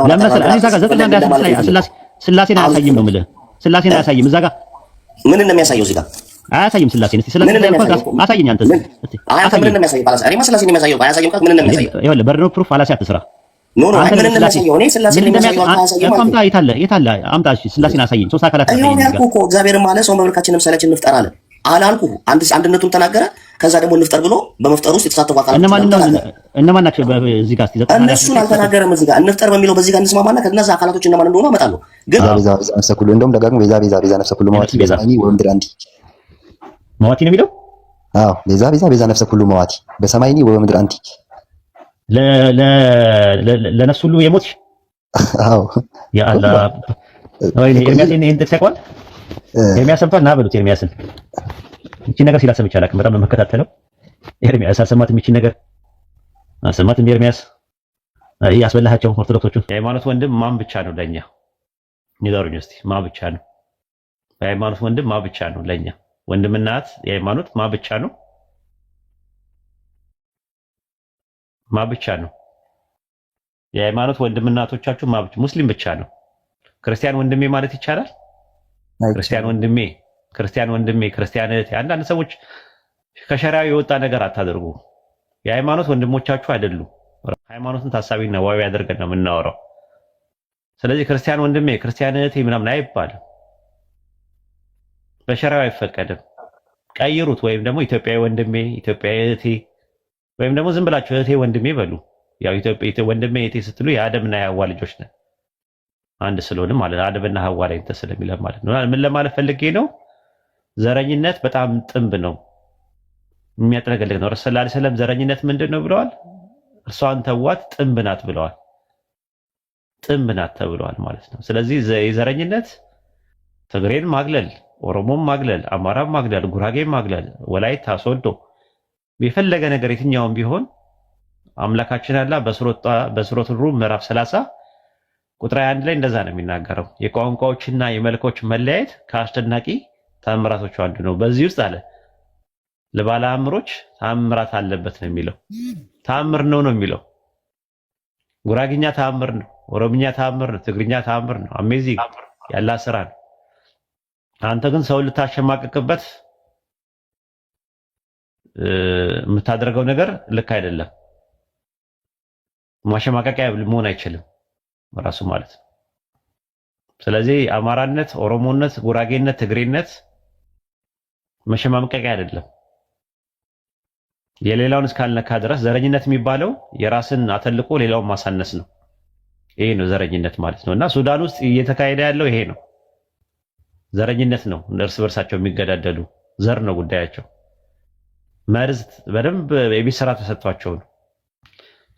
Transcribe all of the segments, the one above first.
ለምን መሰለህ እኔ እዛ ጋር 9 ስላሴን አያሳይም ነው የምልህ። ስላሴን አያሳይም እዛ ጋር ምን እንደሚያሳየው እዚህ ጋር አያሳይም። ስላሴን እስቲ ስላሴን አሳየኝ አንተ። ምን እንደሚያሳየው ባላስ እኔ ስላሴን የሚያሳየው አያሳየው ምን እንደሚያሳየው ይኸውልህ በርኖ ፕሩፍ ፋላሲ አትስራ። ኖ ምን እንደሚያሳየው እኔ ስላሴን የሚያሳየው አያሳየው ማለት ነው። የታለ አምጣ እሺ ስላሴን አሳየኝ። ሶስት አካላት አሳየኝ። ይሄን ያልኩህ እኮ እግዚአብሔር ማለት ሰው በመልካችን ምሳሌያችን እንፍጠር አለ አላልኩህ? አንድነቱን ተናገረ። ከዛ ደግሞ እንፍጠር ብሎ በመፍጠር ውስጥ የተሳተፉ አካላት እነማን ናቸው? እዚህ ጋር እስቲ እነሱን አልተናገረም። እዚህ ጋር እንፍጠር በሚለው በዚህ ጋር እንስማማና ከነዛ አካላቶች እነማን እንደሆኑ አመጣለሁ። ግን ቤዛ ነፍሰ ኩሉ እንደውም ደጋግሞ ቤዛ ነፍሰ ኩሉ መዋቲ በሰማይ ወምድር አንቲ መዋቲ ነው የሚለው። አዎ ቤዛ ነፍሰ ኩሉ መዋቲ በሰማይኒ ወምድር አንቲ ለነፍስ ሁሉ የሞትሽ። አዎ ያ አላህ ወይ ኤርሚያስን ይሄን ተሰቋል። ኤርሚያስ ሰምቷል። ና በሉት ኤርሚያስን እቺ ነገር ሲላሰብ ይቻላል። በጣም ነው መከታተለው። ኤርሚያስ አልሰማትም። እቺ ነገር አልሰማትም። ኤርሚያስ ያስበላሃቸው ኦርቶዶክሶቹ። የሃይማኖት ወንድም ማን ብቻ ነው ለኛ? ንገሩኝ እስቲ ማን ብቻ ነው? የሃይማኖት ወንድም ማን ብቻ ነው ለኛ? ወንድምና እህት የሃይማኖት ማን ብቻ ነው? ማን ብቻ ነው? የሃይማኖት ወንድምና እህቶቻችሁ ማን ብቻ? ሙስሊም ብቻ ነው። ክርስቲያን ወንድሜ ማለት ይቻላል? ክርስቲያን ወንድሜ ክርስቲያን እህቴ። አንዳንድ ሰዎች ከሸሪዓው የወጣ ነገር አታደርጉ። የሃይማኖት ወንድሞቻችሁ አይደሉም። ሃይማኖትን ታሳቢና ዋቢ አድርገን ነው የምናወራው። ስለዚህ ክርስቲያን ወንድሜ ክርስቲያን እህቴ ምናምን አይባልም። በሸሪዓው አይፈቀድም። ቀይሩት። ወይም ደግሞ ኢትዮጵያዊ ወንድሜ ኢትዮጵያዊ እህቴ ወይም ደግሞ ዝም ብላችሁ እህቴ ወንድሜ በሉ። ያው ኢትዮጵያ ወንድሜ እህቴ ስትሉ የአደምና የሐዋ ልጆች ነን አንድ ስለሆነ ማለት አደምና ሐዋ ላይ እንትን ስለሚለ ማለት ነው። ምን ለማለት ፈልጌ ነው? ዘረኝነት በጣም ጥንብ ነው፣ የሚያጠለቅልቅ ነው። ረሱል ሰለላሁ ዐለይሂ ወሰለም ዘረኝነት ምንድን ነው ብለዋል? እርሷን ተዋት ጥንብ ናት ብለዋል። ጥንብ ናት ተብለዋል ማለት ነው። ስለዚህ የዘረኝነት ትግሬን ማግለል፣ ኦሮሞን ማግለል፣ አማራን ማግለል፣ ጉራጌን ማግለል፣ ወላይታ ሶዶ የፈለገ ነገር የትኛውም ቢሆን አምላካችን አላህ በሱረቱ ሩም ምዕራፍ 30 ቁጥር 21 ላይ እንደዛ ነው የሚናገረው። የቋንቋዎችና የመልኮች መለያየት ከአስደናቂ ተአምራቶች አንዱ ነው። በዚህ ውስጥ አለ ለባለ አእምሮች ተአምራት አለበት ነው የሚለው። ተአምር ነው የሚለው። ጉራግኛ ተአምር ነው፣ ኦሮምኛ ተአምር ነው፣ ትግርኛ ተአምር ነው። አሜዚንግ ያላ ስራ ነው። አንተ ግን ሰው ልታሸማቀቅበት የምታደርገው ነገር ልክ አይደለም። ማሸማቀቂያ መሆን አይችልም ራሱ ማለት ነው። ስለዚህ አማራነት፣ ኦሮሞነት፣ ጉራጌነት፣ ትግሬነት መሸማቀቂያ አይደለም። የሌላውን እስካልነካ ድረስ ዘረኝነት የሚባለው የራስን አተልቆ ሌላውን ማሳነስ ነው። ይሄ ነው ዘረኝነት ማለት ነው። እና ሱዳን ውስጥ እየተካሄደ ያለው ይሄ ነው። ዘረኝነት ነው። እርስ በርሳቸው የሚገዳደሉ ዘር ነው ጉዳያቸው። መርዝ በደንብ የቤት ስራ ተሰጥቷቸው ነው።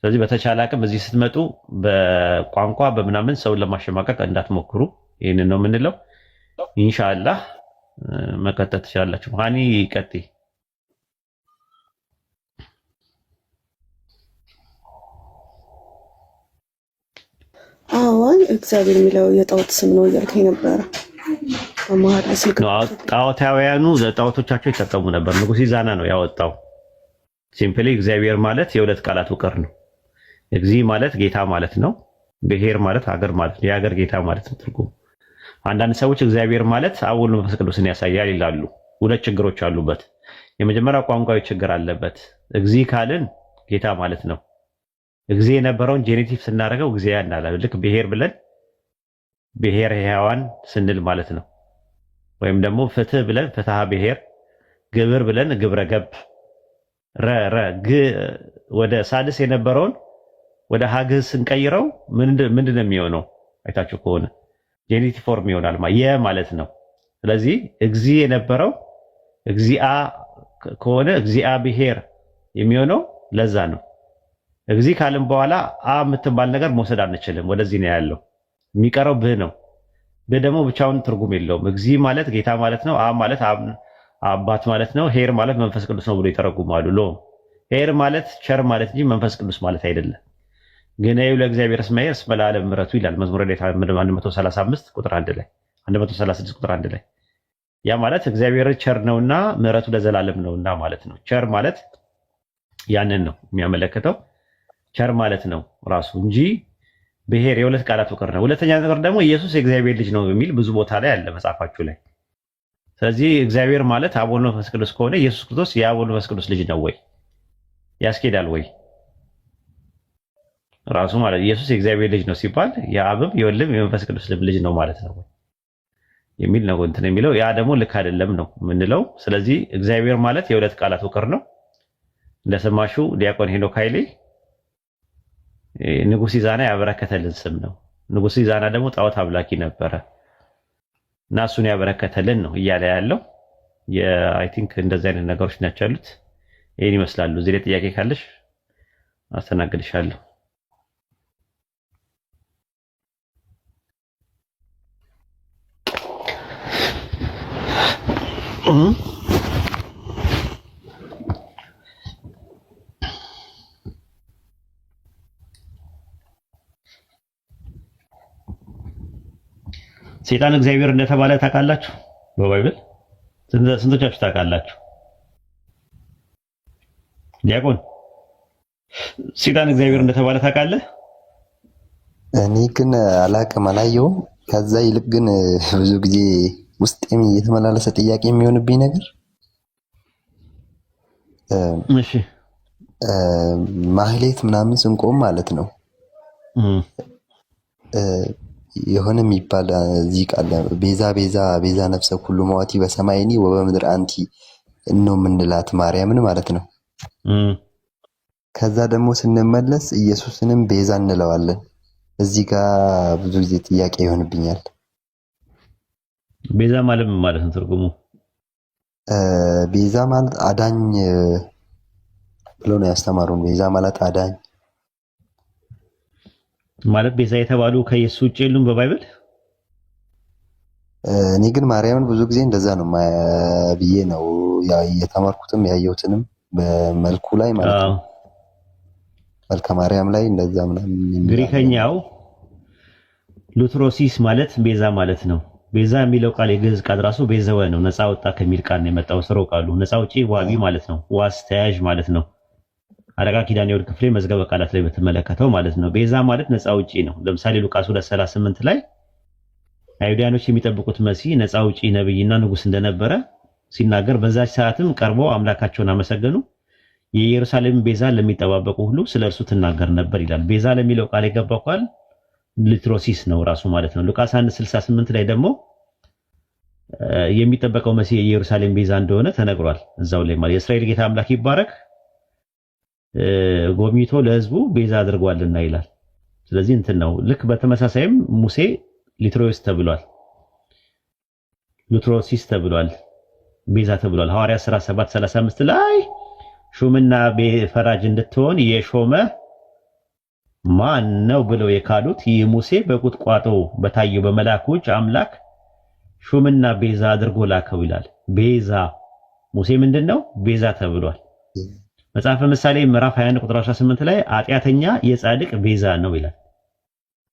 ስለዚህ በተቻለ አቅም እዚህ ስትመጡ በቋንቋ በምናምን ሰውን ለማሸማቀቅ እንዳትሞክሩ። ይህንን ነው የምንለው። ኢንሻአላህ መቀጠል ትችላላችሁ። ሃኒ ቀጥይ። አዎን እግዚአብሔር የሚለው የጣዖት ስም ነው እያልከኝ ነበረ። ጣዖታውያኑ ጣዖቶቻቸው ይጠቀሙ ነበር። ንጉሥ ኢዛና ነው ያወጣው። ሲምፕሊ እግዚአብሔር ማለት የሁለት ቃላት ውቅር ነው። እግዚ ማለት ጌታ ማለት ነው። ብሔር ማለት ሀገር ማለት ነው። የሀገር ጌታ ማለት ነው ትርጉሙ። አንዳንድ ሰዎች እግዚአብሔር ማለት አብ ወልድ መንፈስ ቅዱስን ያሳያል ይላሉ። ሁለት ችግሮች አሉበት። የመጀመሪያው ቋንቋዊ ችግር አለበት። እግዚ ካልን ጌታ ማለት ነው። እግዚ የነበረውን ጄኔቲቭ ስናደርገው እግዚያ እናላለን። ልክ ብሔር ብለን ብሔር ሕያዋን ስንል ማለት ነው። ወይም ደግሞ ፍትህ ብለን ፍትሃ ብሔር፣ ግብር ብለን ግብረ ገብ፣ ወደ ሳድስ የነበረውን ወደ ሀግህ ስንቀይረው ምንድን ነው የሚሆነው? አይታችሁ ከሆነ ጄኔቲቭ ፎርም ይሆናል ማለት ነው። ስለዚህ እግዚ የነበረው እግዚአ ከሆነ እግዚአ ብሔር የሚሆነው ለዛ ነው። እግዚ ካልን በኋላ አ የምትባል ነገር መውሰድ አንችልም። ወደዚህ ነው ያለው። የሚቀረው ብህ ነው። ብህ ደግሞ ብቻውን ትርጉም የለውም። እግዚ ማለት ጌታ ማለት ነው። አ ማለት አባት ማለት ነው። ሄር ማለት መንፈስ ቅዱስ ነው ብሎ ይተረጉማሉ። ሄር ማለት ቸር ማለት እንጂ መንፈስ ቅዱስ ማለት አይደለም። ግን ይኸው ለእግዚአብሔር እስመ ኄር እስመ ለዓለም ምሕረቱ ይላል መዝሙረ ዳዊት 135 ቁጥር 1 ላይ 136 ቁጥር 1 ላይ ያ ማለት እግዚአብሔር ቸር ነውና ምሕረቱ ለዘላለም ነውና ማለት ነው። ቸር ማለት ያንን ነው የሚያመለክተው። ቸር ማለት ነው ራሱ እንጂ ብሔር የሁለት ቃላት ፍቅር ነው። ሁለተኛ ነገር ደግሞ ኢየሱስ የእግዚአብሔር ልጅ ነው የሚል ብዙ ቦታ ላይ አለ መጽሐፋችሁ ላይ። ስለዚህ እግዚአብሔር ማለት አብ ወልድ መንፈስ ቅዱስ ከሆነ ኢየሱስ ክርስቶስ የአብ ወልድ መንፈስ ቅዱስ ልጅ ነው ወይ? ያስኬዳል ወይ? ራሱ ማለት ኢየሱስ የእግዚአብሔር ልጅ ነው ሲባል የአብም የወልድም የመንፈስ ቅዱስ ልጅ ነው ማለት ነው የሚል ነው እንትን የሚለው። ያ ደግሞ ልክ አይደለም ነው የምንለው። ስለዚህ እግዚአብሔር ማለት የሁለት ቃላት ፍቅር ነው። እንደሰማሽው ዲያቆን ሄኖክ ኃይሌ ንጉሥ ኢዛና ያበረከተልን ስም ነው። ንጉሥ ኢዛና ደግሞ ጣዖት አምላኪ ነበረ እና እሱን ያበረከተልን ነው እያለ ያለው። አይ ቲንክ እንደዚህ አይነት ነገሮች ናቸው ያሉት። ይሄን ይመስላሉ። እዚህ ላይ ጥያቄ ካለሽ አስተናግድሻለሁ። ሰይጣን እግዚአብሔር እንደተባለ ታውቃላችሁ? በባይብል ስንቶቻችሁ ታውቃላችሁ? ዲያቆን ሰይጣን እግዚአብሔር እንደተባለ ታውቃለህ? እኔ ግን አላቅም፣ አላየውም። ከዛ ይልቅ ግን ብዙ ጊዜ ውስጤም እየተመላለሰ ጥያቄ የሚሆንብኝ ነገር እሺ ማህሌት ምናምን ስንቆም ማለት ነው የሆነ የሚባል እዚህ ቃል ቤዛ ቤዛ ቤዛ ነፍሰ ኩሉ መዋቲ በሰማይኒ ወበምድር አንቲ ነው የምንላት ማርያምን ማለት ነው። ከዛ ደግሞ ስንመለስ ኢየሱስንም ቤዛ እንለዋለን። እዚህ ጋር ብዙ ጊዜ ጥያቄ ይሆንብኛል። ቤዛ ማለት ምን ማለት ነው ትርጉሙ? ቤዛ ማለት አዳኝ ብሎ ነው ያስተማሩን። ቤዛ ማለት አዳኝ ማለት ቤዛ የተባሉ ከኢየሱስ ውጭ የሉም በባይብል። እኔ ግን ማርያምን ብዙ ጊዜ እንደዛ ነው ብዬ ነው የተማርኩትም ያየሁትንም በመልኩ ላይ ማለት ነው። መልከ ማርያም ላይ እንደዛ ምናምን። ግሪከኛው ሉትሮሲስ ማለት ቤዛ ማለት ነው። ቤዛ የሚለው ቃል የግዕዝ ቃል ራሱ ቤዘወ ነው። ነፃ ወጣ ከሚል ቃል ነው የመጣው። ስራው ቃሉ ነፃ ውጪ ዋቢ ማለት ነው። ዋስ ተያዥ ማለት ነው። አለቃ ኪዳነ ወልድ ክፍሌ መዝገበ ቃላት ላይ በተመለከተው ማለት ነው። ቤዛ ማለት ነፃ ውጪ ነው። ለምሳሌ ሉቃስ 2:38 ላይ አይሁዳኖች የሚጠብቁት መሲህ ነፃ ውጪ ነብይና ንጉስ እንደነበረ ሲናገር በዛች ሰዓትም ቀርበው አምላካቸውን አመሰገኑ። የኢየሩሳሌም ቤዛ ለሚጠባበቁ ሁሉ ስለእርሱ ትናገር ነበር ይላል። ቤዛ ለሚለው ቃል የገባው ቃል ሊትሮሲስ ነው ራሱ ማለት ነው። ሉቃስ 1:68 ላይ ደግሞ የሚጠበቀው መሲህ የኢየሩሳሌም ቤዛ እንደሆነ ተነግሯል። እዛው ላይ ማለት የእስራኤል ጌታ አምላክ ይባረክ ጎብኝቶ ለህዝቡ ቤዛ አድርጓልና ይላል። ስለዚህ እንትን ነው። ልክ በተመሳሳይም ሙሴ ሊትሮስ ተብሏል፣ ሊትሮሲስ ተብሏል፣ ቤዛ ተብሏል። ሐዋርያት ሥራ 7:35 ላይ ሹምና ፈራጅ እንድትሆን የሾመ ማን ነው ብለው የካዱት ይህ ሙሴ በቁጥቋጦ በታየው በመልአኩ እጅ አምላክ ሹምና ቤዛ አድርጎ ላከው ይላል። ቤዛ ሙሴ ምንድነው? ቤዛ ተብሏል። መጽሐፈ ምሳሌ ምዕራፍ 21 ቁጥር 18 ላይ ኃጢአተኛ የጻድቅ ቤዛ ነው ይላል።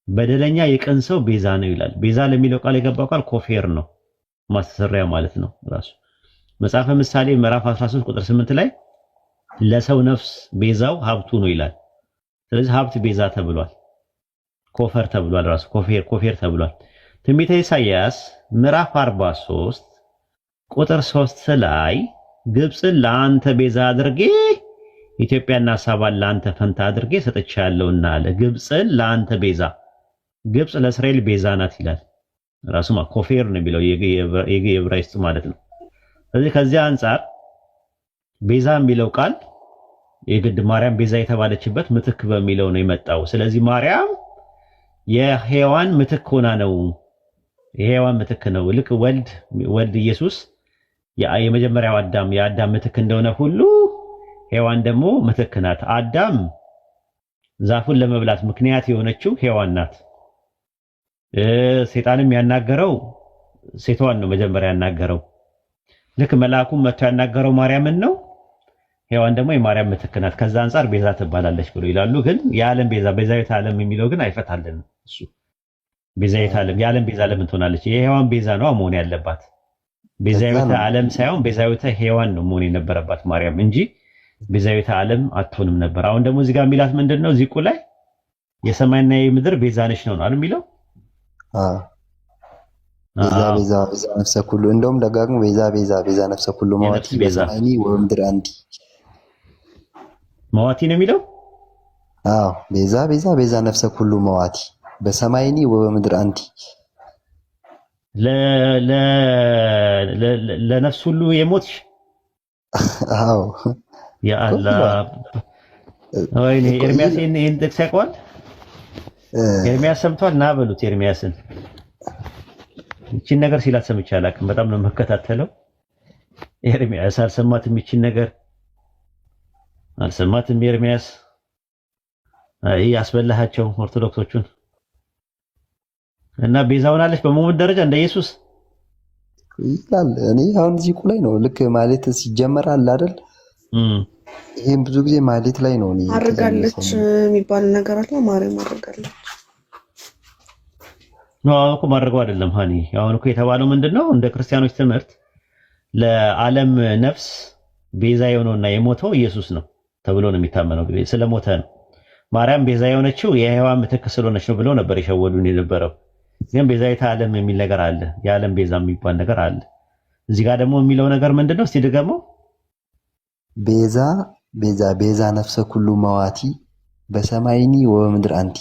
በደለኛ የቅን ሰው ቤዛ ነው ይላል። ቤዛ ለሚለው ቃል የገባው ቃል ኮፌር ነው፣ ማስተሰሪያ ማለት ነው ራሱ። መጽሐፈ ምሳሌ ምዕራፍ 13 ቁጥር 8 ላይ ለሰው ነፍስ ቤዛው ሀብቱ ነው ይላል። ስለዚህ ሀብት ቤዛ ተብሏል። ኮፈር ተብሏል። ራሱ ኮፌር ተብሏል። ትንቢተ ኢሳይያስ ምዕራፍ 43 ቁጥር 3 ላይ ግብፅን ለአንተ ቤዛ አድርጌ ኢትዮጵያና ሳባን ለአንተ ፈንታ አድርጌ ሰጥቻለሁና አለ። ግብፅን ለአንተ ቤዛ፣ ግብፅ ለእስራኤል ቤዛ ናት ይላል። ራሱ ኮፌር ነው የሚለው የዕብራይስጥ ማለት ነው። ስለዚህ ከዚህ አንፃር ቤዛ የሚለው ቃል የግድ ማርያም ቤዛ የተባለችበት ምትክ በሚለው ነው የመጣው። ስለዚህ ማርያም የሔዋን ምትክ ሆና ነው፣ የሔዋን ምትክ ነው። ልክ ወልድ ኢየሱስ የመጀመሪያው አዳም የአዳም ምትክ እንደሆነ ሁሉ ሔዋን ደግሞ ምትክ ናት። አዳም ዛፉን ለመብላት ምክንያት የሆነችው ሔዋን ናት። ሰይጣንም ያናገረው ሴቷን ነው መጀመሪያ ያናገረው። ልክ መልአኩም መጥቶ ያናገረው ማርያምን ነው። ሔዋን ደግሞ የማርያም ምትክ ናት። ከዛ አንፃር ቤዛ ትባላለች ብሎ ይላሉ። ግን የዓለም ቤዛ ቤዛዊተ ዓለም የሚለው ግን አይፈታልንም። እሱ ቤዛዊተ ዓለም የዓለም ቤዛ ለምን ትሆናለች? የሔዋን ቤዛ ነው መሆን ያለባት። ቤዛዊተ ዓለም ሳይሆን ቤዛዊተ ሔዋን ነው መሆን የነበረባት ማርያም እንጂ ቤዛዊተ ዓለም አትሆንም ነበር። አሁን ደግሞ እዚህ ጋር የሚላት ምንድነው? ዚቁ ላይ የሰማይና የምድር ቤዛ ነሽ ነው አይደል የሚለው? ቤዛ ቤዛ ቤዛ ነፍሰ ኩሉ እንደውም ደጋግሞ ቤዛ ቤዛ ቤዛ ነፍሰ ኩሉ መዋቲ በሰማይኒ ወምድር አንዲ መዋቲ ነው የሚለው። አዎ ቤዛ ቤዛ ቤዛ ነፍሰ ኩሉ መዋቲ በሰማይኒ ወምድር አንዲ ለነፍስ ሁሉ የሞትሽ። አዎ ያ አላህ ወይኔ ኤርሚያስ ይሄን ጥቅስ ያውቀዋል። ኤርሚያስ ሰምቷል። ና በሉት ኤርሚያስን ይቺን ነገር ሲላት ሰምቼ አላውቅም። በጣም ነው መከታተለው። ኤርሚያስ አልሰማትም፣ ይቺን ነገር አልሰማትም። ኤርሚያስ አይ ያስበላሃቸው ኦርቶዶክሶቹን እና ቤዛ ሆናለች በመሞት ደረጃ እንደ ኢየሱስ ይላል። እኔ አሁን እዚህ ላይ ነው ልክ ማለት ሲጀመር አለ አይደል? ይሄን ብዙ ጊዜ ማለት ላይ ነው እኔ አርጋለች የሚባል ነገር አለ። ማርያም አርጋለች ነው እኮ ማድረገው አይደለም ሃኒ። አሁን እኮ የተባለው ምንድነው? እንደ ክርስቲያኖች ትምህርት ለዓለም ነፍስ ቤዛ የሆነውና የሞተው ኢየሱስ ነው ተብሎ ነው የሚታመነው። ስለሞተ ነው። ማርያም ቤዛ የሆነችው የሔዋን ምትክ ስለሆነች ነው ብለው ነበር የሸወዱን የነበረው። ግን ቤዛዊተ ዓለም የሚል ነገር አለ። የዓለም ቤዛ የሚባል ነገር አለ። እዚህ ጋር ደግሞ የሚለው ነገር ምንድነው? እስቲ ድገመው። ቤዛ ቤዛ ቤዛ ነፍሰ ኩሉ መዋቲ በሰማይኒ ወምድር አንቲ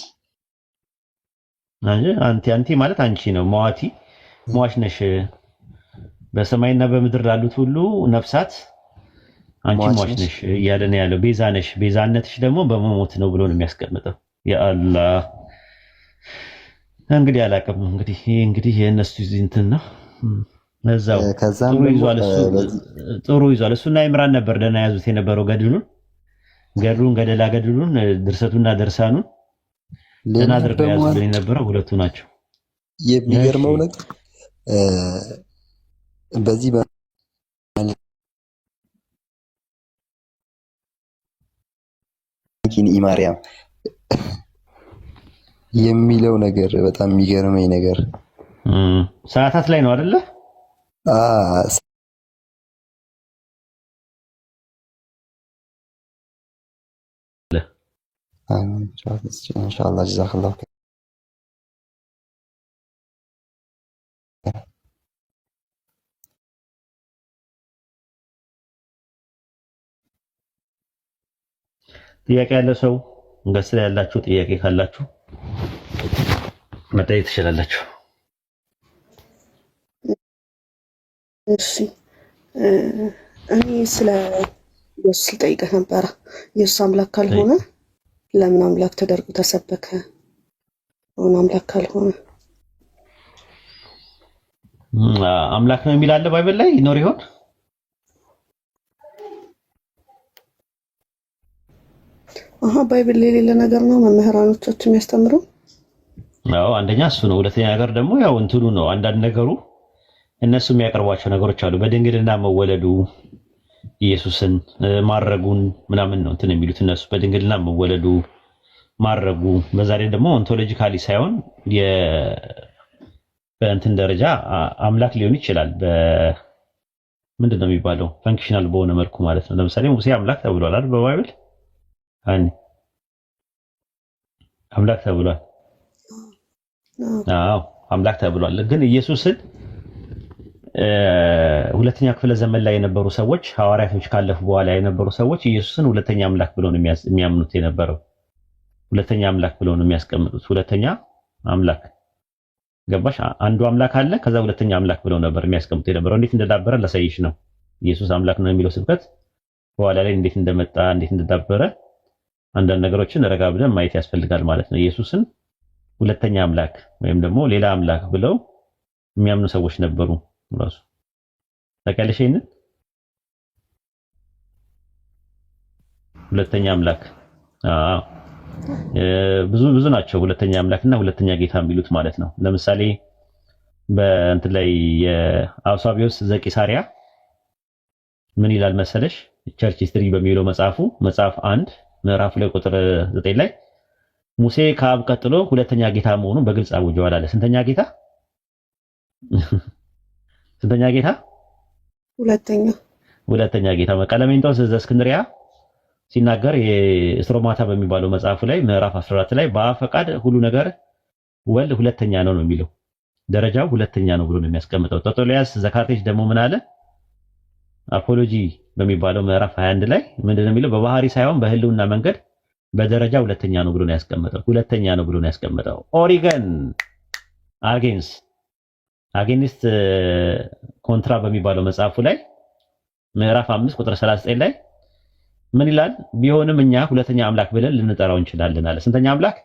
አንቲ ማለት አንቺ ነው። መዋቲ መዋሽ ነሽ በሰማይና በምድር ላሉት ሁሉ ነፍሳት አንቺ መዋሽ ነሽ እያለ ነው ያለው። ቤዛ ነሽ፣ ቤዛነትሽ ደግሞ በመሞት ነው ብሎ ነው የሚያስቀምጠው። ያአላህ እንግዲህ አላውቅም። እንግዲህ የእነሱ እንትን ነው። እዛው ጥሩ ይዟል። እሱና ኢምራን ነበር ደህና ያዙት የነበረው ገድላ ገድሉን ድርሰቱና ደርሳኑን ደህና አድርገው ያዙት የነበረው ሁለቱ ናቸው። የሚገርመው ነገር በዚህ ማርያም የሚለው ነገር በጣም የሚገርመኝ ነገር ሰዓታት ላይ ነው አይደለ? ኢንሻአላህ ጀዛከላሁ ጥያቄ ያለ ሰው እንግዲህ ላይ ያላችሁ ጥያቄ ካላችሁ መጠየቅ ትችላላችሁ። እሺ እኔ ስለ ኢየሱስ ልጠይቅህ ነበረ። ኢየሱስ አምላክ ካልሆነ ለምን አምላክ ተደርጎ ተሰበከ? አሁን አምላክ ካልሆነ አምላክ ነው የሚል አለ ባይብል ላይ ይኖር ይሆን? ባይብል ላይ የሌለ ነገር ነው መምህራኖቻችን የሚያስተምሩ። አዎ አንደኛ እሱ ነው። ሁለተኛ ነገር ደግሞ ያው እንትኑ ነው። አንዳንድ ነገሩ እነሱ የሚያቀርቧቸው ነገሮች አሉ። በድንግልና መወለዱ ኢየሱስን ማረጉን ምናምን ነው እንትን የሚሉት እነሱ። በድንግልና መወለዱ ማረጉ፣ በዛ ላይ ደግሞ ኦንቶሎጂካሊ ሳይሆን በእንትን ደረጃ አምላክ ሊሆን ይችላል። ምንድን ነው የሚባለው? ፈንክሽናል በሆነ መልኩ ማለት ነው። ለምሳሌ ሙሴ አምላክ ተብሏል አይደል? በባይብል አምላክ ተብሏል። አዎ አምላክ ተብሏል። ግን ኢየሱስን ሁለተኛ ክፍለ ዘመን ላይ የነበሩ ሰዎች ሐዋርያቶች ካለፉ በኋላ የነበሩ ሰዎች ኢየሱስን ሁለተኛ አምላክ ብለው ነው የሚያምኑት የነበረው። ሁለተኛ አምላክ ብለው ነው የሚያስቀምጡት። ሁለተኛ አምላክ ገባሽ? አንዱ አምላክ አለ፣ ከዛ ሁለተኛ አምላክ ብለው ነበር የሚያስቀምጡት የነበረው። እንዴት እንደዳበረ ላሳይሽ ነው። ኢየሱስ አምላክ ነው የሚለው ስብከት በኋላ ላይ እንዴት እንደመጣ እንዴት እንደዳበረ አንዳንድ ነገሮችን ረጋ ብለን ማየት ያስፈልጋል ማለት ነው። ኢየሱስን ሁለተኛ አምላክ ወይም ደግሞ ሌላ አምላክ ብለው የሚያምኑ ሰዎች ነበሩ። ራሱ ታውቂያለሽ ይሄንን? ሁለተኛ አምላክ ብዙ ናቸው። ሁለተኛ አምላክና ሁለተኛ ጌታ የሚሉት ማለት ነው። ለምሳሌ በእንትን ላይ የአውሳቢዮስ ዘቂሳሪያ ምን ይላል መሰለሽ? ቸርች ሂስትሪ በሚለው መጽሐፍ 1 ምዕራፍ 2 ቁጥር 9 ላይ ሙሴ ከአብ ቀጥሎ ሁለተኛ ጌታ መሆኑን በግልጽ አውጀዋል አለ። ስንተኛ ጌታ? ስንተኛ ጌታ? ሁለተኛ ጌታ። ቀለሜንጦስ ዘእስክንድርያ ሲናገር የስትሮማታ በሚባለው መጽሐፉ ላይ ምዕራፍ 14 ላይ በአብ ፈቃድ ሁሉ ነገር ወልድ ሁለተኛ ነው የሚለው ደረጃው ሁለተኛ ነው ብሎ ነው የሚያስቀምጠው። ቶቶሊያስ ዘካርቴስ ደግሞ ምን አለ? አፖሎጂ በሚባለው ምዕራፍ 21 ላይ ምንድነው የሚለው? በባህሪ ሳይሆን በህልውና መንገድ በደረጃ ሁለተኛ ነው ብሎ ነው ያስቀመጠው። ሁለተኛ ነው ብሎ ነው ያስቀመጠው። ኦሪገን አጌንስት ኮንትራ በሚባለው መጽሐፉ ላይ ምዕራፍ 5 ቁጥር 39 ላይ ምን ይላል? ቢሆንም እኛ ሁለተኛ አምላክ ብለን ልንጠራው እንችላለን አለ። ስንተኛ አምላክ?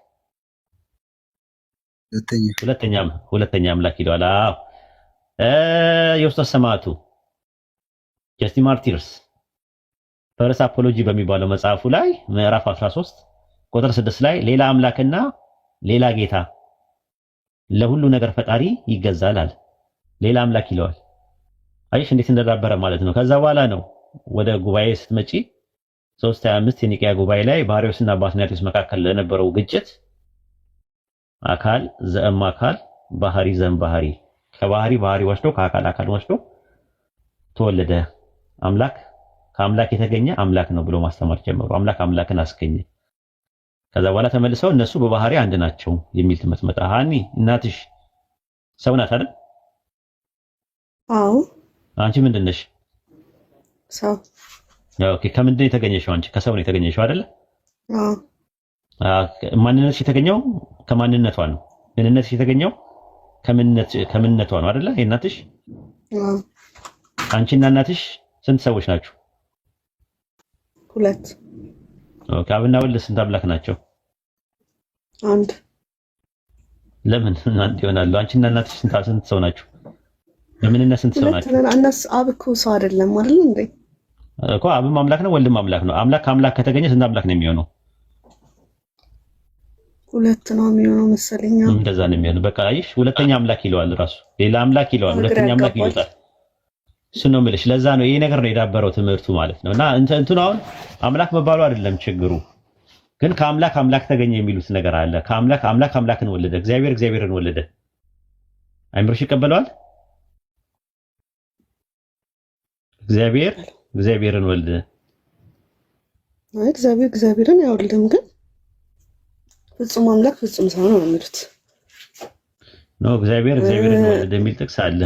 ሁለተኛ አምላክ ይለዋል። አዎ ዮስጦስ ሰማዕቱ ጀስቲ ማርቲርስ ፈርስ አፖሎጂ በሚባለው መጽሐፉ ላይ ምዕራፍ 13 ቁጥር 6 ላይ ሌላ አምላክና ሌላ ጌታ ለሁሉ ነገር ፈጣሪ ይገዛል አለ። ሌላ አምላክ ይለዋል። አይሽ እንዴት እንደዳበረ ማለት ነው። ከዛ በኋላ ነው ወደ ጉባኤ ስትመጪ 325 የኒቅያ ጉባኤ ላይ በአርዮስና በአትናቴዎስ መካከል ለነበረው ግጭት አካል ዘእም አካል ባህሪ ዘም ባህሪ ከባህሪ ወስዶ ከአካል አካል ወስዶ ተወለደ። አምላክ ከአምላክ የተገኘ አምላክ ነው ብሎ ማስተማር ጀመሩ። አምላክ አምላክን አስገኘ። ከዛ በኋላ ተመልሰው እነሱ በባህሪ አንድ ናቸው የሚል ትምህርት መጣ። ሃኒ እናትሽ ሰው ናት አይደል? አዎ። አንቺ ምንድን ነሽ? ሰው። ኦኬ። ከምንድን የተገኘሽው? አንቺ ከሰው ነው የተገኘሽው አይደል? አዎ። ማንነትሽ የተገኘው ከማንነቷ ነው። ምንነትሽ የተገኘው ከምንነቷ ነው አይደል? የእናትሽ። አዎ። አንቺና እናትሽ ስንት ሰዎች ናችሁ? 2። ኦኬ። አብና ወልድ ስንት አምላክ ናቸው? 1። ለምን አንድ ይሆናሉ? አንቺና እናትሽ ስንት ሰው ናችሁ? በምንነት ስንት ሰው ናችሁ? እነሱ አብ እኮ ሰው አይደለም አይደል እንዴ? እኮ አብም አምላክ ነው ወልድም አምላክ ነው። አምላክ ከአምላክ ከተገኘ ስንት አምላክ ነው የሚሆነው? 2 ነው የሚሆነው መሰለኝ። እንደዛ ነው የሚሆነው። በቃ አይሽ ሁለተኛ አምላክ ይለዋል ራሱ። ሌላ አምላክ ይለዋል፣ ሁለተኛ አምላክ ይሉታል። እሱ ነው የምልሽ። ለዛ ነው ይሄ ነገር ነው የዳበረው ትምህርቱ ማለት ነው። እና እንትኑ አሁን አምላክ መባሉ አይደለም ችግሩ፣ ግን ከአምላክ አምላክ ተገኘ የሚሉት ነገር አለ። ከአምላክ አምላክን ወለደ፣ እግዚአብሔርን ወለደ። አይምሮሽ ይቀበለዋል? እግዚአብሔርን ወለደ። እግዚአብሔርን አይወልድም፣ ግን ፍጹም አምላክ ፍጹም ሰው ነው የሚሉት። ነው እግዚአብሔርን ወለደ የሚል ጥቅስ አለ።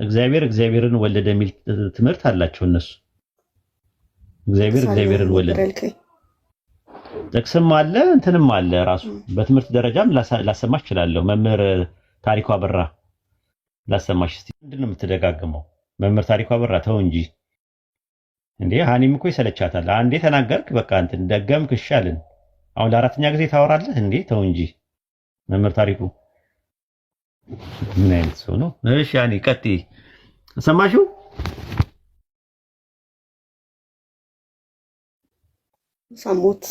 እግዚአብሔርን ወለደ የሚል ትምህርት አላቸው እነሱ። እግዚአብሔርን ወለደ ጥቅስም አለ እንትንም አለ ራሱ። በትምህርት ደረጃም ላሰማሽ እችላለሁ። መምህር ታሪኩ አበራ ላሰማሽ። እስቲ ምንድነው የምትደጋግመው? መምህር ታሪኩ አበራ ተው እንጂ እንዴ! ሃኒም እኮ ይሰለቻታል። አንዴ ተናገርክ በቃ እንትን ደገምክ ይሻልን። አሁን ለአራተኛ ጊዜ ታወራለህ እንዴ? ተው እንጂ መምህር ታሪኩ ምን አይነት ሰው ነው? እሺ ያኔ ቀጥይ። ሰማሽው? ሰሙት።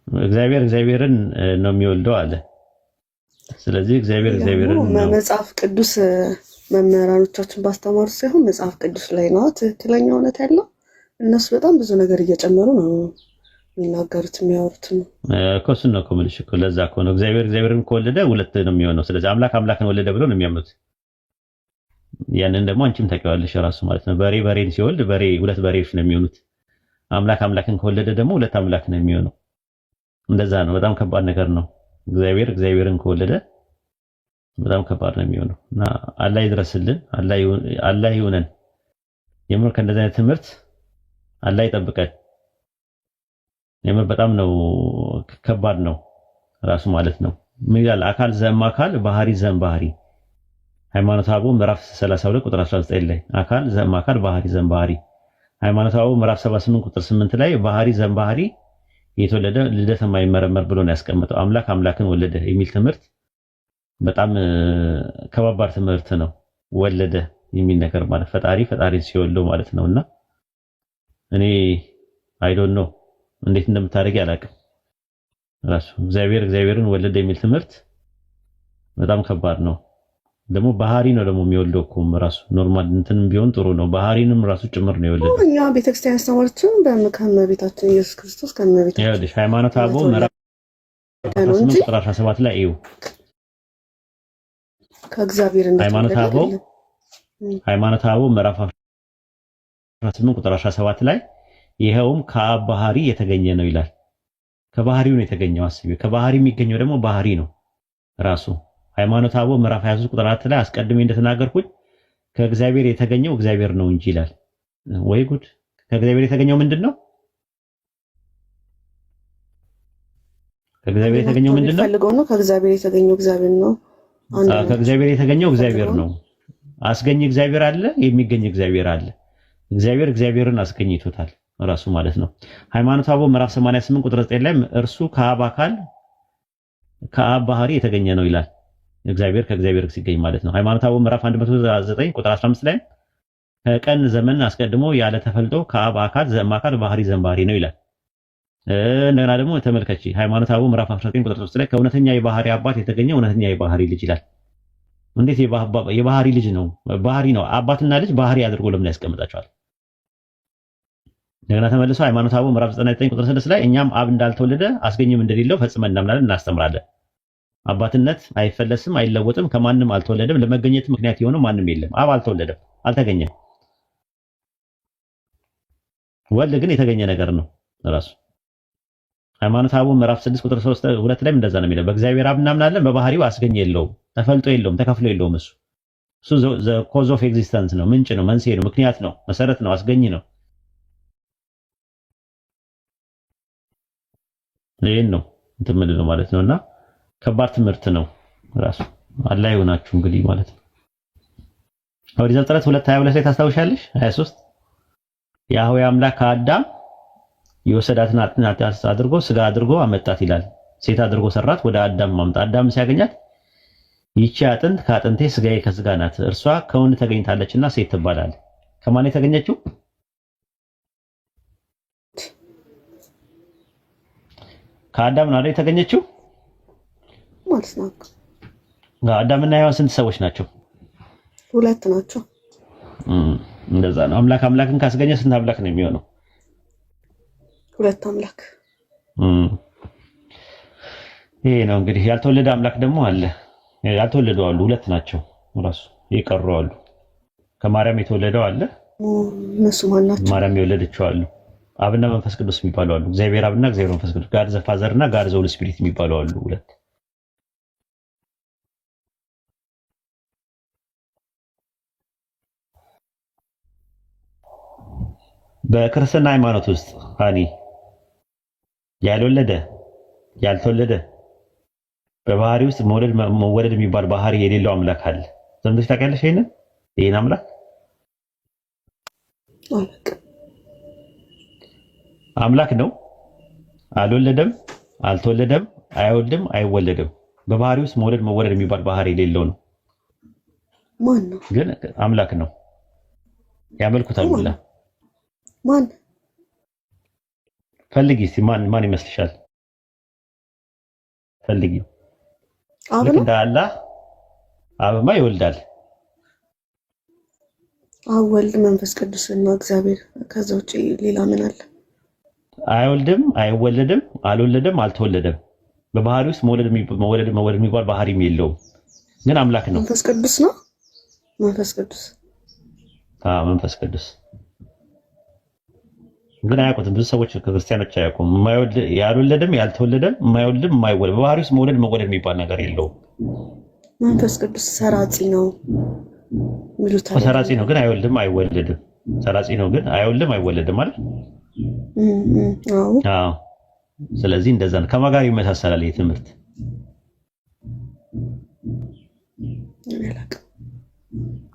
እግዚአብሔርን ነው የሚወልደው አለ። ስለዚህ እግዚአብሔርን ነው መጽሐፍ ቅዱስ መምህራኖቻችን ባስተማሩ ሳይሆን መጽሐፍ ቅዱስ ላይ ነው ትክክለኛ እውነት ያለው። እነሱ በጣም ብዙ ነገር እየጨመሩ ነው የሚናገሩት የሚያወሩት ነው እኮ። እሱን ነው እኮ የምልሽ እኮ። ለዛ እኮ ነው እግዚአብሔርን ከወለደ ሁለት ነው የሚሆነው። ስለዚህ አምላክን ወለደ ብሎ ነው የሚያምኑት። ያንን ደግሞ አንቺም ታውቂዋለሽ ራሱ ማለት ነው። በሬን ሲወልድ ሁለት በሬዎች ነው የሚሆኑት። አምላክን ከወለደ ደግሞ ሁለት አምላክ ነው የሚሆነው። እንደዛ ነው። በጣም ከባድ ነገር ነው። እግዚአብሔርን ከወለደ በጣም ከባድ ነው የሚሆነው እና አላህ ይድረስልን። አላህ ይሁነን። የምር ከእንደዚህ አይነት ትምህርት አላህ ይጠብቀን። የምር በጣም ነው ከባድ ነው ራሱ ማለት ነው። ምን ይላል? አካል ዘም አካል ባህሪ ዘም ባህሪ ሃይማኖተ አበው ምዕራፍ 32 ቁጥር 19 ላይ አካል ዘም አካል ባህሪ ዘም ባህሪ። ሃይማኖተ አበው ምዕራፍ 78 ቁጥር 8 ላይ ባህሪ ዘም ባህሪ የተወለደ ልደት የማይመረመር ብሎ ነው ያስቀመጠው። አምላክን ወለደ የሚል ትምህርት በጣም ከባባድ ትምህርት ነው። ወለደ የሚል ነገር ማለት ፈጣሪን ሲወልደው ማለት ነውና እኔ አይ ዶንት ኖ እንዴት እንደምታደርጊ አላውቅም። ራሱ እግዚአብሔርን ወለደ የሚል ትምህርት በጣም ከባድ ነው። ደግሞ ባህሪ ነው ደግሞ የሚወልደው እኮ ራሱ ኖርማል እንትንም ቢሆን ጥሩ ነው። ባህሪንም ራሱ ጭምር ነው የወለደው። እኛ ቤተክርስቲያን አስተማረችን ከመቤታችን ኢየሱስ ክርስቶስ ከመቤታችን ይኸውልሽ ሃይማኖተ አበው ምዕራፍ 18 ቁጥር 17 ላይ እዩ። ከእግዚአብሔር ሃይማኖተ አበው ምዕራፍ 18 ቁጥር 17 ላይ ይሄውም ከአብ ባህሪ የተገኘ ነው ይላል። ከባህሪው ነው የተገኘው። አስቢ፣ ከባህሪ የሚገኘው ደግሞ ባህሪ ነው ራሱ። ሃይማኖተ አበው ምዕራፍ 23 ቁጥር 4 ላይ አስቀድሜ እንደተናገርኩት ከእግዚአብሔር የተገኘው እግዚአብሔር ነው እንጂ ይላል። ወይ ጉድ! ከእግዚአብሔር የተገኘው ምንድነው? ከእግዚአብሔር የተገኘው ምንድነው? ፈልገው ነው። ከእግዚአብሔር የተገኘው እግዚአብሔር ነው። ከእግዚአብሔር የተገኘው እግዚአብሔር ነው። አስገኝ እግዚአብሔር አለ፣ የሚገኝ እግዚአብሔር አለ። እግዚአብሔር እግዚአብሔርን አስገኝቶታል ራሱ ማለት ነው። ሃይማኖተ አበው ምዕራፍ 88 ቁጥር 9 ላይ እርሱ ከአብ አካል ከአብ ባህሪ የተገኘ ነው ይላል። እግዚአብሔር ከእግዚአብሔር ሲገኝ ማለት ነው። ሃይማኖተ አበው ምዕራፍ 109 ቁጥር 15 ላይ ከቀን ዘመን አስቀድሞ ያለ ተፈልጦ ከአብ አካል ዘማካል ባህሪ ዘንባሪ ነው ይላል። እንደገና ደግሞ ተመልከቺ ሃይማኖተ አበው ምዕራፍ 19 ቁጥር 3 ላይ ከእውነተኛ የባህሪ አባት የተገኘ እውነተኛ የባህሪ ልጅ ይላል። እንዴት የባህሪ ልጅ ነው? ባህሪ ነው። አባትና ልጅ ባህሪ አድርጎ ለምን ያስቀምጣቸዋል? እንደገና ተመልሶ ሃይማኖተ አበው ምዕራፍ 99 ቁጥር 6 ላይ እኛም አብ እንዳልተወለደ አስገኝም እንደሌለው ፈጽመን እናምናለን እናስተምራለን። አባትነት አይፈለስም አይለወጥም፣ ከማንም አልተወለደም፣ ለመገኘት ምክንያት የሆነው ማንም የለም። አብ አልተወለደም፣ አልተገኘም። ወልድ ግን የተገኘ ነገር ነው ራሱ። ሃይማኖተ አበው ምዕራፍ 6 ቁጥር 3 2 ላይም እንደዛ ነው የሚለው። በእግዚአብሔር አብ እናምናለን፣ በባህሪው አስገኝ የለውም፣ ተፈልጦ የለውም፣ ተከፍሎ የለውም። እሱ ዘ ኮዝ ኦፍ ኤግዚስተንስ ነው፣ ምንጭ ነው፣ መንስኤ ነው፣ ምክንያት ነው፣ መሰረት ነው፣ አስገኝ ነው። ይሄን ነው እንትን ምንድን ነው ማለት ነውና ከባድ ትምህርት ነው ራሱ። አላህ ይሆናችሁ እንግዲህ ማለት ነው። ኦሪት ዘፍጥረት 2:22 ላይ ታስታውሻለሽ? 23 ያህዌ አምላክ ከአዳም የወሰዳትን አጥንት አድርጎ ስጋ አድርጎ አመጣት ይላል። ሴት አድርጎ ሰራት፣ ወደ አዳም ማምጣት። አዳም ሲያገኛት ይቺ አጥንት ከአጥንቴ ስጋዬ ከስጋ ናት፣ እርሷ ከወንድ ተገኝታለችና ሴት ትባላለች። ከማን የተገኘችው? ከአዳም ነው አይደል የተገኘችው ማለት ነው። አዳምና ሔዋን ስንት ሰዎች ናቸው? ሁለት ናቸው። እንደዛ ነው። አምላክ አምላክን ካስገኘ ስንት አምላክ ነው የሚሆነው? ሁለት አምላክ። ይሄ ነው እንግዲህ። ያልተወለደ አምላክ ደግሞ አለ። ያልተወለዱ አሉ፣ ሁለት ናቸው ራሱ የቀሩ አሉ። ከማርያም የተወለደው አለ። እነሱ ማን ናቸው? ማርያም የወለደችው አሉ። አብና መንፈስ ቅዱስ የሚባሉ አሉ። እግዚአብሔር አብና እግዚአብሔር መንፈስ ቅዱስ፣ ጋድ ዘ ፋዘር እና ጋድ ዘ ሆሊ ስፒሪት የሚባሉ አሉ፣ ሁለት። በክርስትና ሃይማኖት ውስጥ ሃኒ ያልወለደ ያልተወለደ በባህሪ ውስጥ መወለድ የሚባል ባህሪ የሌለው አምላክ አለ። ዘንድሽ ታውቂያለሽ? ይሄን አምላክ አምላክ ነው። አልወለደም፣ አልተወለደም፣ አይወልድም፣ አይወለድም። በባህሪ ውስጥ መወለድ የሚባል ባህሪ የሌለው ነው። ማን ነው? ግን አምላክ ነው። ያመልኩታል ሁላ። ማን? ፈልጊ እስቲ ማን ይመስልሻል? ፈልጊ። ልክ እንደ አላህ አብማ ይወልዳል። አብ፣ ወልድ፣ መንፈስ ቅዱስ እና እግዚአብሔር። ከዛ ውጪ ሌላ ምን አለ? አይወልድም፣ አይወለድም፣ አልወለደም፣ አልተወለደም። በባህሪ ውስጥ መወለድ የሚባል ባህሪም የለውም። ግን አምላክ ነው። መንፈስ ቅዱስ ነው። መንፈስ ቅዱስ መንፈስ ቅዱስ ግን አያውቁትም። ብዙ ሰዎች ክርስቲያኖች አያውቁም። ያልወለደም ያልተወለደም የማይወልድም የማይወለድ በባህሪ ውስጥ መወለድ የሚባል ነገር የለውም። መንፈስ ቅዱስ ሰራጺ ነው ሚሉት። ሰራጺ ነው ግን አይወልድም አይወለድም። ሰራጺ ነው ግን አይወልድም አይወለድም ማለት አዎ። ስለዚህ እንደዛ ነው። ከማን ጋር ይመሳሰላል ይህ ትምህርት?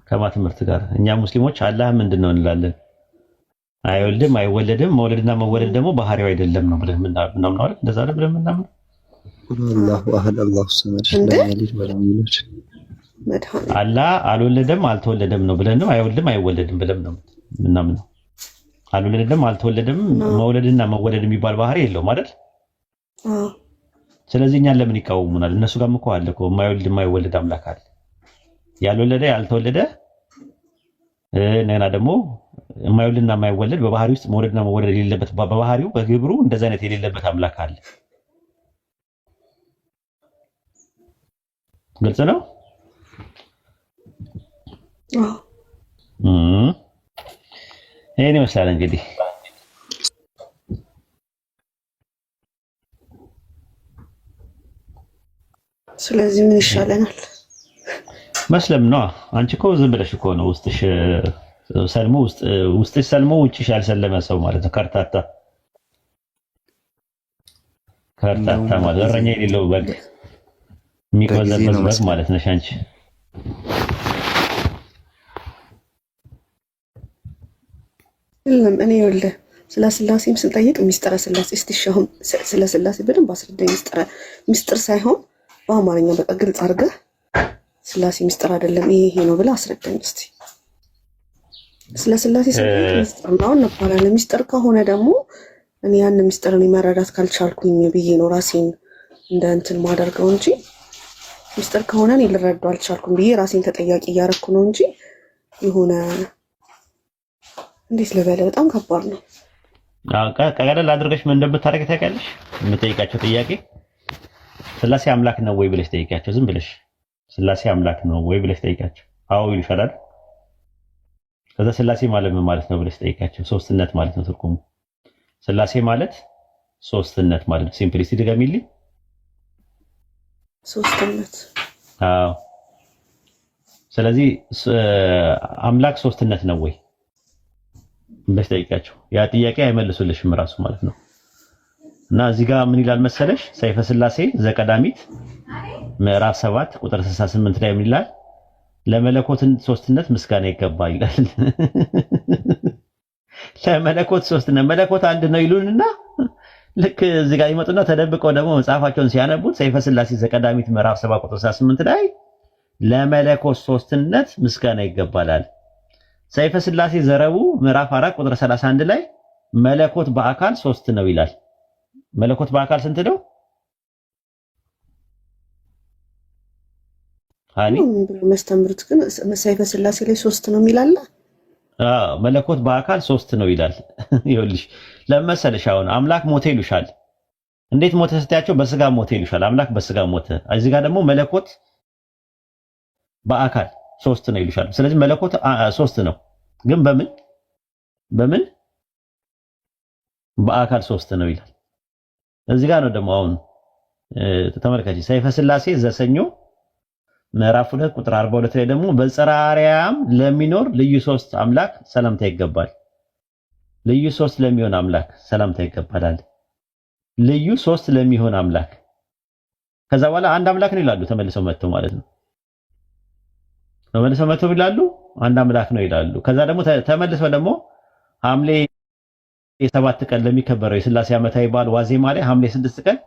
ከማ ትምህርት ጋር? እኛ ሙስሊሞች አላህ ምንድን ነው እንላለን? አይወልድም አይወለድም። መውለድና መወለድ ደግሞ ባህሪው አይደለም ነው ብለን ምናምን አይደል? እንደዛ አይደል ብለን ምናምን አላሁ አህድ አላሁ ሰመድ ለም የሊድ ወለም ዩለድ። አላህ አልወለደም አልተወለደም ነው ብለን ነው። አይወልድም አይወለድም ብለን ነው ምናምን። አልወለደም አልተወለደም። መውለድና መወለድ የሚባል ባህሪ የለውም አይደል? ስለዚህ እኛን ለምን ይቃወሙናል? እነሱ ጋርም እኮ አለ እኮ የማይወልድ የማይወለድ አምላክ አለ። ያልወለደ ያልተወለደ እንደገና ደግሞ የማይወልድና የማይወለድ በባህሪ ውስጥ መውለድና መወለድ የሌለበት በባህሪው በግብሩ እንደዛ አይነት የሌለበት አምላክ አለ። ግልጽ ነው። ይሄን ይመስላል እንግዲህ። ስለዚህ ምን ይሻለናል? መስለም ነው። አንቺ እኮ ዝም ብለሽ እኮ ነው ውስጥሽ ሰልሞ ውስጥሽ ሰልሞ ውጭሽ ያልሰለመ ሰው ማለት ነው። ከርታታ ማለት እረኛ የሌለው በግ የሚቆዘበዝ በግ ማለት ነሽ አንቺ። እኔ ይኸውልህ ስለ ስላሴም ስንጠይቅ ሚስጥረ ስላሴ እስቲ አሁን ስለ ስላሴ በደንብ አስረዳኝ። ሚስጥር ሳይሆን በአማርኛ በቃ ግልጽ አድርገህ ስላሴ ሚስጥር አይደለም ይሄ ነው ብለህ አስረዳኝ እስቲ። ስለ ስላሴ ስንጠይቅ ሚስጥር ነው እንባላለን። ሚስጥር ከሆነ ደግሞ እኔ ያን ሚስጥርን መረዳት ካልቻልኩኝ ብዬ ነው ራሴን እንደ እንትን ማደርገው እንጂ ሚስጥር ከሆነ እኔ ልረዳው አልቻልኩም ብዬ ራሴን ተጠያቂ እያደረኩ ነው እንጂ የሆነ እንዴት ልበለ በጣም ከባድ ነው። ቀለል አድርገሽ ምን እንደምታደርጊ ታውቂያለሽ? የምጠይቃቸው ጥያቄ ስላሴ አምላክ ነው ወይ ብለሽ ጠይቂያቸው። ዝም ብለሽ ስላሴ አምላክ ነው ወይ ብለሽ ጠይቂያቸው። አዎ ይልሻል። ከዛ ስላሴ ማለት ምን ማለት ነው ብለሽ ጠይቂያቸው። ሶስትነት ማለት ነው ትርጉሙ። ስላሴ ማለት ሶስትነት ማለት ነው። ሲምፕሊሲቲ ድገሚልኝ። ሶስትነት። አዎ። ስለዚህ አምላክ ሶስትነት ነው ወይ ብለሽ ጠይቂያቸው። ያ ጥያቄ አይመልሱልሽም ራሱ ማለት ነው። እና እዚህ ጋር ምን ይላል መሰለሽ? ሰይፈ ስላሴ ዘቀዳሚት ምዕራፍ 7 ቁጥር 68 ላይ ምን ይላል? ለመለኮት ሶስትነት ምስጋና ይገባል ይላል። ለመለኮት ሶስትነት መለኮት አንድ ነው ይሉንና ልክ እዚህ ጋር ይመጡና ተደብቀው ደግሞ መጽሐፋቸውን ሲያነቡት ሰይፈ ስላሴ ዘቀዳሚት ምዕራፍ 7 ቁጥር 68 ላይ ለመለኮት ሶስትነት ምስጋና ይገባላል። ሰይፈ ስላሴ ዘረቡዕ ምዕራፍ 4 ቁጥር 31 ላይ መለኮት በአካል ሶስት ነው ይላል። መለኮት በአካል ስንት ነው? አኒ መስተምሩት ግን ሰይፈ ስላሴ ላይ ሶስት ነው የሚላል። መለኮት በአካል ሶስት ነው ይላል። ይኸውልሽ ለመሰለሽ አሁን አምላክ ሞተ ይሉሻል። እንዴት ሞተ ስትያቸው በስጋ ሞተ ይሉሻል። አምላክ በስጋ ሞተ። እዚህ ጋር ደግሞ መለኮት በአካል ሶስት ነው ይሉሻል። ስለዚህ መለኮት ሶስት ነው፣ ግን በምን በአካል ሶስት ነው ይላል። እዚህ ጋር ነው ደግሞ አሁን ተመልካች ሰይፈ ስላሴ ዘሰኞ ምዕራፍ 2 ቁጥር 42 ላይ ደግሞ በጽርሐ አርያም ለሚኖር ልዩ ሶስት አምላክ ሰላምታ ይገባል። ልዩ ሶስት ለሚሆን አምላክ ሰላምታ ይገባል። ልዩ ሶስት ለሚሆን አምላክ ከዛ በኋላ አንድ አምላክ ነው ይላሉ። ተመልሰው መጥተው ማለት ነው። ተመልሰው መጥተው ይላሉ አንድ አምላክ ነው ይላሉ። ከዛ ደግሞ ተመልሰው ደግሞ ሐምሌ 7 ቀን ለሚከበረው የስላሴ ዓመታዊ በዓል ዋዜማ ላይ ሐምሌ 6 ቀን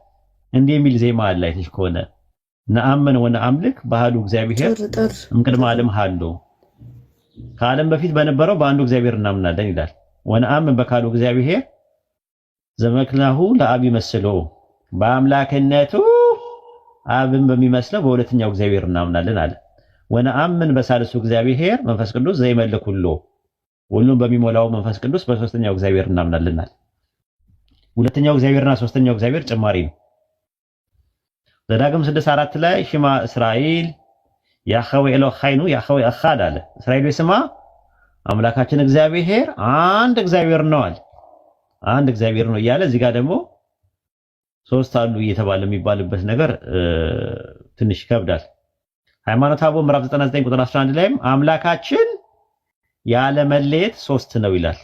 እንዲህ የሚል ዜማ አለ አይተሽ ከሆነ ነአምን ወነአምልክ ባህሉ እግዚአብሔር እምቅድመ ዓለም ሃሎ ከዓለም በፊት በነበረው በአንዱ እግዚአብሔር እናምናለን ይላል። ወነአምን በካሉ እግዚአብሔር ዘመክናሁ ለአብ ይመስሎ በአምላክነቱ አብን በሚመስለው በሁለተኛው እግዚአብሔር እናምናለን አለ። ወነአምን በሳልሱ እግዚአብሔር መንፈስ ቅዱስ ዘይመልክ ሁሉ ሁሉን በሚሞላው መንፈስ ቅዱስ በሶስተኛው እግዚአብሔር እናምናለን አለ። ሁለተኛው እግዚአብሔርና ሶስተኛው እግዚአብሔር ጭማሪ ነው። ዘዳግም 6:4 ላይ ሽማ እስራኤል ያኸዌ ኤሎሃይኑ ያኸዌ አኻድ አለ። እስራኤል ስማ አምላካችን እግዚአብሔር አንድ እግዚአብሔር ነው አለ። አንድ እግዚአብሔር ነው እያለ እዚህ ጋር ደግሞ ሶስት አሉ እየተባለ የሚባልበት ነገር ትንሽ ይከብዳል። ሃይማኖተ አበው ምዕራፍ 99 ቁጥር 11 ላይም አምላካችን ያለ መለየት ሶስት ነው ይላል።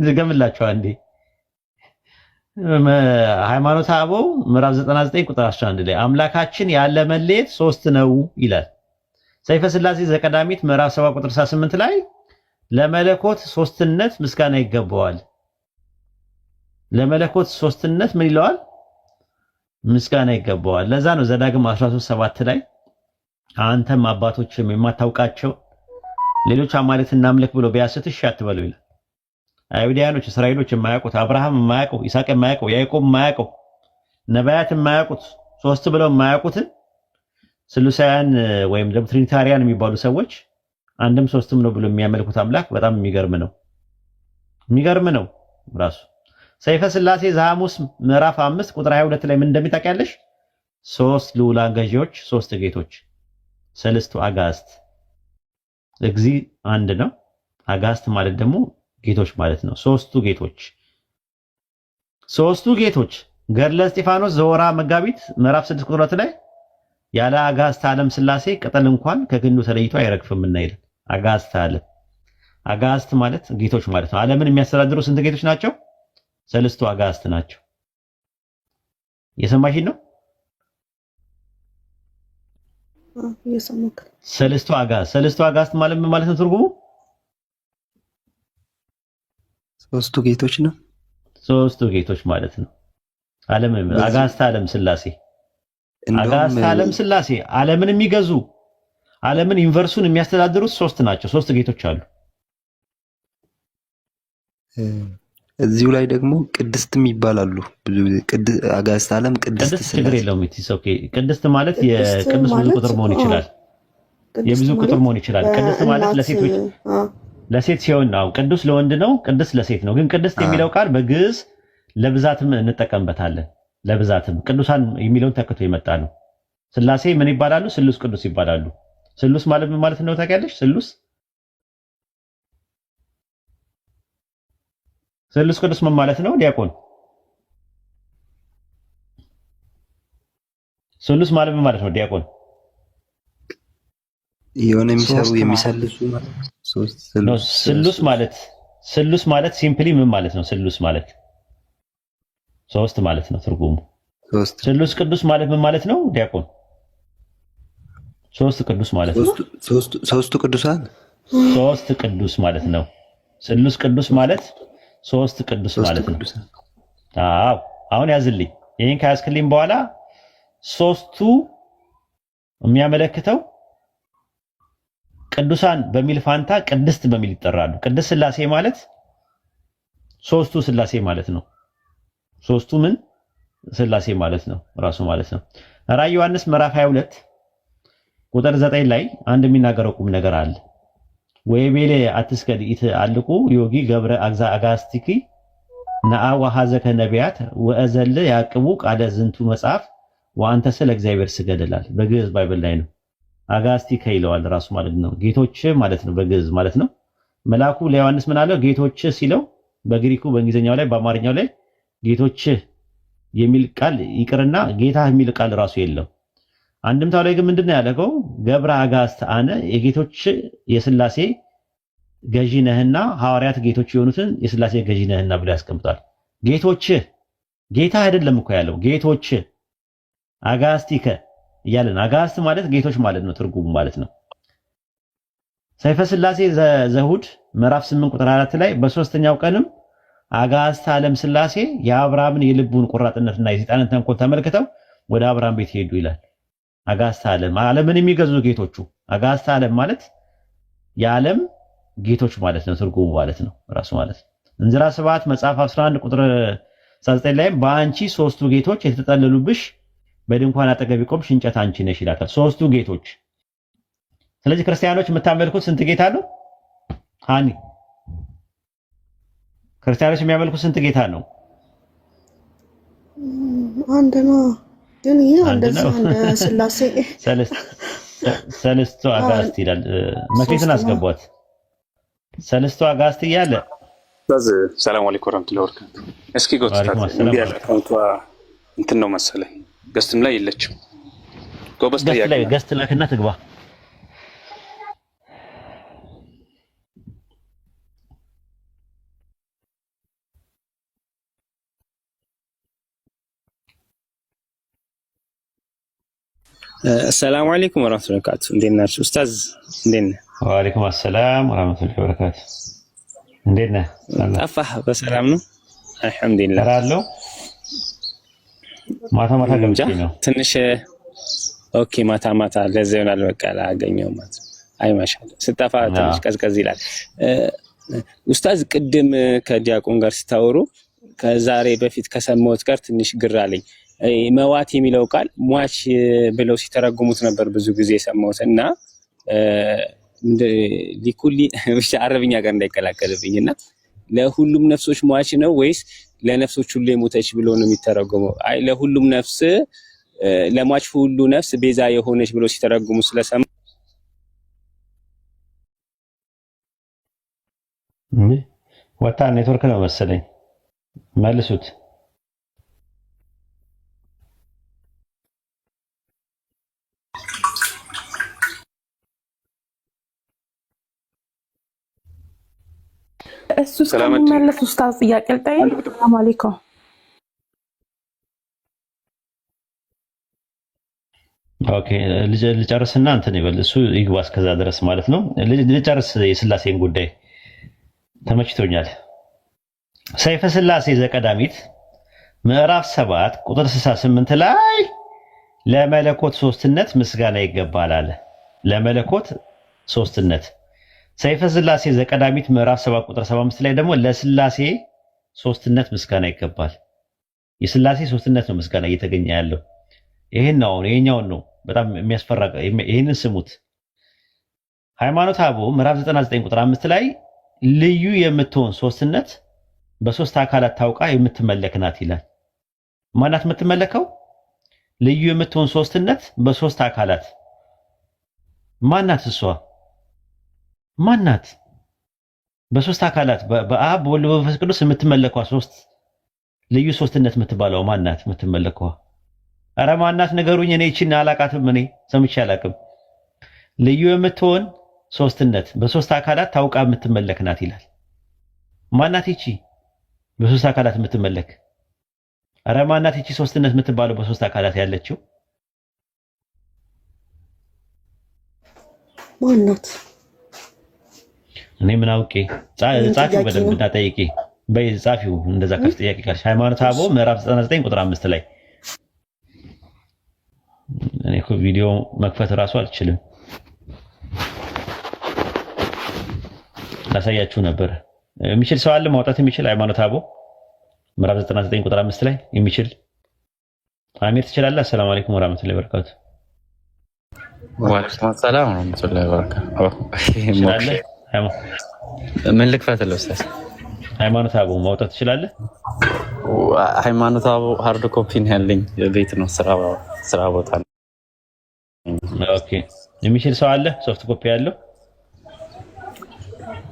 ዝገምላችሁ አንዴ ሃይማኖተ አበው ምዕራፍ 99 ቁጥር 11 ላይ አምላካችን ያለ መለየት ሶስት ነው ይላል። ሰይፈ ስላሴ ዘቀዳሚት ምዕራፍ 7 ቁጥር 68 ላይ ለመለኮት ሶስትነት ምስጋና ይገባዋል። ለመለኮት ሶስትነት ምን ይለዋል? ምስጋና ይገባዋል። ለዛ ነው ዘዳግም 13:7 ላይ አንተም አባቶችም የማታውቃቸው ሌሎች አማልክት እናምልክ ብሎ ቢያስትሽ አትበሉ ይላል። አይሁዳውያኖች እስራኤሎች የማያውቁት አብርሃም የማያውቀው ይስሐቅ የማያውቀው ያዕቆብ የማያውቀው ነቢያት የማያውቁት ሶስት ብለው የማያውቁትን ስሉሳውያን ወይም ደግሞ ትሪኒታሪያን የሚባሉ ሰዎች አንድም ሶስትም ነው ብሎ የሚያመልኩት አምላክ በጣም የሚገርም ነው ራሱ። ሰይፈ ስላሴ ዘሐሙስ ምዕራፍ 5 ቁጥር 22 ላይ ምን እንደሚታውቂያለሽ? ሶስት ልዑላን ገዢዎች፣ ሶስት ጌቶች፣ ሰለስቱ አጋዕዝት እግዚ አንድ ነው። አጋስት ማለት ደግሞ ጌቶች ማለት ነው። ሶስቱ ጌቶች ገድለ እስጢፋኖስ ዘወራ መጋቢት ምዕራፍ 6 ቁጥር 2 ላይ ያለ አጋዕዝተ ዓለም ሥላሴ ቅጠል እንኳን ከግንዱ ተለይቶ አይረግፍም ይላል። አጋዕዝት ማለት ጌቶች ማለት ነው። ዓለምን የሚያስተዳድሩ ስንት ጌቶች ናቸው? ሰለስቱ አጋዕዝት ናቸው። የሰማሽኝ ነው? ሰለስቱ አጋዕዝት ማለት ምን ማለት ነው? ትርጉሙ ሶስቱ ጌቶች ነው። ሶስቱ ጌቶች ማለት ነው። አጋዕዝተ ዓለም ሥላሴ አጋዕዝተ ዓለም ሥላሴ ዓለምን የሚገዙ ዓለምን ዩኒቨርሱን የሚያስተዳድሩት ሶስት ናቸው። ሶስት ጌቶች አሉ። እዚሁ ላይ ደግሞ ቅድስትም ይባላሉ። ብዙ አጋዕዝተ ዓለም ቅድስት ችግር የለውም። ቅድስት ማለት የቅዱስ ብዙ ቁጥር መሆን ይችላል። የብዙ ቁጥር መሆን ይችላል። ቅድስት ማለት ለሴት ሲሆን ነው። ቅዱስ ለወንድ ነው፣ ቅድስት ለሴት ነው። ግን ቅድስት የሚለው ቃል በግዕዝ ለብዛትም እንጠቀምበታለን። ለብዛትም ቅዱሳን የሚለውን ተክቶ የመጣ ነው። ሥላሴ ምን ይባላሉ? ስሉስ ቅዱስ ይባላሉ። ስሉስ ማለት ምን ማለት ነው ታውቂያለሽ? ስሉስ ቅዱስ ምን ማለት ነው? ዲያቆን ስሉስ ማለት ምን ማለት ነው? ዲያቆን የሆነ የሚሰልሱ ስሉስ ማለት ሲምፕሊ ምን ማለት ነው? ስሉስ ማለት ሶስት ማለት ነው ትርጉሙ። ስሉስ ቅዱስ ማለት ምን ማለት ነው ዲያቆን? ሶስት ቅዱስ ማለት ነው። ሶስቱ ቅዱሳን ሶስት ቅዱስ ማለት ነው። ስሉስ ቅዱስ ማለት ሶስት ቅዱስ ማለት ነው። አዎ አሁን ያዝልኝ። ይሄን ካያስክልኝ በኋላ ሶስቱ የሚያመለክተው ቅዱሳን በሚል ፋንታ ቅድስት በሚል ይጠራሉ። ቅድስት ሥላሴ ማለት ሶስቱ ሥላሴ ማለት ነው። ሶስቱ ምን ሥላሴ ማለት ነው ራሱ ማለት ነው። ራዕየ ዮሐንስ ምዕራፍ 22 ቁጥር 9 ላይ አንድ የሚናገረው ቁም ነገር አለ። ወይቤሌ አትስገድ ኢትአልቁ ዮጊ ገብረ አጋስቲኪ ነአ ወሐዘከ ነቢያት ወእዘል ያቅቡ ቃለ ዝንቱ መጽሐፍ ወአንተ ስለ እግዚአብሔር ስገድላል። በግዕዝ ባይብል ላይ ነው። አጋስቲከ ይለዋል ራሱ ማለት ነው። ጌቶች ማለት ነው በግዕዝ ማለት ነው። መልአኩ ለዮሐንስ ምን አለው? ጌቶች ሲለው በግሪኩ በእንግሊዝኛው ላይ በአማርኛው ላይ ጌቶች የሚል ቃል ይቅርና ጌታ የሚል ቃል ራሱ የለው። አንድምታው ላይ ግን ምንድነው ያለው? ገብረ አጋዕዝተ አነ የጌቶች የሥላሴ ገዢ ነህና ሐዋርያት ጌቶች የሆኑትን የሥላሴ ገዢ ነህና ብሎ ያስቀምጣል። ጌቶች ጌታ አይደለም እኮ ያለው ጌቶች አጋስቲከ እያለን አጋዕዝት ማለት ጌቶች ማለት ነው ትርጉሙ ማለት ነው። ሰይፈ ሥላሴ ዘሁድ ምዕራፍ 8 ቁጥር 4 ላይ በሶስተኛው ቀንም አጋዕዝተ ዓለም ሥላሴ የአብርሃምን የልቡን ቁራጥነትና የሰይጣንን ተንኮል ተመልክተው ወደ አብርሃም ቤት ሄዱ ይላል። አጋዕዝተ ዓለም ዓለምን የሚገዙ ጌቶቹ። አጋዕዝተ ዓለም ማለት የዓለም ጌቶች ማለት ነው ትርጉሙ ማለት ነው ራሱ ማለት ነው። እንዝራ ስብሐት መጽሐፍ 11 ቁጥር 19 ላይ በአንቺ ሶስቱ ጌቶች የተጠለሉብሽ በድንኳን አጠገብ ቆምሽ እንጨት አንቺ ነሽ ይላታል። ሶስቱ ጌቶች። ስለዚህ ክርስቲያኖች የምታመልኩት ስንት ጌታ ነው? ሃኒ ክርስቲያኖች የሚያመልኩት ስንት ጌታ ነው? አንድ ነው። ግን ይሄ እንደዚህ አንድ ሥላሴ ሰለስቱ አጋዕዝት ይላል። መክሊትን አስገቧት። ሰለስቱ አጋዕዝት እያለ ሰላም አለይኩም ወራህመቱላሂ ወበረካቱ። እስኪ ጎትታት እንዴ አካውንቷ እንትን ነው መሰለኝ ገስትም ላይ የለችም። ጎበስ ላይ ገስት ላክና ትግባ። السلام عليكم ورحمة الله وبركاته. ندينا أستاذ ندينا. وعليكم السلام ورحمة الله وبركاته. ندينا. أفح بسلامنا. الحمد لله. رالو. ما تقبل تنش. أوكي ما تا لازم نالبكال عجيني وما. أي ما شاء الله. ستافع تنش كذا أستاذ قدم كدياكون غير ستاورو كزاري بفيت كسموت كار تنش قرالي. መዋት የሚለው ቃል ሟች ብለው ሲተረጉሙት ነበር ብዙ ጊዜ ሰማሁት እና ሊኩሊ ብቻ አረብኛ ጋር እንዳይቀላቀልብኝና ለሁሉም ነፍሶች ሟች ነው ወይስ ለነፍሶች ሁሉ የሞተች ብሎ ነው የሚተረጉመው? አይ ለሁሉም ነፍስ ለሟች ሁሉ ነፍስ ቤዛ የሆነች ብሎ ሲተረጉሙ ስለሰማ ወጣ ኔትወርክ ነው መሰለኝ። መልሱት። እሱ ስለሚመለስ ኡስታዝ ጥያቄ ልጠይቅ። ሰላም አለይኩም። ኦኬ ልጨርስና እንትን ይበል እሱ ይግባ እስከዛ ድረስ ማለት ነው። ልጨርስ የስላሴን ጉዳይ ተመችቶኛል። ሰይፈ ስላሴ ዘቀዳሚት ምዕራፍ 7 ቁጥር 68 ላይ ለመለኮት ሶስትነት ምስጋና ይገባል አለ። ለመለኮት ሶስትነት። ሰይፈ ስላሴ ዘቀዳሚት ምዕራፍ 7 ቁጥር 75 ላይ ደግሞ ለስላሴ ሶስትነት ምስጋና ይገባል። የስላሴ ሶስትነት ነው ምስጋና እየተገኘ ያለው። ይሄን ነው ይሄኛውን ነው በጣም የሚያስፈራ። ይሄንን ስሙት። ሃይማኖተ አበው ምዕራፍ 99 ቁጥር 5 ላይ ልዩ የምትሆን ሶስትነት በሶስት አካላት ታውቃ የምትመለክ ናት ይላል። ማናት የምትመለከው? ልዩ የምትሆን ሶስትነት በሶስት አካላት። ማናት እሷ? ማናት? በሶስት አካላት በአብ በወልድ በመንፈስ ቅዱስ የምትመለከዋ ሶስት ልዩ ሶስትነት የምትባለው ማናት የምትመለከዋ? አረ ማናት ንገሩኝ። እኔ እቺን አላቃትም። እኔ ሰምቼ አላቅም። ልዩ የምትሆን ሶስትነት በሶስት አካላት ታውቃ የምትመለክ ናት ይላል። ማናት ይቺ በሶስት አካላት የምትመለክ? አረ ማናት ይቺ ሶስትነት የምትባለው በሶስት አካላት ያለችው? ማናት? እኔ ምን አውቄ? ጻፊው በደንብ እንዳጠይቂ በይ ጻፊው። እንደዛ ከፍ ጥያቄ ካለሽ ሃይማኖተ አበው ምዕራፍ 99 ቁጥር 5 ላይ እኔ እኮ ቪዲዮ መክፈት እራሱ አልችልም። ላሳያችሁ ነበር። የሚችል ሰው አለ ማውጣት የሚችል? ሃይማኖተ አበው ምዕራፍ 99 ቁጥር 5 ላይ የሚችል አሚር ትችላለህ? አሰላሙ አለይኩም ወራህመቱላሂ ወበረካቱ። ወአለይኩም ሰላም ወራህመቱላሂ ወበረካቱ። ምን ልክፈትልህ ኡስታዝ? ሃይማኖተ አበው ማውጣት ትችላለህ? ሃይማኖተ አበው ሃርድ ኮፒ ነው ያለኝ፣ ቤት ነው ስራ ቦታ ነው። ኦኬ የሚችል ሰው አለ ሶፍት ኮፒ ያለው?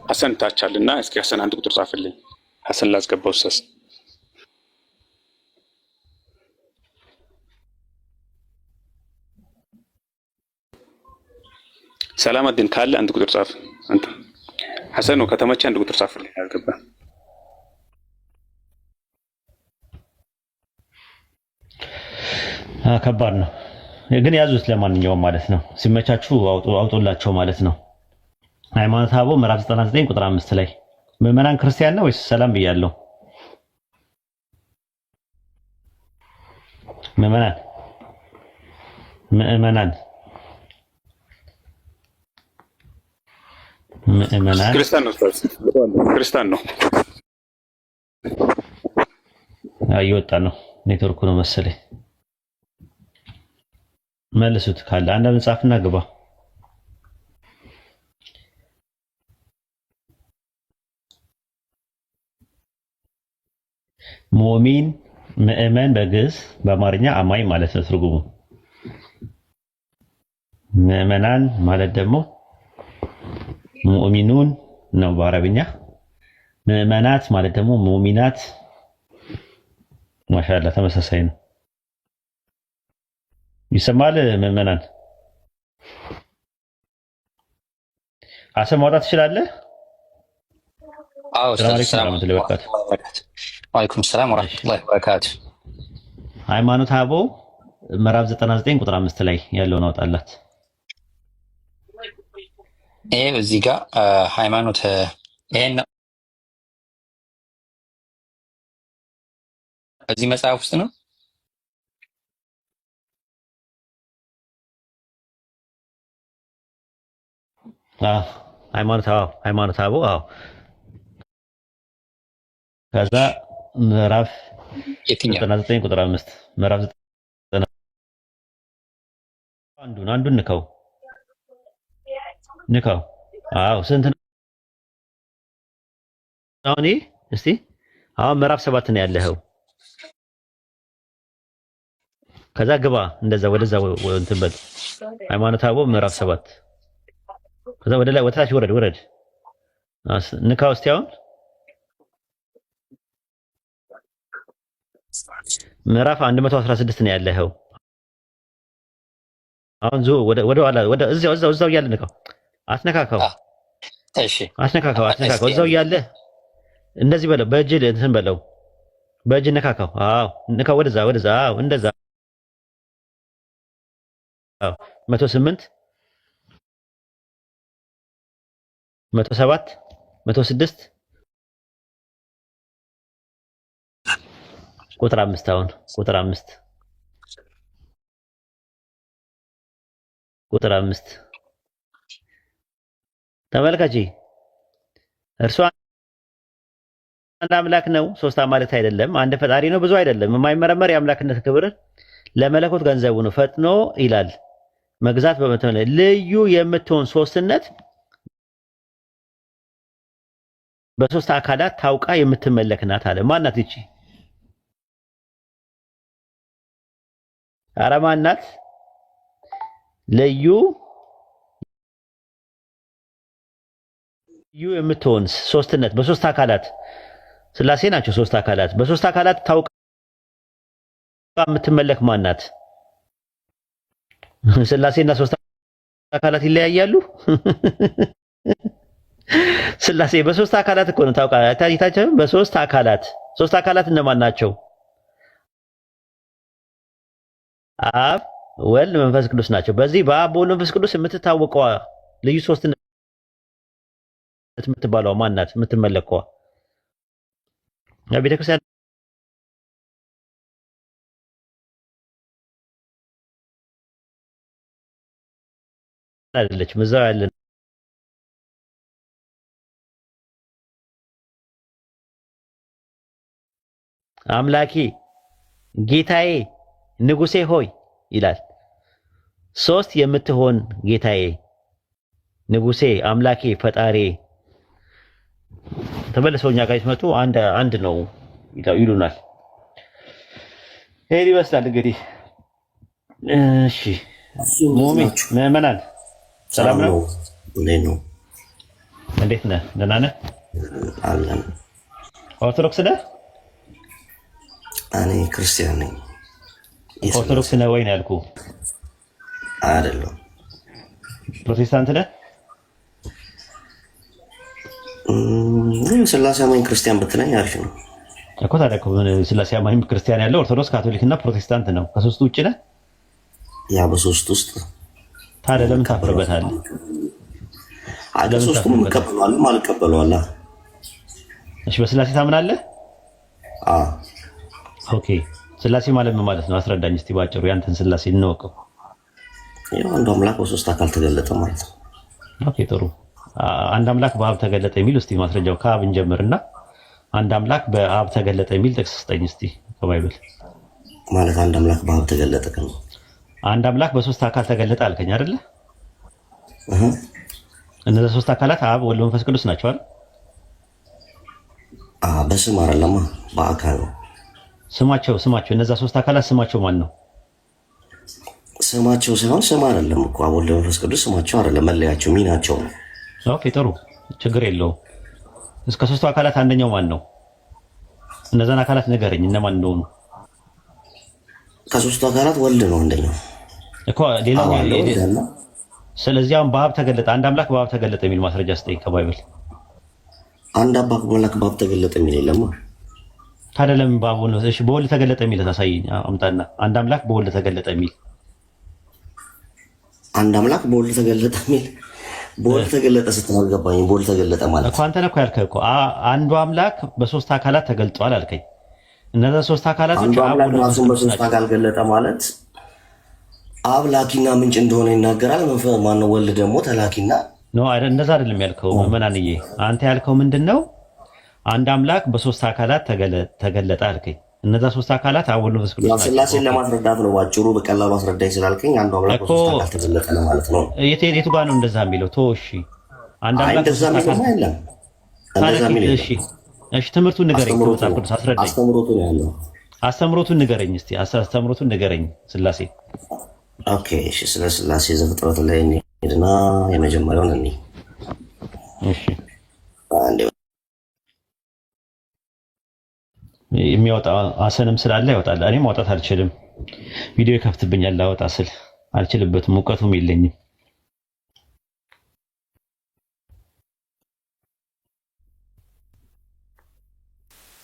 ሐሰን ታቻልና እስኪ ሐሰን አንድ ቁጥር ጻፍልኝ። ሐሰን ላስገባው ኡስታዝ። ሰላማዲን ካለ አንድ ቁጥር ጻፍ። አንተ ሐሰን ነው ከተመቸ አንድ ቁጥር ጻፍልኝ። አልገባ ከባድ ነው ግን ያዙት። ለማንኛውም ማለት ነው ሲመቻችሁ አውጡላቸው ማለት ነው። ሃይማኖተ አበው ምዕራፍ 99 ቁጥር 5 ላይ ምዕመናን ክርስቲያን ነው ወይስ ሰላም ብያለሁ? ምዕመናን ክርስቲያን ነው። ክርስቲያን ነው። እየወጣ ነው። ኔትወርኩ ነው መሰለኝ። መልሱት ካለ አንዳንድ ጻፍና ግባ። ሙእሚን ምእመን በግዕዝ በአማርኛ አማኝ ማለት ነው ትርጉሙ። ምእመናን ማለት ደግሞ ሙእሚኑን ነው በአረብኛ። ምእመናት ማለት ደግሞ ሙእሚናት። ማሻአላ ተመሳሳይ ነው። ይሰማል? ምእመናን አሰም ማውጣት ትችላለህ? አዎ ሰላም ሰላም ወአለይኩም ሰላም ወራህመቱላሂ ወበረካቱ። ሃይማኖተ አበው ምዕራፍ 99 ቁጥር 5 ላይ ያለውን አውጣላት። ይሄ እዚህ ጋር ሃይማኖት ይሄን እዚህ መጽሐፍ ውስጥ ነው። ሃይማኖተ አበው ከዛ ምዕራፍ 99 ቁጥር 5 ምዕራፍ 90 አንዱን ንካው። ስንት ነው አሁን? እስቲ አሁን ምዕራፍ 7 ነው ያለኸው። ከዛ ግባ እንደዛ ወደዛ እንትን በል ሃይማኖተ አበው ምዕራፍ 7 ከዛ ወደ ላይ ወደ ታች ውረድ ንካው እስቲ አሁን ምዕራፍ 116 ነው ያለኸው። አሁን ወደ ኋላ ወደ እዛው እያለ ንካው። አትነካካው። እሺ አትነካካው። እዛው እያለ እንደዚህ በለው። በእጅ እንትን በለው። በእጅ ነካካው። አዎ ንካው። ወደዛ። አዎ እንደዛ። አዎ 108 107 106 ቁጥር 5 አሁን ቁጥር 5 ተመልካች እርሱ አንድ አምላክ ነው፣ ሶስት አማልክት አይደለም፣ አንድ ፈጣሪ ነው፣ ብዙ አይደለም። የማይመረመር የአምላክነት ክብር ለመለኮት ገንዘቡ ነው። ፈጥኖ ይላል መግዛት በመተመለ ልዩ የምትሆን ሶስትነት በሶስት አካላት ታውቃ የምትመለክ ናት አለ። ማናት እቺ? ኧረ ማናት? ልዩ የምትሆን ሶስትነት በሶስት አካላት ስላሴ ናቸው። ሶስት አካላት በሶስት አካላት ታውቃ የምትመለክ ማናት? ስላሴና ሶስት አካላት ይለያያሉ? ስላሴ በሶስት አካላት እኮ ነው ታውቃ ታይታችሁ። በሶስት አካላት ሶስት አካላት እነማን ናቸው? አብ ወልድ መንፈስ ቅዱስ ናቸው። በዚህ በአብ በወልድ መንፈስ ቅዱስ የምትታወቀው ልዩ ሶስትነት የምትባለው ማናት? የምትመለከዋ ቤተክርስቲያን አይደለችም። እዛው ያለ አምላኬ ጌታዬ ንጉሴ ሆይ ይላል። ሶስት የምትሆን ጌታዬ ንጉሴ አምላኬ ፈጣሪ ተመልሰው እኛ ጋር ሲመጡ አንድ ነው ይሉናል። ይሄን ይመስላል እንግዲህ። እሺ ሙሚ ምዕመናን ሰላም ነው? እንዴት ነህ? ደህና ነህ? አለን። ኦርቶዶክስ ነህ? እኔ ክርስቲያን ነኝ። ኦርቶዶክስ ነህ ወይ ነው ያልኩህ? አይደለም። ፕሮቴስታንት ነህ? ስላሴ አማኝ ክርስቲያን ብትለኝ አሪፍ ነው እኮ። ታዲያ እኮ ስላሴ አማኝ ክርስቲያን ያለው ኦርቶዶክስ፣ ካቶሊክ እና ፕሮቴስታንት ነው። ከሶስቱ ውጭ ነህ? ያ በሶስት ውስጥ ታዲያ ለምን ታፍርበታለህ? ሶስቱም እቀበለዋለሁ አልቀበለዋለሁ። እሺ በስላሴ ታምናለህ? አዎ። ኦኬ ስላሴ ማለት ምን ማለት ነው? አስረዳኝ እስቲ ባጭሩ ያንተን ስላሴ እንወቀው። ያው አንድ አምላክ በሶስት አካል ተገለጠ ማለት ነው። ኦኬ ጥሩ። አንድ አምላክ በአብ ተገለጠ የሚል እስቲ ማስረጃው ከአብ እንጀምርና አንድ አምላክ በአብ ተገለጠ የሚል ጥቅስ ስጠኝ እስቲ ከባይብል። ማለት አንድ አምላክ በአብ ተገለጠ ከሆነ አንድ አምላክ በሶስት አካል ተገለጠ አልከኝ አይደለ? እነዛ ሶስት አካላት አብ ወልድ መንፈስ ቅዱስ ናቸው አይደል? በስም አይደለም በአካል ነው። ስማቸው እነዛ ሶስት አካላት ስማቸው ማን ነው? ስማቸው ሳይሆን ስም አይደለም እኮ አብ ወልድ መንፈስ ቅዱስ ስማቸው አይደለም፣ መለያቸው ሚናቸው ነው። ኦኬ ጥሩ ችግር የለውም። እስከ ሶስቱ አካላት አንደኛው ማን ነው? እነዛን አካላት ንገረኝ እነማን እንደሆኑ። ከሶስቱ አካላት ወልድ ነው አንደኛው እኮ ሌላኛው። ስለዚህ አሁን በአብ ተገለጠ አንድ አምላክ በአብ ተገለጠ የሚል ማስረጃ ስጠኝ ከባይብል። አንድ አምላክ በአብ ተገለጠ የሚል የለም። ታዲያ ለምን በአብ ነው? እሺ በወልድ ተገለጠ የሚል ታሳየኝ አምጣና። አንድ አምላክ በወልድ ተገለጠ የሚል አንድ አምላክ በወልድ ተገለጠ የሚል በወልድ ተገለጠ ስትል አልገባኝም። በወልድ ተገለጠ ማለት እኮ አንተ ነህ እኮ ያልከህ እኮ አንዱ አምላክ በሶስት አካላት ተገልጧል አልከኝ። እነዛ ሶስት አካላቶች አንዱ አምላክ ራሱን በሶስት አካል ገለጠ ማለት አብ ላኪና ምንጭ እንደሆነ ይናገራል። ማነው ወልድ ደግሞ ተላኪና ነው አይደል? እንደዛ አይደለም ያልከው መናንዬ። አንተ ያልከው ምንድነው? አንድ አምላክ በሶስት አካላት ተገለጠ አልከኝ። እነዛ ሶስት አካላት አብ ወልድ መንፈስ ቅዱስ ናቸው። ስላሴን ለማስረዳት ነው ባጭሩ፣ በቀላሉ አስረዳኝ ስላልከኝ አንዱ አምላክ በሶስት አካል ተገለጠ ነው ማለት ነው። የቱ ጋር ነው እንደዛ የሚለው? እሺ አንድ አምላክ እንደዛ የሚለው የለም። እንደዛ የሚለው እሺ ትምህርቱን ንገረኝ። መጽሐፍ ቅዱስ አስረዳኝ። አስተምሮቱ ነው ያለው። አስተምሮቱን ንገረኝ እስቲ። አስተምሮቱን ንገረኝ ስላሴ። ኦኬ እሺ፣ ስለ ስላሴ ዘፍጥረት ላይ እንሂድና የመጀመሪያውን እንይ። እሺ የሚያወጣ ሀሰንም ስላለ ያወጣል። እኔ ማውጣት አልችልም። ቪዲዮ ይከፍትብኛል። ላወጣ ስል አልችልበትም፣ እውቀቱም የለኝም።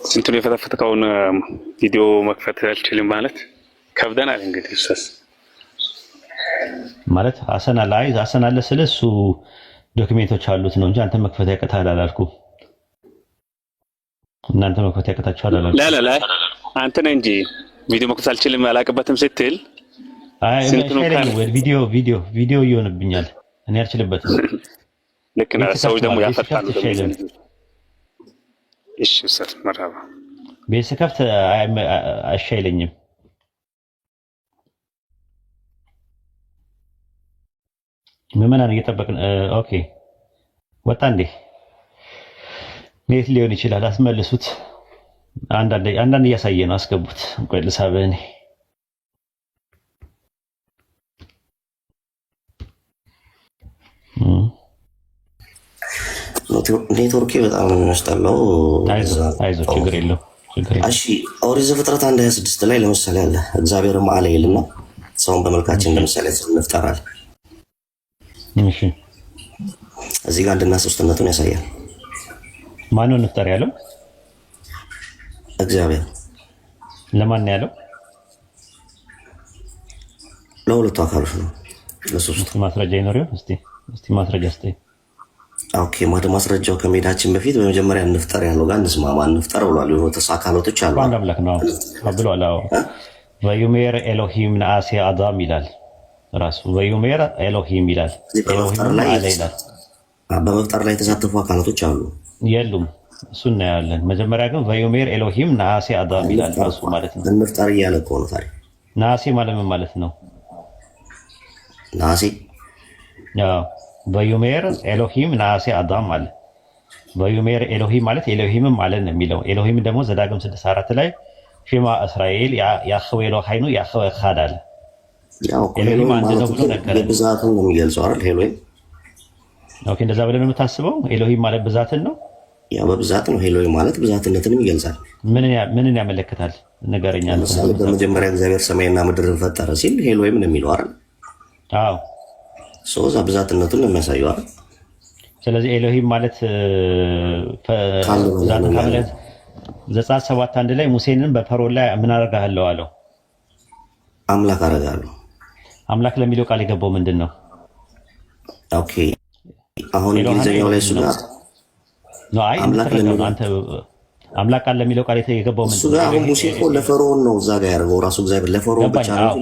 ስንቱን የፈተፈተከውን ቪዲዮ መክፈት አልችልም ማለት ከብደናል። እንግዲህ እሱስ ማለት ሀሰን አለ። አይ ሀሰን አለ ስለ እሱ ዶክሜንቶች አሉት ነው እንጂ አንተ መክፈት ያቅታል አላልኩም። እናንተ መክፈት ያቅታችኋል አላልኩም። ላ አንተ ነህ እንጂ ቪዲዮ መክፈት አልችልም አላቅበትም ስትል አይ ቪዲዮ ይሆንብኛል። እኔ አልችልበትም። ልክ ነህ። ሰዎች ደግሞ ያፈጣሉ ደግሞ። እሺ ኡስታዝ መርሐባ። ቤት ስከፍት አይሻይለኝም። ምዕመናን እየጠበቅን ኦኬ። ወጣ እንዴ? ኔት ሊሆን ይችላል። አስመልሱት። አንዳንድ እያሳየ ነው። አስገቡት። ቆይ ልሳብህ እኔ ኔትወርኬ በጣም ነው የሚያስጠላው። አይዞህ ችግር የለውም። እሺ ኦሪት ዘፍጥረት 1:26 ላይ ለምሳሌ አለ እግዚአብሔርም አለ ይልና ሰውን በመልካችን ለምሳሌ እንፍጠራል። እሺ እዚህ ጋር አንድና ሶስትነቱን ያሳያል። ማን ነው እንፍጠር ያለው? እግዚአብሔር። ለማን ነው ያለው? ለሁለቱ አካሎች ነው። ለሶስቱ ማስረጃ ይኖረው? እስቲ ማስረጃ ስጠኝ። ኦኬ ማስረጃው ከመሄዳችን በፊት በመጀመሪያ እንፍጠር ያለው ጋር እንስማማ። እንፍጠር ብሏል። የሆነ አካላቶች አሉ። አንድ አምላክ ነው ብሏል። አዎ ወዩሜር ኤሎሂም ነአሴ አዳም ይላል። ራሱ ወዩሜር ኤሎሂም ይላል። በመፍጠር ላይ የተሳተፉ አካላቶች አሉ የሉም? እሱ እናያለን። መጀመሪያ ግን ወዩሜር ኤሎሂም ነአሴ አዳም ይላል። ራሱ ማለት ነው እንፍጠር እያለ እኮ ነው። ታዲያ ነአሴ ማለት ምን ማለት ነው? ነአሴ ወዩሜር ኤሎሂም ነአሴ አዳም ማለት ወዩሜር ኤሎሂም ማለት ኤሎሂምም ማለት ነው የሚለው። ኤሎሂም ደግሞ ዘዳግም 6:4 ላይ ሺማ እስራኤል ያህዌ ኤሎሃይኑ ያህዌ ኻድ አለ። ኤሎሂም አንድ ነው ብሎ ነገረ። ብዛቱን ነው የሚገልጸው አይደል? ሄሎይ ኦኬ፣ እንደዛ ብለን የምታስበው ኤሎሂም ማለት ብዛትን ነው። ያው በብዛት ነው። ሄሎይ ማለት ብዛትነትንም ይገልጻል። ምንን ያመለክታል? ነገረኛ ነው። ለምሳሌ በመጀመሪያ እግዚአብሔር ሰማይና ምድርን ፈጠረ ሲል ሄሎይም ነው የሚለው አይደል? አዎ ሶዛ ብዛትነቱን ነው የሚያሳየው አይደል? ስለዚህ ኤሎሂም ማለት ብዛትን ካመለክ ዘጸአት 7:1 ላይ ሙሴንን በፈርዖን ላይ ምን አደርግሃለሁ አለው? አምላክ አደርጋለሁ። አምላክ ለሚለው ቃል የገባው ምንድን ነው? ኦኬ አሁን እንግሊዝኛው ላይ እሱ ጋር ነው። አይ አንተ አምላክ ቃል ለሚለው ቃል የገባው ምንድን ነው? እሱ ጋር አሁን ሙሴ እኮ ለፈርዖን ነው እዛ ጋር ያደረገው ራሱ እግዚአብሔር ለፈርዖን ብቻ ነው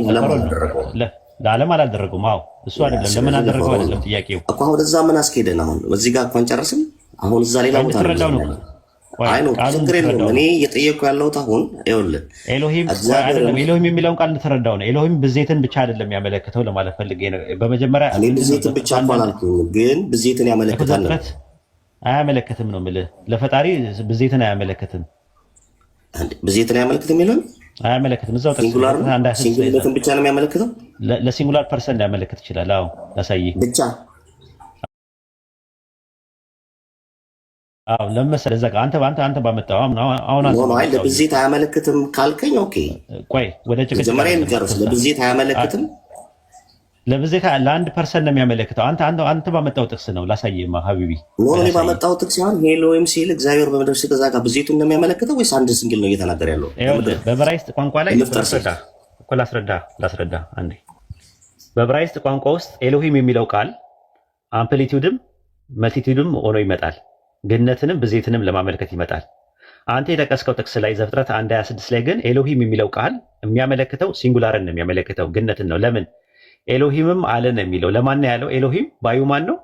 ለዓለም አላደረገውም። አዎ እሱ አይደለም። ለምን አደረገው አይደለም ጥያቄው እኮ። አሁን እዛ ምን አስኬደን? አሁን እዚህ ጋር እንኳን ጨርስም። አሁን እዛ ሌላ ቦታ ነው። አይ ነው ችግር የለውም። እኔ እየጠየኩ ያለሁት አሁን ይኸውልህ ኤሎሂም አይደለም። ኤሎሂም የሚለውን ቃል ልትረዳው ነው። ኤሎሂም ብዜትን ብቻ አይደለም ያመለክተው ለማለት ፈልጌ ነው። በመጀመሪያ እኔ ብዜትን ብቻ እንኳን አልኩኝ፣ ግን ብዜትን ያመለክታል ነው። አያመለክትም ነው የምልህ። ለፈጣሪ ብዜትን አያመለክትም። ብዜትን አያመለክትም የሚለው አያመለክትም። እዛው ሲንጉላርን ብቻ ነው የሚያመለክተው። ለሲንጉላር ፐርሰን ሊያመለክት ይችላል። አዎ ላሳይህ ብቻ አዎ ለምሳሌ እዛ ጋር አንተ ባመጣው አሁን አይ ለብዜት አያመለክትም ካልከኝ ኦኬ፣ ቆይ ወደ ጭቅጭቅ መጀመሪያ እንጨርስ። ለብዜት አያመለክትም። ለብዜት ለአንድ ፐርሰን ነው የሚያመለክተው። አንተ ባመጣው ጥቅስ ነው ላሳየማ ሀቢቢ። እኔ ባመጣው ጥቅስ ሲሆን ሄሎይም ሲል እግዚአብሔር በምድር ሲገዛ ጋር ብዜቱን ነው የሚያመለክተው ወይስ አንድ ሲንግል ነው እየተናገረ ያለው? በዕብራይስጥ ቋንቋ ላይ ላስረዳ አንዴ። በዕብራይስጥ ቋንቋ ውስጥ ኤሎሂም የሚለው ቃል አምፕሊቲዩድም መልቲቲዩድም ሆኖ ይመጣል። ግነትንም ብዜትንም ለማመልከት ይመጣል። አንተ የጠቀስከው ጥቅስ ላይ ዘፍጥረት 1:26 ላይ ግን ኤሎሂም የሚለው ቃል የሚያመለክተው ሲንጉላርን ነው የሚያመለክተው፣ ግነትን ነው። ለምን? ኤሎሂምም አለ ነው የሚለው። ለማን ነው ያለው? ኤሎሂም ባዩማን ነው።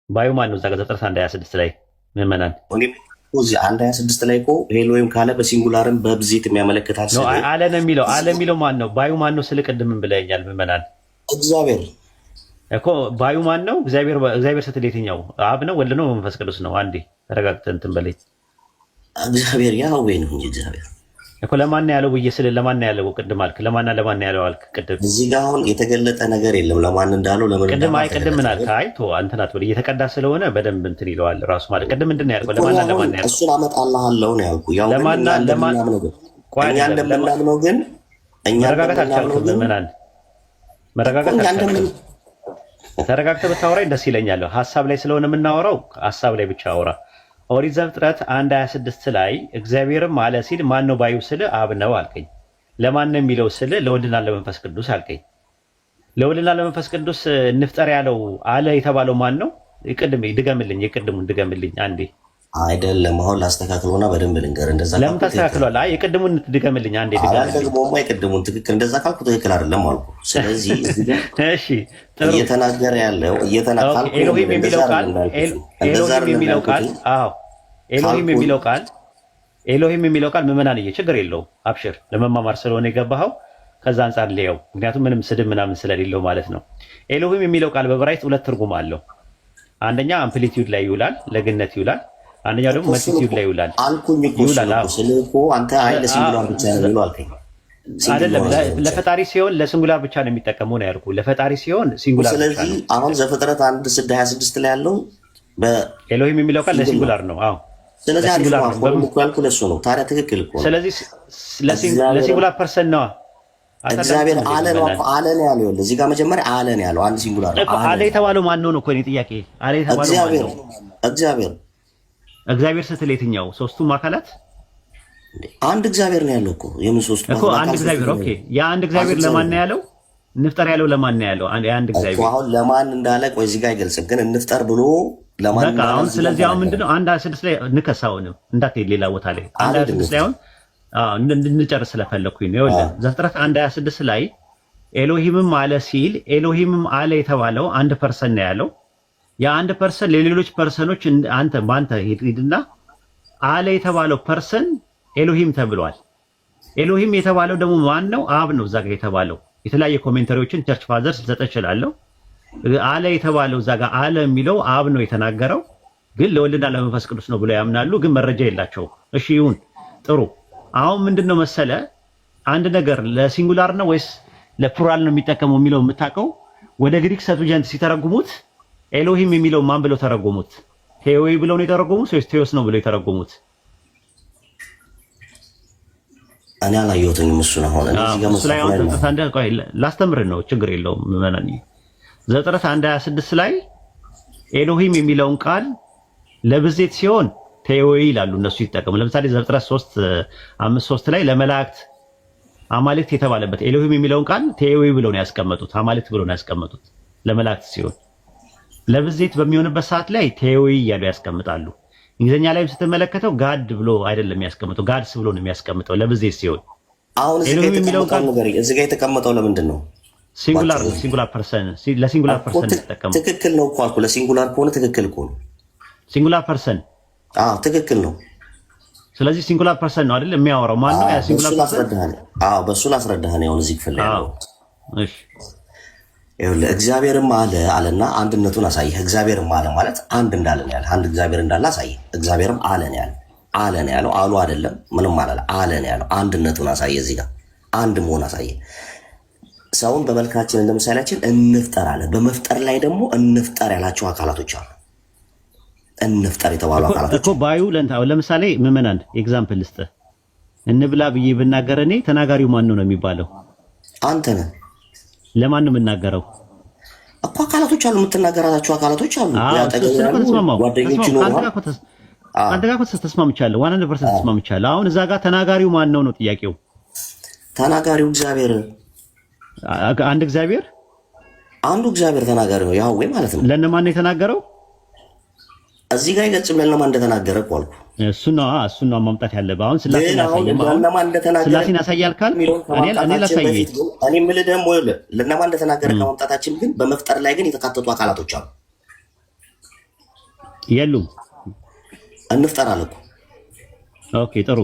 ባዩማን ነው እዛ ጋር ዘፍጥረት 1:26 ላይ ምዕመናን እዚህ 1:26 ላይ እኮ ኤሎሂም ካለ በሲንጉላርን በብዜት የሚያመለክታል ነው። አለ ነው የሚለው። አለ የሚለው ማን ነው? ባዩማን ነው ስል ቅድምም ብለኛል ምዕመናን። እግዚአብሔር እኮ ባዩ ማን ነው? እግዚአብሔር ስትል የትኛው? አብ ነው ወልድ ነው መንፈስ ቅዱስ ነው? አንዴ ተረጋግተህ እንትን በለኝ። እግዚአብሔር ያህዌ ነው እንጂ እግዚአብሔር እኮ ለማን ያለው ብዬ ስለ ለማን ያለው ቅድም አልክ። ለማን ያለው አልክ ቅድም። እዚህ ጋር አሁን የተገለጠ ነገር የለም ለማን እንዳለው ለምን ቅድም። አይ ቅድም ምን አልክ? አይ ቶ አንተናት ወደ እየተቀዳ ስለሆነ በደንብ እንትን ይለዋል ራሱ ማለት ቅድም ምንድን ነው ያልከው? ለማን ያለው እሱን አመጣልሃለሁ ነው ያልኩ። ያው ለማን እኛ እንደምናምነው ግን እኛ መረጋጋት አልቻልኩም። ምናን መረጋጋት አልቻልኩም። ተረጋግተህ ብታወራኝ ደስ ይለኛል። ሀሳብ ላይ ስለሆነ የምናወራው ሀሳብ ላይ ብቻ አውራ። ኦሪት ዘፍጥረት 1:26 ላይ እግዚአብሔርም አለ ሲል ማን ነው ባዩ ስል አብ ነው አልከኝ። ለማን ነው የሚለው ስል ለወልድና ለመንፈስ ቅዱስ አልከኝ። ለወልድና ለመንፈስ ቅዱስ እንፍጠር ያለው አለ የተባለው ማን ነው? ቅድም ድገምልኝ፣ የቅድሙን ድገምልኝ አንዴ። አይደለም አሁን ላስተካክለውና በደንብ ልንገር። እንደዛ ለምን ታስተካክሏል? አይ የቅድሙን ድገምልኝ አንዴ። ደግሞ የቅድሙን ትክክል እንደዛ ካልኩ ትክክል አይደለም አልኩ። ስለዚህ እሺ ጥሩ እየተናገረ ያለው እየተናካልኩ ኤሎሂም የሚለው ቃል ኤሎሂም የሚለው ቃል ምዕመናንዬ ችግር የለውም አብሽር፣ ለመማማር ስለሆነ የገባኸው ከዛ አንጻር ሊየው፣ ምክንያቱም ምንም ስድብ ምናምን ስለሌለው ማለት ነው። ኤሎሂም የሚለው ቃል በዕብራይስጥ ሁለት ትርጉም አለው። አንደኛ አምፕሊቲዩድ ላይ ይውላል፣ ለግነት ይውላል። አንደኛው ደግሞ መልቲቲዩድ ላይ ይውላል። አልኩኝ እኮ ስለኮ አንተ አይ ለሲንጉላር ብቻ ነው የሚለው አልከኝ። አይደለም ለፈጣሪ ሲሆን ለሲንጉላር ብቻ ነው የሚጠቀመው ነው ያልኩህ። ለፈጣሪ ሲሆን ሲንጉላር ብቻ ነው። ስለዚህ አሁን ዘፍጥረት 1:26 ላይ ያለው በኤሎሂም የሚለው ቃል ለሲንጉላር ነው። አዎ ስለዚህ ሲንጉላር ነው ያልኩህ ለሱ ነው። ታዲያ ትክክል እኮ ነው። ስለዚህ ለሲንጉላር ፐርሰን ነው እግዚአብሔር አለ ነው አለ ነው ያለው። እዚህ ጋር መጀመሪያ አለ ነው ያለው። አንድ ሲንጉላር ነው። አለ የተባለው ማን ነው ነው እኮ እኔ ጥያቄ። አለ የተባለው ማን ነው? እግዚአብሔር ስትል የትኛው? ሶስቱም አካላት አንድ እግዚአብሔር ነው ያለው እኮ። የምን ሶስቱ እኮ አንድ እግዚአብሔር። ኦኬ ያ አንድ እግዚአብሔር ለማን ነው ያለው? እንፍጠር ያለው ለማን ነው ያለው? አንድ እግዚአብሔር እኮ አሁን ለማን እንዳለ ቆይ እዚህ ጋር አይገልጽም፣ ግን እንፍጠር ብሎ ለማን በቃ አሁን ስለዚህ አሁን ምንድነው 1:26 ላይ ንከሳውንም እንዳትሄድ ሌላ ቦታ ላይ 1:26 ላይ አሁን እንድንጨርስ ስለፈለኩኝ ነው። ይኸውልህ ዘፍጥረት 1:26 ላይ ኤሎሂምም አለ ሲል ኤሎሂምም አለ የተባለው አንድ ፐርሰን ነው ያለው። የአንድ ፐርሰን ለሌሎች ፐርሰኖች አንተ ሂድና አለ የተባለው ፐርሰን ኤሎሂም ተብሏል። ኤሎሂም የተባለው ደግሞ ማን ነው? አብ ነው። እዛ ጋር የተባለው የተለያየ ኮሜንታሪዎችን ቸርች ፋዘርስ ልሰጥ እችላለሁ። አለ የተባለው እዛ ጋር አለ የሚለው አብ ነው የተናገረው፣ ግን ለወልድና ለመንፈስ ቅዱስ ነው ብለው ያምናሉ፣ ግን መረጃ የላቸውም። እሺ ይሁን ጥሩ። አሁን ምንድነው መሰለ አንድ ነገር ለሲንጉላር ነው ወይስ ለፕሉራል ነው የሚጠቀመው የሚለው የምታውቀው ወደ ግሪክ ሰብጀንት ሲተረጉሙት ኤሎሂም የሚለው ማን ብለው ተረጎሙት? ቴዎይ ብለው ነው የተረጎሙት ወይስ ቴዎስ ነው ብለው የተረጎሙት? እኔ አላየሁትም እሱን። አሁን እዚህ ጋር ላስተምር ነው፣ ችግር የለውም ምዕመናን። ዘፍጥረት 1:26 ላይ ኤሎሂም የሚለውን ቃል ለብዜት ሲሆን ቴዎይ ይላሉ እነሱ ይጠቀሙ። ለምሳሌ ዘፍጥረት 3:5-3 ላይ ለመላእክት አማልክት የተባለበት ኤሎሂም የሚለውን ቃል ቴዎይ ብለው ነው ያስቀመጡት፣ አማልክት ብለው ነው ያስቀመጡት ለመላእክት ሲሆን ለብዜት በሚሆንበት ሰዓት ላይ ቴዎይ እያሉ ያስቀምጣሉ። እንግሊዝኛ ላይም ስትመለከተው ጋድ ብሎ አይደለም የሚያስቀምጠው፣ ጋድስ ብሎ ነው የሚያስቀምጠው ለብዜት ሲሆን። አሁን እዚህ ጋር የተቀመጠው ለምንድን ነው? ሲንጉላር ነው። ሲንጉላር ፐርሰን ለሲንጉላር ፐርሰን ተጠቀሙ። ትክክል ነው እኮ አልኩ። ለሲንጉላር ከሆነ ትክክል እኮ ነው። ሲንጉላር ፐርሰን ትክክል ነው። ስለዚህ ሲንጉላር ፐርሰን ነው አይደል የሚያወራው? ማን ነው ያ ሲንጉላር ፐርሰን? በሱ ላስረዳህ ነው እዚህ ክፍል ላይ ያለው። እሺ ይኸውልህ እግዚአብሔርም አለ አለና አንድነቱን አሳየህ። እግዚአብሔርም አለ ማለት አንድ እንዳለ ነው ያለ። አንድ እግዚአብሔር እንዳለ አሳየህ። እግዚአብሔርም አለ ነው ያለ። አለ ነው ያለው። አሉ አይደለም ምንም አላለ። አለ ነው ያለው። አንድነቱን አሳየህ። እዚህ ጋር አንድ መሆን አሳየህ። ሰውን በመልካችን እንደ ምሳሌያችን እንፍጠር አለ። በመፍጠር ላይ ደግሞ እንፍጠር ያላቸው አካላቶች አሉ። እንፍጠር የተባሉ አካላቶች እኮ ባዩ ለምሳሌ ምዕመናን ኤግዛምፕል ልስጥህ። እንብላ ብዬ ብናገር እኔ ተናጋሪው ማን ነው የሚባለው? አንተ ነህ። ለማን ነው የምናገረው? እኮ አካላቶች አሉ፣ የምትናገራቸው አካላቶች አሉ። ጓደኞች ይኖራሉ። አንተ ጋር ተስማምቻለሁ፣ 100% ተስማምቻለሁ። አሁን እዛ ጋር ተናጋሪው ማን ነው ነው ጥያቄው። ተናጋሪው እግዚአብሔር፣ አንድ እግዚአብሔር፣ አንዱ እግዚአብሔር ተናጋሪ ነው፣ ያህዌ ማለት ነው። ለነማን ነው የተናገረው? እዚህ ጋር አይገልጽም ለነማን እንደተናገረ እኮ አልኩ። እሱን ነው ማምጣት ያለብህ። አሁን ስላሴን ያሳያል ካል እኔ ላሳየህ። እኔ የምልህ ደግሞ ለነማን እንደተናገረ ከማምጣታችን ግን በመፍጠር ላይ ግን የተካተቱ አካላቶች አሉ የሉም? እንፍጠር አለ እኮ። ኦኬ ጥሩ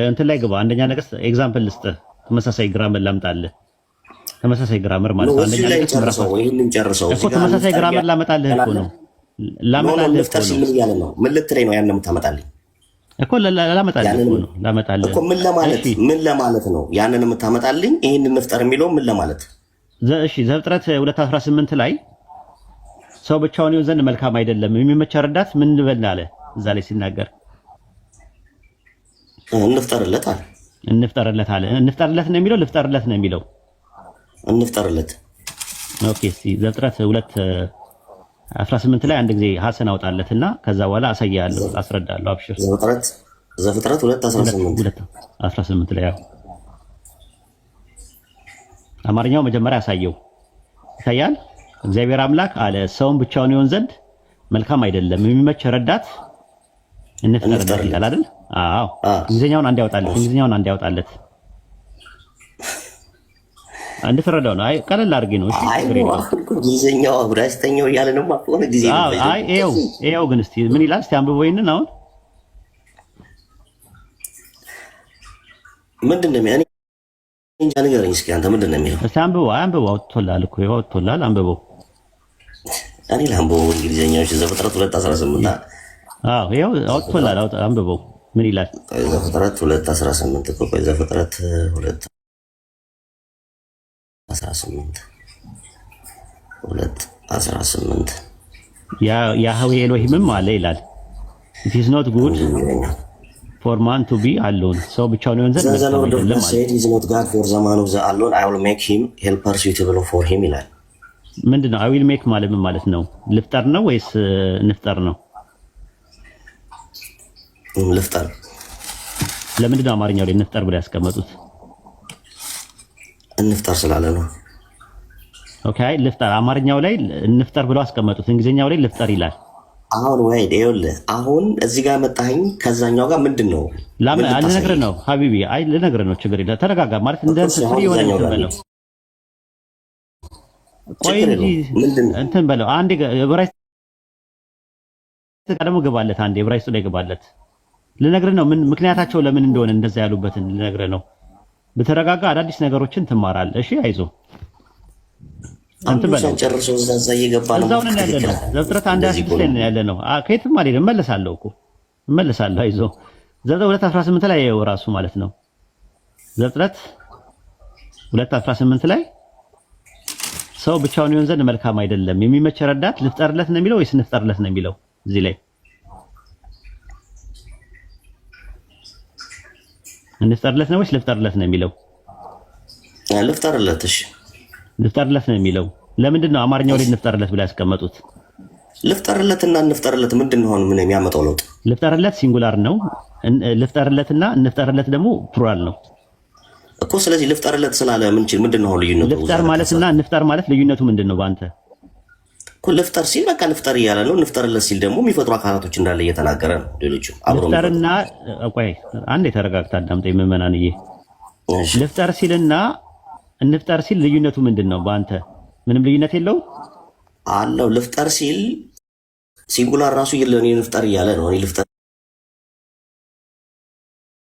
እንትን ላይ ግባ። አንደኛ ነገሥት ኤግዛምፕል ልስጥህ። ተመሳሳይ ግራመር ላምጣልህ። ተመሳሳይ ግራመር ማለት ነው። አንደኛ ነገሥት ይሄንን ጨርሰው እኮ ተመሳሳይ ግራመር ላመጣልህ እኮ ነው። ላመጣልህ እኮ ነው። ምን ልትለኝ ነው? ያን የምታመጣልኝ እኮ ላመጣልህ ነው ላመጣልህ እኮ ምን ለማለት ነው ያንን የምታመጣልኝ? ይሄንን እንፍጠር የሚለው ምን ለማለት? እሺ ዘፍጥረት 2:18 ላይ ሰው ብቻውን ይሆን ዘንድ መልካም አይደለም፣ የሚመች ረዳት ምን እንበል አለ። እዛ ላይ ሲናገር እንፍጠርለት አለ። እንፍጠርለት ነው የሚለው ልፍጠርለት ነው የሚለው? እንፍጠርለት። ኦኬ እስቲ ዘፍጥረት 2:18 ላይ አንድ ጊዜ ሐሰን አውጣለትና ከዛ በኋላ አሳያለሁ፣ አስረዳለሁ። አብሽር። ዘፍጥረት 2:18 ላይ ያው አማርኛው መጀመሪያ አሳየው። ይታያል። እግዚአብሔር አምላክ አለ ሰውን ብቻውን ይሆን ዘንድ መልካም አይደለም፣ የሚመች ረዳት እንፍጠርለት ይላል አይደል? አዎ። እንግሊዝኛውን አንድ ያውጣለት እንድትረዳው ነው። አይ ቀለል አድርጌ ነው። እሺ እንግሊዝኛው ዕብራይስተኛው እያለ ነው ማቆነ ጊዜ ነው። አይ ኤው ግን እስቲ ምን ይላል? እስቲ አንብበው ይሄንን። አሁን ምንድን ነው እኔ እንጃ ንገረኝ እስኪ አንተ ምንድን ነው የሚለው? እስቲ አንብበው አውጥቶላል እኮ ይኸው አውጥቶላል። አንብበው። እኔ ላንብበው እንግሊዝኛው ዘፍጥረት 2:18 አዎ ይኸው አውጥቶላል። አንብበው ምን ይላል? ዘፍጥረት 2:18 እኮ ቆይ ዘፍጥረት 2:18 ያህዌ ኤሎሂምም አለ ይላል። it is not good for man to be alone ሰው ብቻውን ይሆን ዘንድ መልካም አይደለም ማለት it is not God for the man of the alone I will make him helper suitable for him ይላል። ምንድነው I will make ማለት ምን ማለት ነው? ልፍጠር ነው ወይስ እንፍጠር ነው? ልፍጠር። ለምንድነው አማርኛው ላይ እንፍጠር ብለው ያስቀመጡት? እንፍጠር ስላለ ነው። ኦኬ ልፍጠር አማርኛው ላይ እንፍጠር ብለው አስቀመጡት። እንግሊዝኛው ላይ ልፍጠር ይላል። አሁን ወይ አሁን እዚህ ጋር መጣኸኝ ከዛኛው ጋር ምንድነው? ልነግርህ ነው ሀቢቢ። አይ ልነግርህ ነው። ችግር የለም ተረጋጋ። ማለት እንደ ፍሪ የሆነ ነው። ቆይ እንጂ እንትን በለው አንዴ ዕብራይስጥ ደግሞ ገባለት። አንዴ ዕብራይስጥ ላይ ገባለት። ልነግርህ ነው ምን ምክንያታቸው ለምን እንደሆነ እንደዛ ያሉበትን ልነግርህ ነው። በተረጋጋ አዳዲስ ነገሮችን ትማራለህ። እሺ አይዞህ። አንተ በለው ጨርሶ እዛ እየገባ ነው። እዛው ነን ያለነው። ዘፍጥረት 1:6 ላይ ነን ያለነው። ከየትም አልሄድም። እመለሳለሁ። አይዞህ። ዘፍጥረት 2:18 ላይ ያው ራሱ ማለት ነው። ዘፍጥረት 2:18 ላይ ሰው ብቻውን ይሆን ዘንድ መልካም አይደለም፣ የሚመች ረዳት ልፍጠርለት ነው የሚለው ወይስ እንፍጠርለት ነው የሚለው? እዚህ ላይ እንፍጠርለት ነው ወይስ ልፍጠርለት ነው የሚለው? ልፍጠርለት። እሺ ልፍጠርለት ነው የሚለው። ለምንድን ነው አማርኛው ላይ እንፍጠርለት ብለው ያስቀመጡት? ልፍጠርለትና እንፍጠርለት ምንድን ነው ምን የሚያመጣው ለውጥ? ልፍጠርለት ሲንጉላር ነው። ልፍጠርለትና እንፍጠርለት ደግሞ ፕሉራል ነው እኮ። ስለዚህ ልፍጠርለት ስላለ ምንድን ነው ልዩነቱ? ልፍጠር ማለትና እንፍጠር ማለት ልዩነቱ ምንድን ነው በአንተ? እኮ ልፍጠር ሲል በቃ ልፍጠር እያለ ነው። እንፍጠርለት ሲል ደግሞ የሚፈጥሩ አካላቶች እንዳለ እየተናገረ ነው። ሌሎችም ልፍጠርና ቆይ አንዴ ተረጋግታ አዳምጠኝ ምዕመናንዬ። ልፍጠር ሲልና እንፍጠር ሲል ልዩነቱ ምንድን ነው በአንተ? ምንም ልዩነት የለውም አለው። ልፍጠር ሲል ሲንጉላር ራሱ እኔ ልፍጠር እያለ ነው። እኔ ልፍጠር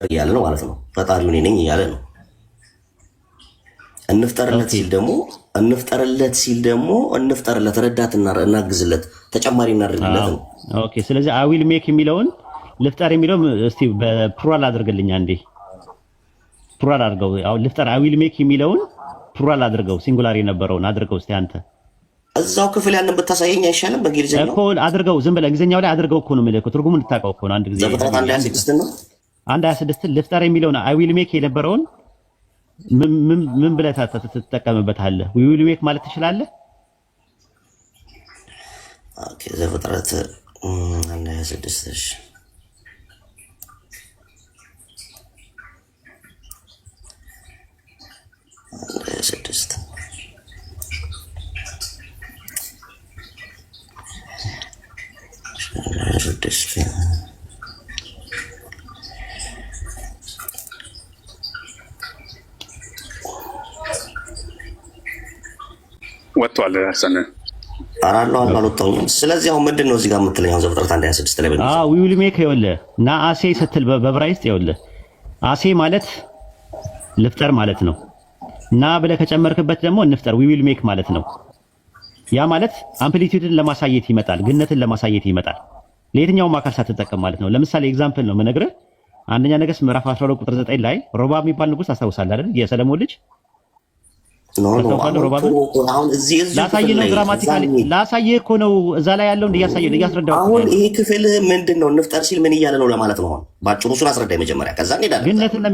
እያለ ነው ማለት ነው። ፈጣሪው እኔ ነኝ እያለ ነው። እንፍጠርለት ሲል ደግሞ እንፍጠርለት ረዳት እናግዝለት፣ ተጨማሪ እናድርግለት ነው። ኦኬ። ስለዚህ አይ ዊል ሜክ የሚለውን ልፍጠር የሚለው እስቲ በፕሉራል አድርግልኝ አንዴ። ፕሉራል አድርገው። አሁን ልፍጠር አይ ዊል ሜክ የሚለውን ፕሉራል አድርገው፣ ሲንጉላር የነበረውን አድርገው እስቲ አንተ እዛው ክፍል ያንን ብታሳየኝ አይሻልም? በእንግሊዝኛው እኮ አድርገው፣ ዝም ብለህ እንግሊዝኛው ላይ አድርገው እኮ ነው የምልህ። ትርጉሙን እንድታውቀው እኮ ነው። አንድ ጊዜ ዘፍጥረት 1:26 ነው። 1:26 ልፍጠር የሚለውን አይ ዊል ሜክ የነበረውን ምን ብለህ ትጠቀምበታለህ? ዊ ዊል ሜክ ማለት ትችላለህ። ኦኬ ዘፍጥረት 1:26 1:26 ወጥቷል። ሐሰን አልወጣሁም። ስለዚህ አሁን ምንድን ነው እዚህ ጋር የምትለኝ? አሁን ዘፍጥረት 1:26 ላይ ዊ ዊል ሜክ ይኸውልህ እና አሴ ስትል በዕብራይስጥ ይኸውልህ አሴ ማለት ልፍጠር ማለት ነው። እና ብለህ ከጨመርክበት ደግሞ እንፍጠር ዊ ዊል ሜክ ማለት ነው። ያ ማለት አምፕሊቲዩድን ለማሳየት ይመጣል፣ ግነትን ለማሳየት ይመጣል። ለየትኛውም አካል ሳትጠቀም ማለት ነው። ለምሳሌ ኤግዛምፕል ነው የምነግርህ። አንደኛ ነገሥት ምዕራፍ 12 ቁጥር 9 ላይ ሮባ የሚባል ንጉስ ታስታውሳለህ አይደል? የሰለሞን ልጅ ላሳየህ ነው። ግራማቲካሊ ላሳየህ እኮ ነው። እዛ ላይ ያለውን እያስረዳሁ። አሁን ይሄ ክፍል ምንድነው? እንፍጠር ሲል ምን እያለ ነው ለማለት ነው? አሁን ባጭሩ እሱን አስረዳኝ መጀመሪያ፣ ከዛ እንሄዳለን። ግነትን ነው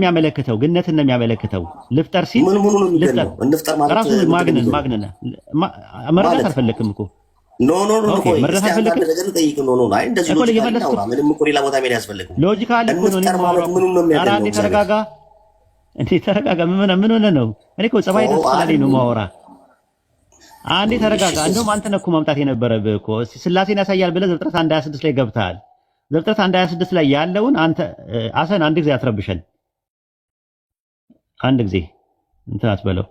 የሚያመለክተው። ልፍጠር ሲል ምን ነው የሚገነው? እንፍጠር ማለት ራሱ ማግነን መረዳት አልፈለክም እኮ ኖ መረዳት አልፈለክም። ነገር ጠይቅ። አይ እንደዚህ ምንም እኮ ሌላ ቦታ መሄድ ያስፈልግም። ሎጂካሊ እኮ ነው ማለት ምኑን ነው የሚያገነው? ተረጋጋ እንዴ ተረጋጋ። ምን ሆነ ነው? እኔ እኮ ጸባይ ደስ ስላለኝ ነው ማወራ። አንዴ ተረጋጋ። እንደውም አንተ ነህ እኮ ማምጣት የነበረብህ እኮ ስላሴን ያሳያል ብለህ ዘፍጥረት 1:26 ላይ ገብተሃል። ዘፍጥረት 1:26 ላይ ያለውን አንተ አሰን አንድ ጊዜ አትረብሸን። አንድ ጊዜ እንትን አትበለው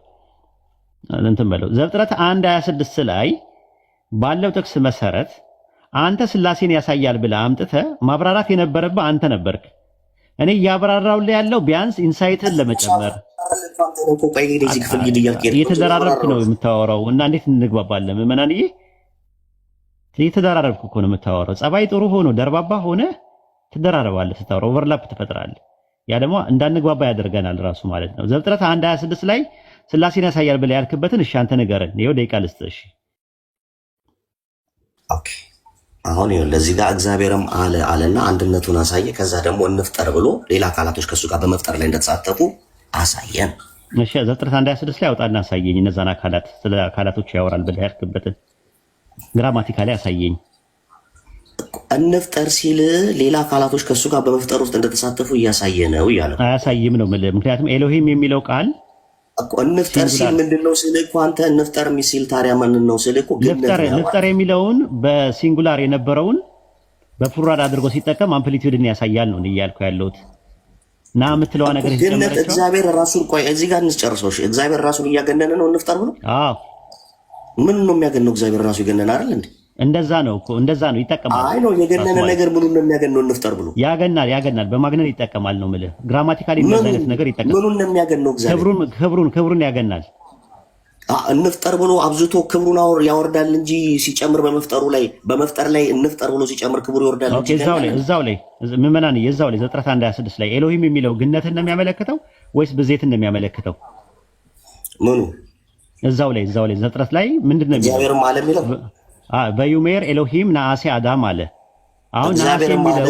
በለው። ዘፍጥረት 1:26 ላይ ባለው ጥቅስ መሰረት አንተ ስላሴን ያሳያል ብለህ አምጥተህ ማብራራት የነበረብህ አንተ ነበርክ። እኔ እያብራራሁልህ ያለው ቢያንስ ኢንሳይትን ለመጨመር እየተደራረብክ ነው የምታወራው። እና እንዴት እንግባባለን? ምዕመናንዬ እየተደራረብክ እኮ ነው የምታወራው። ጸባይ ጥሩ ሆኖ ደርባባ ሆነ ትደራረባለህ፣ ስታወራ ኦቨርላፕ ትፈጥራለህ። ያ ደግሞ እንዳንግባባ ያደርገናል ራሱ ማለት ነው። ዘፍጥረት 1:26 ላይ ስላሴን ያሳያል ብለህ ያልክበትን እሺ አንተ ንገረን። ይኸው ደቂቃ ልስጥህ። እሺ ኦኬ አሁን ይኸውልህ ለዚህ ጋር እግዚአብሔርም አለና አንድነቱን አሳየ። ከዛ ደግሞ እንፍጠር ብሎ ሌላ አካላቶች ከሱ ጋር በመፍጠር ላይ እንደተሳተፉ አሳየን። እሺ ዘፍጥረት 1:26 ላይ አውጣና አሳየኝ። እነዛን አካላት ስለ አካላቶች ያወራል ብለህ ያልክበትን ግራማቲካሊ አሳየኝ። እንፍጠር ሲል ሌላ አካላቶች ከሱ ጋር በመፍጠር ውስጥ እንደተሳተፉ እያሳየ ነው እያለ አያሳይም ነው የምልህ። ምክንያቱም ኤሎሂም የሚለው ቃል እንፍጠር ሲል ምንድነው ስልህ እኮ አንተ እንፍጠር የሚል ታዲያ ማንን ነው ስልህ እኮ ንፍጠር የሚለውን በሲንጉላር የነበረውን በፕሉራል አድርጎ ሲጠቀም አምፕሊቲዩድን ያሳያል ነው እያልኩ ያለሁት። ና የምትለዋ ነገር ገነት እግዚአብሔር ራሱን ቆይ እዚህ ጋር እንጨርሰው። እሺ እግዚአብሔር ራሱን እያገነነ ነው እንፍጠር ብሎ። አዎ ምን ነው የሚያገነው? እግዚአብሔር ራሱ ይገነና አይደል እንዴ? እንደዛ ነው እኮ እንደዛ ነው ይጠቀማል። አይ ነው የገነነ ነገር ምኑን ነው የሚያገነው? እንፍጠር ብሎ ያገናል በማግነን ይጠቀማል ነው የምልህ። ግራማቲካሊ እንደዛ አይነት ነገር ይጠቀማል። ምኑን ነው የሚያገነው? እግዚአብሔር ክብሩን ያገናል። እንፍጠር ብሎ አብዝቶ ክብሩን ያወርዳል እንጂ ሲጨምር በመፍጠር ላይ እንፍጠር ብሎ ሲጨምር ክብሩ ይወርዳል እንጂ። እዛው ላይ ምዕመናን እዛው ላይ ዘፍጥረት 1:26 ላይ ኤሎሂም የሚለው ግነትን ነው የሚያመለክተው ወይስ ብዜትን ነው የሚያመለክተው? ምኑ እዛው ላይ ዘፍጥረት ላይ ምንድነው እግዚአብሔር ማለት የሚለው? በዩሜር ኤሎሂም ነአሴ አዳም አለ። አሁን ነአሴ የሚለው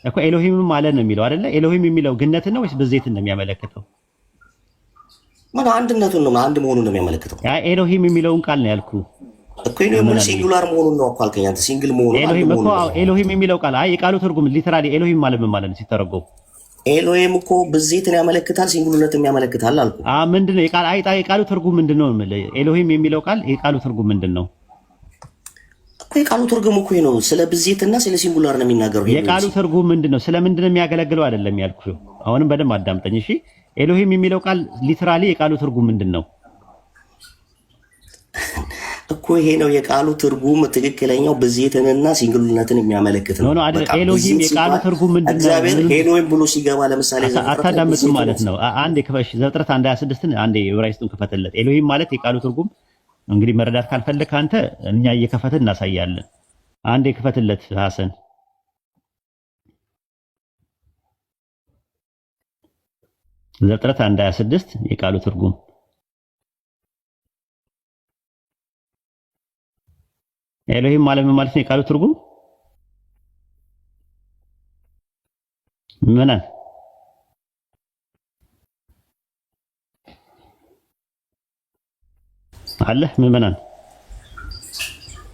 እኮ ኤሎሂም ማለት ነው የሚለው አይደለ? ኤሎሂም የሚለው ግነትን ነው ወይስ ብዜትን ነው የሚያመለክተው? ምን አንድነቱን ነው አንድ መሆኑን ነው የሚያመለክተው። ያ ኤሎሂም የሚለውን ቃል ነው ያልኩ እኮ ነው ሲንጉላር መሆኑን ነው እኮ አልከኝ አንተ። ሲንግል መሆኑን ኤሎሂም እኮ ኤሎሂም የሚለው ቃል የቃሉ ትርጉም ሊተራሊ ኤሎሂም ማለት ምን ማለት ነው ሲተረጎም? ኤሎሂም እኮ ብዜትን ያመለክታል፣ ሲንጉልነትን ያመለክታል አልኩ። ምንድነው የቃሉ ትርጉም ምንድነው? ኤሎሂም የሚለው ቃል የቃሉ ትርጉም ምንድነው? የቃሉ ትርጉም እኮ ነው ስለ ብዜትና ስለ ሲንጉላር ነው የሚናገረው። የቃሉ ትርጉም ምንድነው? ስለምንድነው የሚያገለግለው አይደለም ያልኩ። አሁንም በደንብ አዳምጠኝ እሺ። ኤሎሂም የሚለው ቃል ሊተራሊ የቃሉ ትርጉም ምንድነው እኮ? ይሄ ነው የቃሉ ትርጉም ትክክለኛው ብዜትንና ሲንጉልነትን የሚያመለክት ነው። ኤሎሂም የቃሉ ትርጉም ምንድነው? እግዚአብሔር ኤሎሂም ብሎ ሲገባ ለምሳሌ አታዳምጥም ማለት ነው። አንዴ ክፈሽ ዘፍጥረት 1:26ን አንዴ ዕብራይስጡን ክፈትለት። ኤሎሂም ማለት የቃሉ ትርጉም እንግዲህ መረዳት ካልፈለክ አንተ እኛ እየከፈትን እናሳያለን። አንዴ ክፈትለት ሐሰን። ዘፍጥረት 1:26 የቃሉ ትርጉም ኤሎሂም ማለት ምን ማለት ነው? የቃሉ ትርጉም ምን አለ ምዕመናን?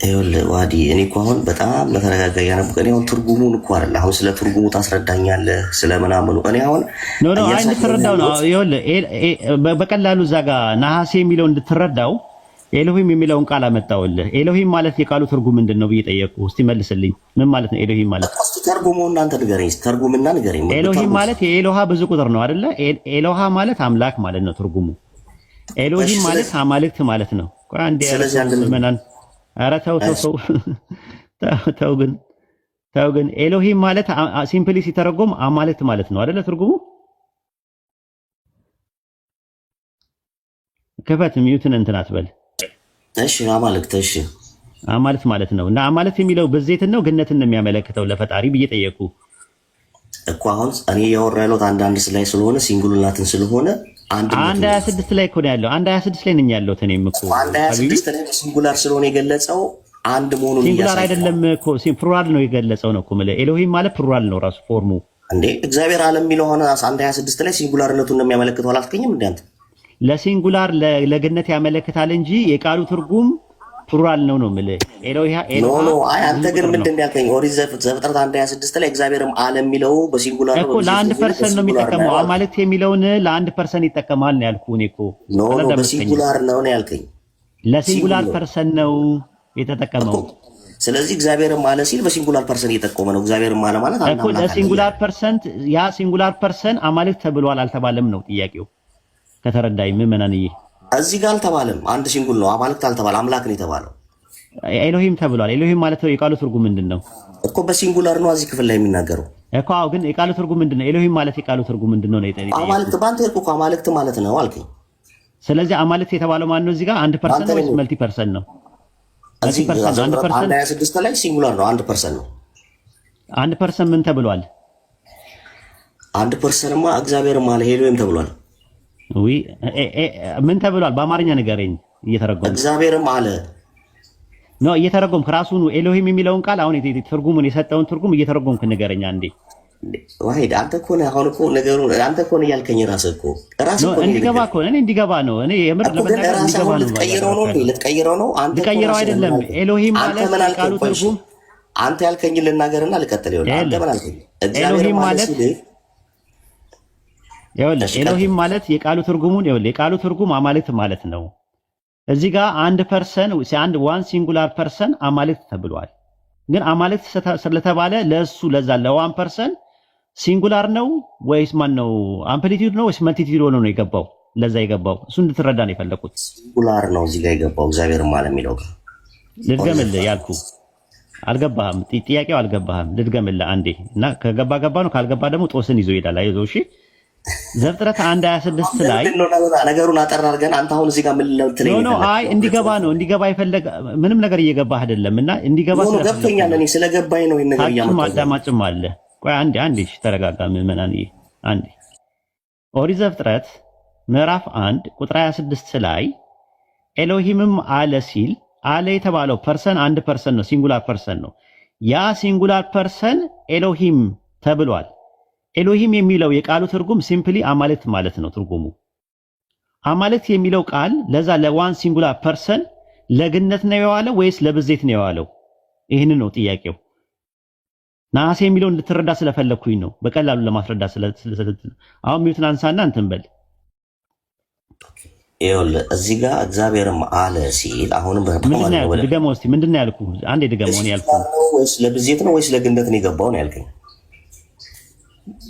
ይኸውልህ ዋዲ እኔ እኮ አሁን በጣም በተረጋጋ ያነበብኩ እኔ አሁን ትርጉሙን እኮ አይደል አሁን ስለ ትርጉሙ ታስረዳኛለህ ስለምናምኑ እኔ አሁን አይ እንድትረዳው ነው። ይኸውልህ በቀላሉ እዛ ጋር ነሐሴ የሚለው እንድትረዳው ኤሎሂም የሚለውን ቃል አመጣውልህ። ኤሎሂም ማለት የቃሉ ትርጉም ምንድን ነው ብዬ ጠየቅኩህ። እስቲ መልስልኝ። ምን ማለት ነው ኤሎሂም ማለት? ተርጉሙና እናንተ ንገረኝ። ተርጉምና ንገረኝ። ኤሎሂም ማለት የኤሎሃ ብዙ ቁጥር ነው አይደለ? ኤሎሃ ማለት አምላክ ማለት ነው ትርጉሙ። ኤሎሂም ማለት አማልክት ማለት ነው። ቆይ አንዴ ምዕመናን፣ ኧረ ተው ግን ኤሎሂም ማለት ሲምፕሊ ሲተረጎም አማልክት ማለት ነው አይደለ ትርጉሙ? ክፈት ሚዩትን እንትን አትበል። እሺ አማልክት። እሺ አማልክት ማለት ነው እና አማልክት የሚለው ብዜትን ነው ግነትን ነው የሚያመለክተው ለፈጣሪ ብዬ ጠየቁ እኮ። አሁን እኔ ያወራ ያለሁት አንድ ላይ ስለሆነ ሲንጉልናትን ስለሆነ አንድ 26 ላይ እኮ ነው ያለው። 26 ላይ ነኝ ያለሁት እኔም እኮ 26 ላይ ሲንጉላር ስለሆነ የገለጸው አንድ መሆኑን ሲንጉላር አይደለም እኮ ፕሉራል ነው የገለጸው ነው እኮ ማለት ኤሎሂም ማለት ፕሉራል ነው ራሱ ፎርሙ እንዴ። እግዚአብሔር ዓለም የሚለው ሆነ 26 ላይ ሲንጉላርነቱን ነው የሚያመለክተው አላልከኝም እንዴ አንተ? ለሲንጉላር ለግነት ያመለክታል እንጂ የቃሉ ትርጉም ፕሉራል ነው የምልህ። ኖ አይ አንተ ግን ምንድን ነው ያልከኝ? ኦሪት ዘፍጥረት 1:26 ላይ እግዚአብሔርም ዓለም የሚለው በሲንጉላር ነው እኮ ለአንድ ፐርሰን ነው የሚጠቀመው። አማልክት የሚለውን ለአንድ ፐርሰን ይጠቀማል ነው ያልኩህ እኔ እኮ። ኖ በሲንጉላር ነው ያልከኝ። ለሲንጉላር ፐርሰን ነው የተጠቀመው። ስለዚህ እግዚአብሔርም አለ ሲል በሲንጉላር ፐርሰን እየጠቆመ ነው። እግዚአብሔርም አለ ማለት እኮ ለሲንጉላር ፐርሰንት ያ ሲንጉላር ፐርሰን አማልክት ተብሏል አልተባለም ነው ጥያቄው። ከተረዳኝ ምዕመናንዬ እዚህ ጋር አልተባለም። አንድ ሲንጉል ነው አማልክት አልተባለ አምላክ ነው የተባለው። ኤሎሂም ተብሏል። ኤሎሂም ማለት የቃሉ ትርጉም ምንድን ነው እኮ? በሲንጉላር ነው እዚህ ክፍል ላይ የሚናገረው እኮ። አዎ ግን የቃሉ ትርጉም ምንድን ነው? ኤሎሂም ማለት የቃሉ ትርጉም ምንድን ነው? አማልክት ባንተ እኮ አማልክት ማለት ነው አልከኝ። ስለዚህ አማልክት የተባለው ማን ነው? እዚህ ጋር አንድ ፐርሰን ነው ወይስ መልቲ ፐርሰን ነው? እዚህ 1:26 ላይ ሲንጉላር ነው። አንድ ፐርሰን ነው። አንድ ፐርሰን ምን ተብሏል? አንድ ፐርሰንማ እግዚአብሔርም አለ ኤሎሂም ተብሏል። ወይ ምን ተብሏል? በአማርኛ ንገረኝ እየተረጎምኩ። እግዚአብሔርም አለ ነው እየተረጎምኩ ራሱን ኤሎሂም የሚለውን ቃል አሁን ትርጉሙን የሰጠውን ትርጉም እየተረጎምኩ ንገረኝ አንዴ። ዋሂድ አንተ እኮ ነህ አሁን እኮ ነገሩ አንተ እኮ ነህ ያልከኝ ራስህ እኮ እንዲገባ እኮ እኔ እንዲገባ ነው እኔ የምር ለመናገር እንዲገባ ነው። ልትቀይረው ነው አንተ ልቀይረው አይደለም። ኤሎሂም ማለት ቃሉ ትርጉም አንተ ያልከኝ ልናገርና ልቀጥል ይሆናል። አንተ ምን አልከኝ? ኤሎሂም ማለት ይኸውልህ ኤሎሂም ማለት የቃሉ ትርጉሙን ይኸውልህ የቃሉ ትርጉም አማልክት ማለት ነው። እዚህ ጋር አንድ ፐርሰን አንድ ዋን ሲንጉላር ፐርሰን አማልክት ተብሏል። ግን አማልክት ስለተባለ ለሱ ለዛ ለዋን ፐርሰን ሲንጉላር ነው ወይስ ማን ነው? አምፕሊቲዩድ ነው ወይስ መልቲቲዩድ ሆኖ ነው የገባው? ለዛ የገባው እሱ እንድትረዳ ነው የፈለኩት። ሲንጉላር ነው እዚህ ጋር የገባው እግዚአብሔር ማለት የሚለው ጋር ልድገምልህ ያልኩ አልገባህም። ጥያቄው አልገባህም። ልድገምልህ አንዴ እና ከገባ ገባ ነው ካልገባ ደግሞ ጦስን ይዞ ይሄዳል። አይዞህ እሺ። ዘፍጥረት 1:26 ላይ ነገሩን አጠር አድርገን አንተ አሁን እዚህ ጋር ምን ልትለኝ ነው? አይ እንዲገባ ነው እንዲገባ ይፈልግ ምንም ነገር እየገባህ አይደለም እና እንዲገባ ገብቶኛል። እኔ ስለገባኝ ነው ይሄን ነገር ያመጣው። አዳማጭም አለ። ቆይ አንዴ ተረጋጋ ምዕመናን አንዴ። ኦሪት ዘፍጥረት ምዕራፍ 1 ቁጥር 26 ላይ ኤሎሂምም አለ ሲል አለ የተባለው ፐርሰን አንድ ፐርሰን ነው፣ ሲንጉላር ፐርሰን ነው። ያ ሲንጉላር ፐርሰን ኤሎሂም ተብሏል። ኤሎሂም የሚለው የቃሉ ትርጉም ሲምፕሊ አማልክት ማለት ነው ትርጉሙ። አማልክት የሚለው ቃል ለዛ ለዋን ሲንጉላር ፐርሰን ለግነት ነው የዋለው ወይስ ለብዜት ነው የዋለው? ይህን ነው ጥያቄው። ነሐሴ የሚለውን እንድትረዳ ስለፈለኩኝ ነው በቀላሉ ለማስረዳት አሁን ሚውትን አንሳና እንትን በል። ይኸውልህ እዚህ ጋር እግዚአብሔርም አለ ሲል አሁንም ድገመው እስኪ። ምንድን ነው ያልኩህ? አንዴ ድገመው። ያልኩህ ወይስ ለብዜት ነው ወይስ ለግነት ነው የገባው ነው ያልከኝ?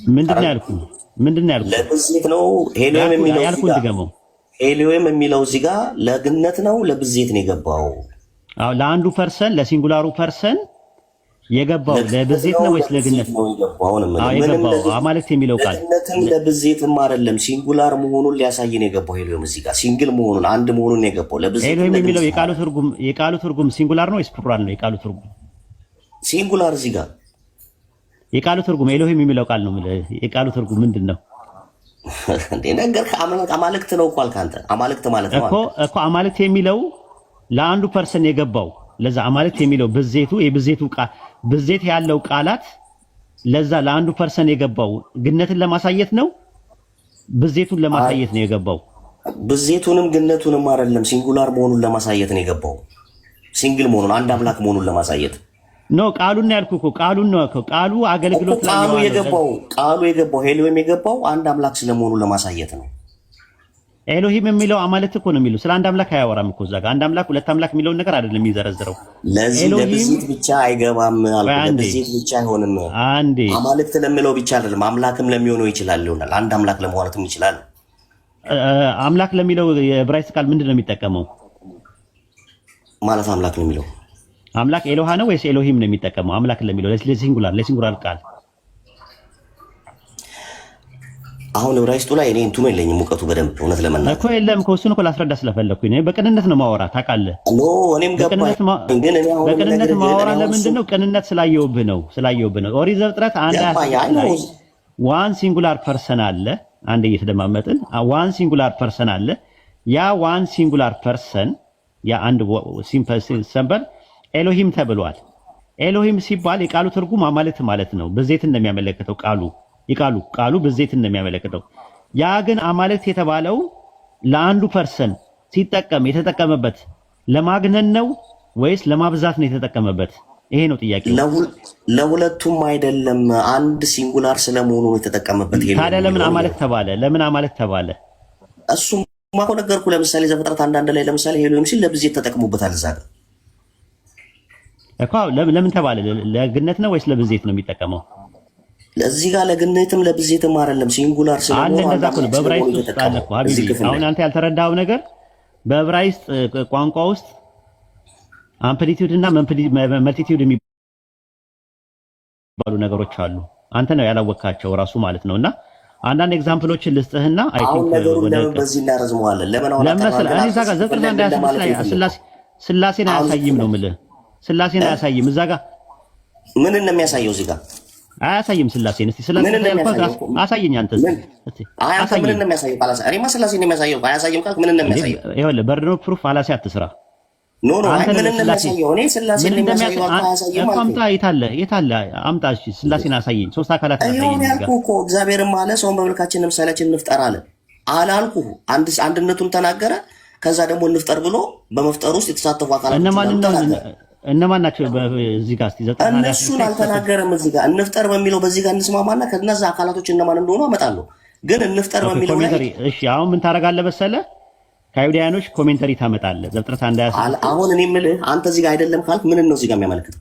ምንድን ነው ያልኩህ? ለብዜት ነው ሄሊዮም የሚለው ያልኩህ ድገመው። ሄሊዮም የሚለው እዚህ ጋር ለግነት ነው ለብዜት ነው የገባው? አዎ ለአንዱ ፐርሰን ለሲንጉላሩ ፐርሰን የገባው ለብዜት ነው ወይስ ለግነት ነው የገባው? አማልክት የሚለው ቃል ለግነትም ለብዜትም አይደለም፣ ሲንጉላር መሆኑን ሊያሳይ ነው የገባው። ሄሊዮም እዚህ ጋር ሲንግል መሆኑን አንድ መሆኑን ነው የገባው። ለብዜት ሄሊዮም የሚለው የቃሉ ትርጉም ሲንጉላር ነው ወይስ ፕሉራል ነው? የቃሉ ትርጉም ሲንጉላር እዚህ ጋር የቃሉ ትርጉም ኤሎሂም የሚለው ቃል ነው። የቃሉ ትርጉም ምንድን ነው እንዴ? ነገር አማልክት ነው እኮ አልክ አንተ። አማልክት ማለት ነው እኮ አማልክት የሚለው ለአንዱ ፐርሰን የገባው ለዛ አማልክት የሚለው የብዜቱ ቃል ብዜት ያለው ቃላት ለዛ ለአንዱ ፐርሰን የገባው ግነትን ለማሳየት ነው፣ ብዜቱን ለማሳየት ነው የገባው። ብዜቱንም ግነቱንም አይደለም፣ ሲንጉላር መሆኑን ለማሳየት ነው የገባው። ሲንግል መሆኑን አንድ አምላክ መሆኑን ለማሳየት ነው። ቃሉን ነው ያልኩህ እኮ ቃሉን ነው እኮ ቃሉ አገልግሎት ላይ ነው ቃሉ የገባው ሄሊዮም የገባው አንድ አምላክ ስለመሆኑ ለማሳየት ነው። ኤሎሂም የሚለው አማልክት እኮ ነው የሚለው ስለ አንድ አምላክ አያወራም እኮ እዛ ጋር አንድ አምላክ ሁለት አምላክ የሚለውን ነገር አይደለም የሚዘረዝረው። ለዚህ ለብዜት ብቻ አይገባም አልኩ። ለብዜት ብቻ አይሆንም። አማልክት ለሚለው ብቻ አይደለም አምላክም ለሚሆነው ይችላል ይሆናል። አንድ አምላክ ለመሆንም ይችላል። አምላክ ለሚለው የዕብራይስጥ ቃል ምንድን ነው የሚጠቀመው? ማለት አምላክ ነው የሚለው አምላክ ኤሎሃ ነው ወይስ ኤሎሂም ነው የሚጠቀመው? አምላክ ለሚለው ለሲንጉላር ቃል አሁን ዕብራይስጡ ላይ እኔ እንትኑ የለኝም ሙቀቱ በደንብ እውነት ለመናገር እኮ የለም እኮ እሱን እኮ ላስረዳ ስለፈለኩኝ ነው። በቅንነት ነው ማወራ ታውቃለህ። ኖ እኔም ገባኝ፣ ግን እኔ አሁን በቅንነት ማወራ ለምንድን ነው? ቅንነት ስላየውብህ ነው። ኦሪት ዘፍጥረት ዋን ሲንጉላር ፐርሰን አለ። አንድ እየተደማመጥን ዋን ሲንጉላር ፐርሰን አለ። ያ ዋን ሲንጉላር ፐርሰን ያ አንድ ሲምፕል ኤሎሂም ተብሏል። ኤሎሂም ሲባል የቃሉ ትርጉም አማልክት ማለት ነው። ብዜትን ነው የሚያመለክተው ቃሉ ብዜትን ነው የሚያመለክተው። ያ ግን አማልክት የተባለው ለአንዱ ፐርሰን ሲጠቀም የተጠቀመበት ለማግነን ነው ወይስ ለማብዛት ነው የተጠቀመበት? ይሄ ነው ጥያቄ። ለሁለቱም አይደለም፣ አንድ ሲንጉላር ስለመሆኑ ነው የተጠቀመበት። ታዲያ ለምን አማልክት ተባለ? እሱም ማኮ ነገርኩ። ለምሳሌ ዘፍጥረት አንዳንድ ላይ ለምሳሌ ኤሎሂም ሲል ለብዜት ተጠቅሞበታል። እዛ ጋር እኮ ለምን ተባለ? ለግነት ነው ወይስ ለብዜት ነው የሚጠቀመው? ለዚህ ጋር ለግነትም ለብዜትም አይደለም፣ ሲንጉላር ስለሆነ አለ። እንደዛ እኮ ነው በዕብራይስጥ ውስጥ አለ እኮ ሀቢቢ። አሁን አንተ ያልተረዳኸው ነገር በዕብራይስጥ ቋንቋ ውስጥ አምፕሊቲዩድ እና መልቲቲዩድ የሚባሉ ነገሮች አሉ። አንተ ነው ያላወቅካቸው ራሱ ማለት ነውና አንዳንድ ኤግዛምፕሎችን ልስጥህና አይ ቲንክ በዚህ እናረዝመዋለን። ለምን መሰለህ እኔ እዛ ጋር ዘፍጥረት እንዳያስመስል ላይ ስላሴን አያሳይም ነው የምልህ። ስላሴን አያሳይም። እዛ ጋር ምን ነው የሚያሳየው? እዚህ ጋር አያሳይም ስላሴን። እስቲ ስላሴን አሳየኝ አንተ እስቲ። አንተ ምን ነው የሚያሳየው? ባላሳ እኔማ ስላሴን ነው የሚያሳየው። አያሳይም ካልክ ምን ነው የሚያሳየው? ይኸውልህ በርድኖ ፕሩፍ ፋላሲ አትስራ። ኖ ምን ነው የሚያሳየው? እኔ ስላሴን ነው የሚያሳየው። አያሳይም ማለት አምጣ። የታለ አምጣ። እሺ ስላሴን አሳየኝ። ሶስት አካላት አሳየኝ። ይሄን ያልኩህ እኮ እግዚአብሔርም አለ ሰውን በመልካችን ምሳሌያችን እንፍጠር አለ አላልኩህ? አንድነቱን ተናገረ። ከዛ ደግሞ እንፍጠር ብሎ በመፍጠር ውስጥ የተሳተፉ አካላት እነማን ናቸው? በዚህ ጋር እስቲ ዘጠና እነሱን አልተናገረም። እዚህ ጋር እንፍጠር በሚለው በዚህ ጋር እንስማማና ከነዛ አካላቶች እነማን እንደሆኑ አመጣለሁ። ግን እንፍጠር በሚለው ላይ እሺ፣ አሁን ምን ታደርጋለህ መሰለህ? ከአይሁዳውያኖች ኮሜንተሪ ታመጣለህ። ዘፍጥረት 1:26 አሁን እኔ የምልህ አንተ እዚህ ጋር አይደለም ካልክ ምን ነው እዚህ ጋር የሚያመለክተው?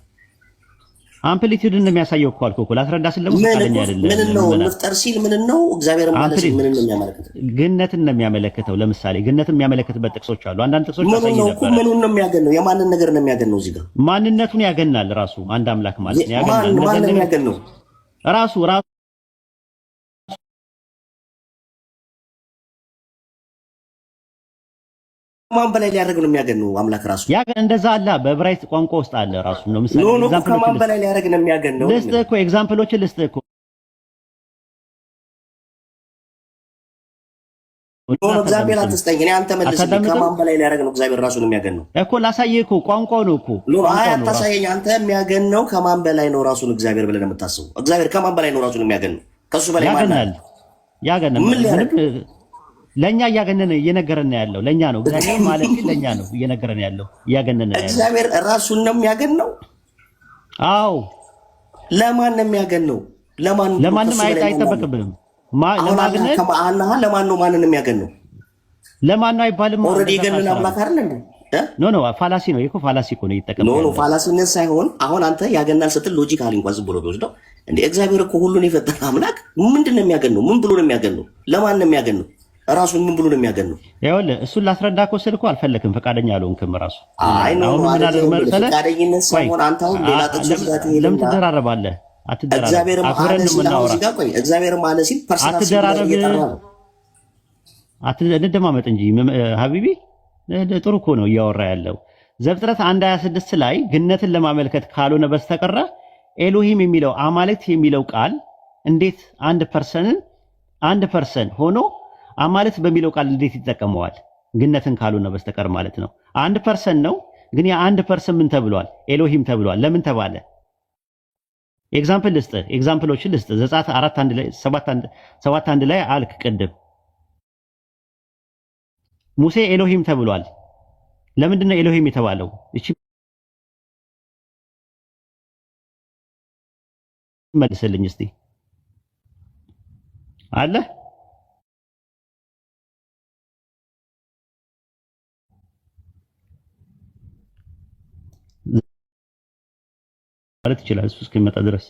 አምፕሊቲዩድን ነው የሚያሳየው እኮ አልኩህ እኮ ላስረዳ ስለሙ ፈቃደኛ አይደለም። ምን ነው እንፍጠር ሲል ምን ነው እግዚአብሔር ማለት ሲል ምን ነው የሚያመለክተው? ግነትን ነው የሚያመለክተው። ለምሳሌ ግነትን የሚያመለክትበት ጥቅሶች አሉ። አንዳንድ ጥቅሶች ታሳይ ነበር። ምኑን ነው የሚያገነው? የማንን ነገር ነው የሚያገነው? እዚህ ጋር ማንነቱን ያገናል። ራሱ አንድ አምላክ ማለት ነው ያገናል። ማን ነው የሚያገነው? ራሱ ከማን በላይ ሊያደርግ ነው የሚያገነው? አምላክ ራሱ እንደዛ አለ። በዕብራይስጥ ቋንቋ ውስጥ አለ ራሱ ነው። ምሳሌ ኤግዛምፕል ከማን በላይ ሊያደርግ ነው የሚያገነው? ልስጥህ እኮ ኤግዛምፕሎችን ልስጥህ እኮ እግዚአብሔር አትስጠኝ። እኔ አንተ መልስልኝ። ከማን በላይ ሊያደርግ ነው እግዚአብሔር ራሱን የሚያገነው? እኮ ላሳየህ እኮ ቋንቋው ነው እኮ። አይ አታሳየኝ። አንተ የሚያገነው ከማን በላይ ነው ራሱን እግዚአብሔር ብለህ ነው የምታስበው? እግዚአብሔር ከማን በላይ ነው ራሱን የሚያገነው? ከሱ በላይ ያገናል። ለኛ እየነገረን ያለው ለኛ ነው። እግዚአብሔር ማለት ለኛ ነው እየነገረን ያለው እያገነነ ያለው። እግዚአብሔር ራሱን ነው የሚያገነው? አዎ። ለማን ነው የሚያገነው? ለማንም አይጠበቅብንም። ለማግነን ለማን ነው ማንን የሚያገነው? ለማን ነው አይባልም። ኦልሬዲ የገነነ አምላክ አይደል እንዴ? ኖ ፋላሲ ነው እኮ ፋላሲ እኮ ነው እየተጠቀመው። ኖ ፋላሲነት ሳይሆን አሁን አንተ ያገናል ስትል ሎጂካሊ እንኳን ዝም ብሎ ቢወስደው እንዴ እግዚአብሔር እኮ ሁሉን የፈጠረ አምላክ ምንድን ነው የሚያገነው? ምን ብሎ ነው የሚያገነው? ለማን ነው የሚያገነው? ራሱን ምን ብሎ ነው የሚያገነው? ይኸውልህ እሱን ላስረዳ እኮ ስል እኮ አልፈለክም፣ ፈቃደኛ አልሆንክም። ራሱ አይ ነው ፈቃደኝነት ሳይሆን አንተ አሁን ሌላ ጥቅስ ጋር ትሄድና ለምን ትደራረባለህ? አትደራረብ። እግዚአብሔር ማለት ሲል እግዚአብሔር ማለት ሲል አትደራረብ። እንደማመጥ እንጂ ሀቢቢ ጥሩ እኮ ነው እያወራ ያለው። ዘፍጥረት 1:26 ላይ ግነትን ለማመልከት ካልሆነ በስተቀረ ኤሎሂም የሚለው አማልክት የሚለው ቃል እንዴት አንድ ፐርሰን ሆኖ አማልክት በሚለው ቃል እንዴት ይጠቀመዋል? ግነትን ካልሆነ በስተቀር ማለት ነው። አንድ ፐርሰን ነው፣ ግን ያ አንድ ፐርሰን ምን ተብሏል? ኤሎሂም ተብሏል። ለምን ተባለ? ኤግዛምፕሎችን ልስጥ። ዘጸአት 4:1 ላይ 7:1 ላይ አልክ ቅድም ሙሴ ኤሎሂም ተብሏል። ለምንድን ነው ኤሎሂም የተባለው? እቺ መልስልኝ እስቲ አለ ማለት ይችላል እሱ እስኪመጣ ድረስ።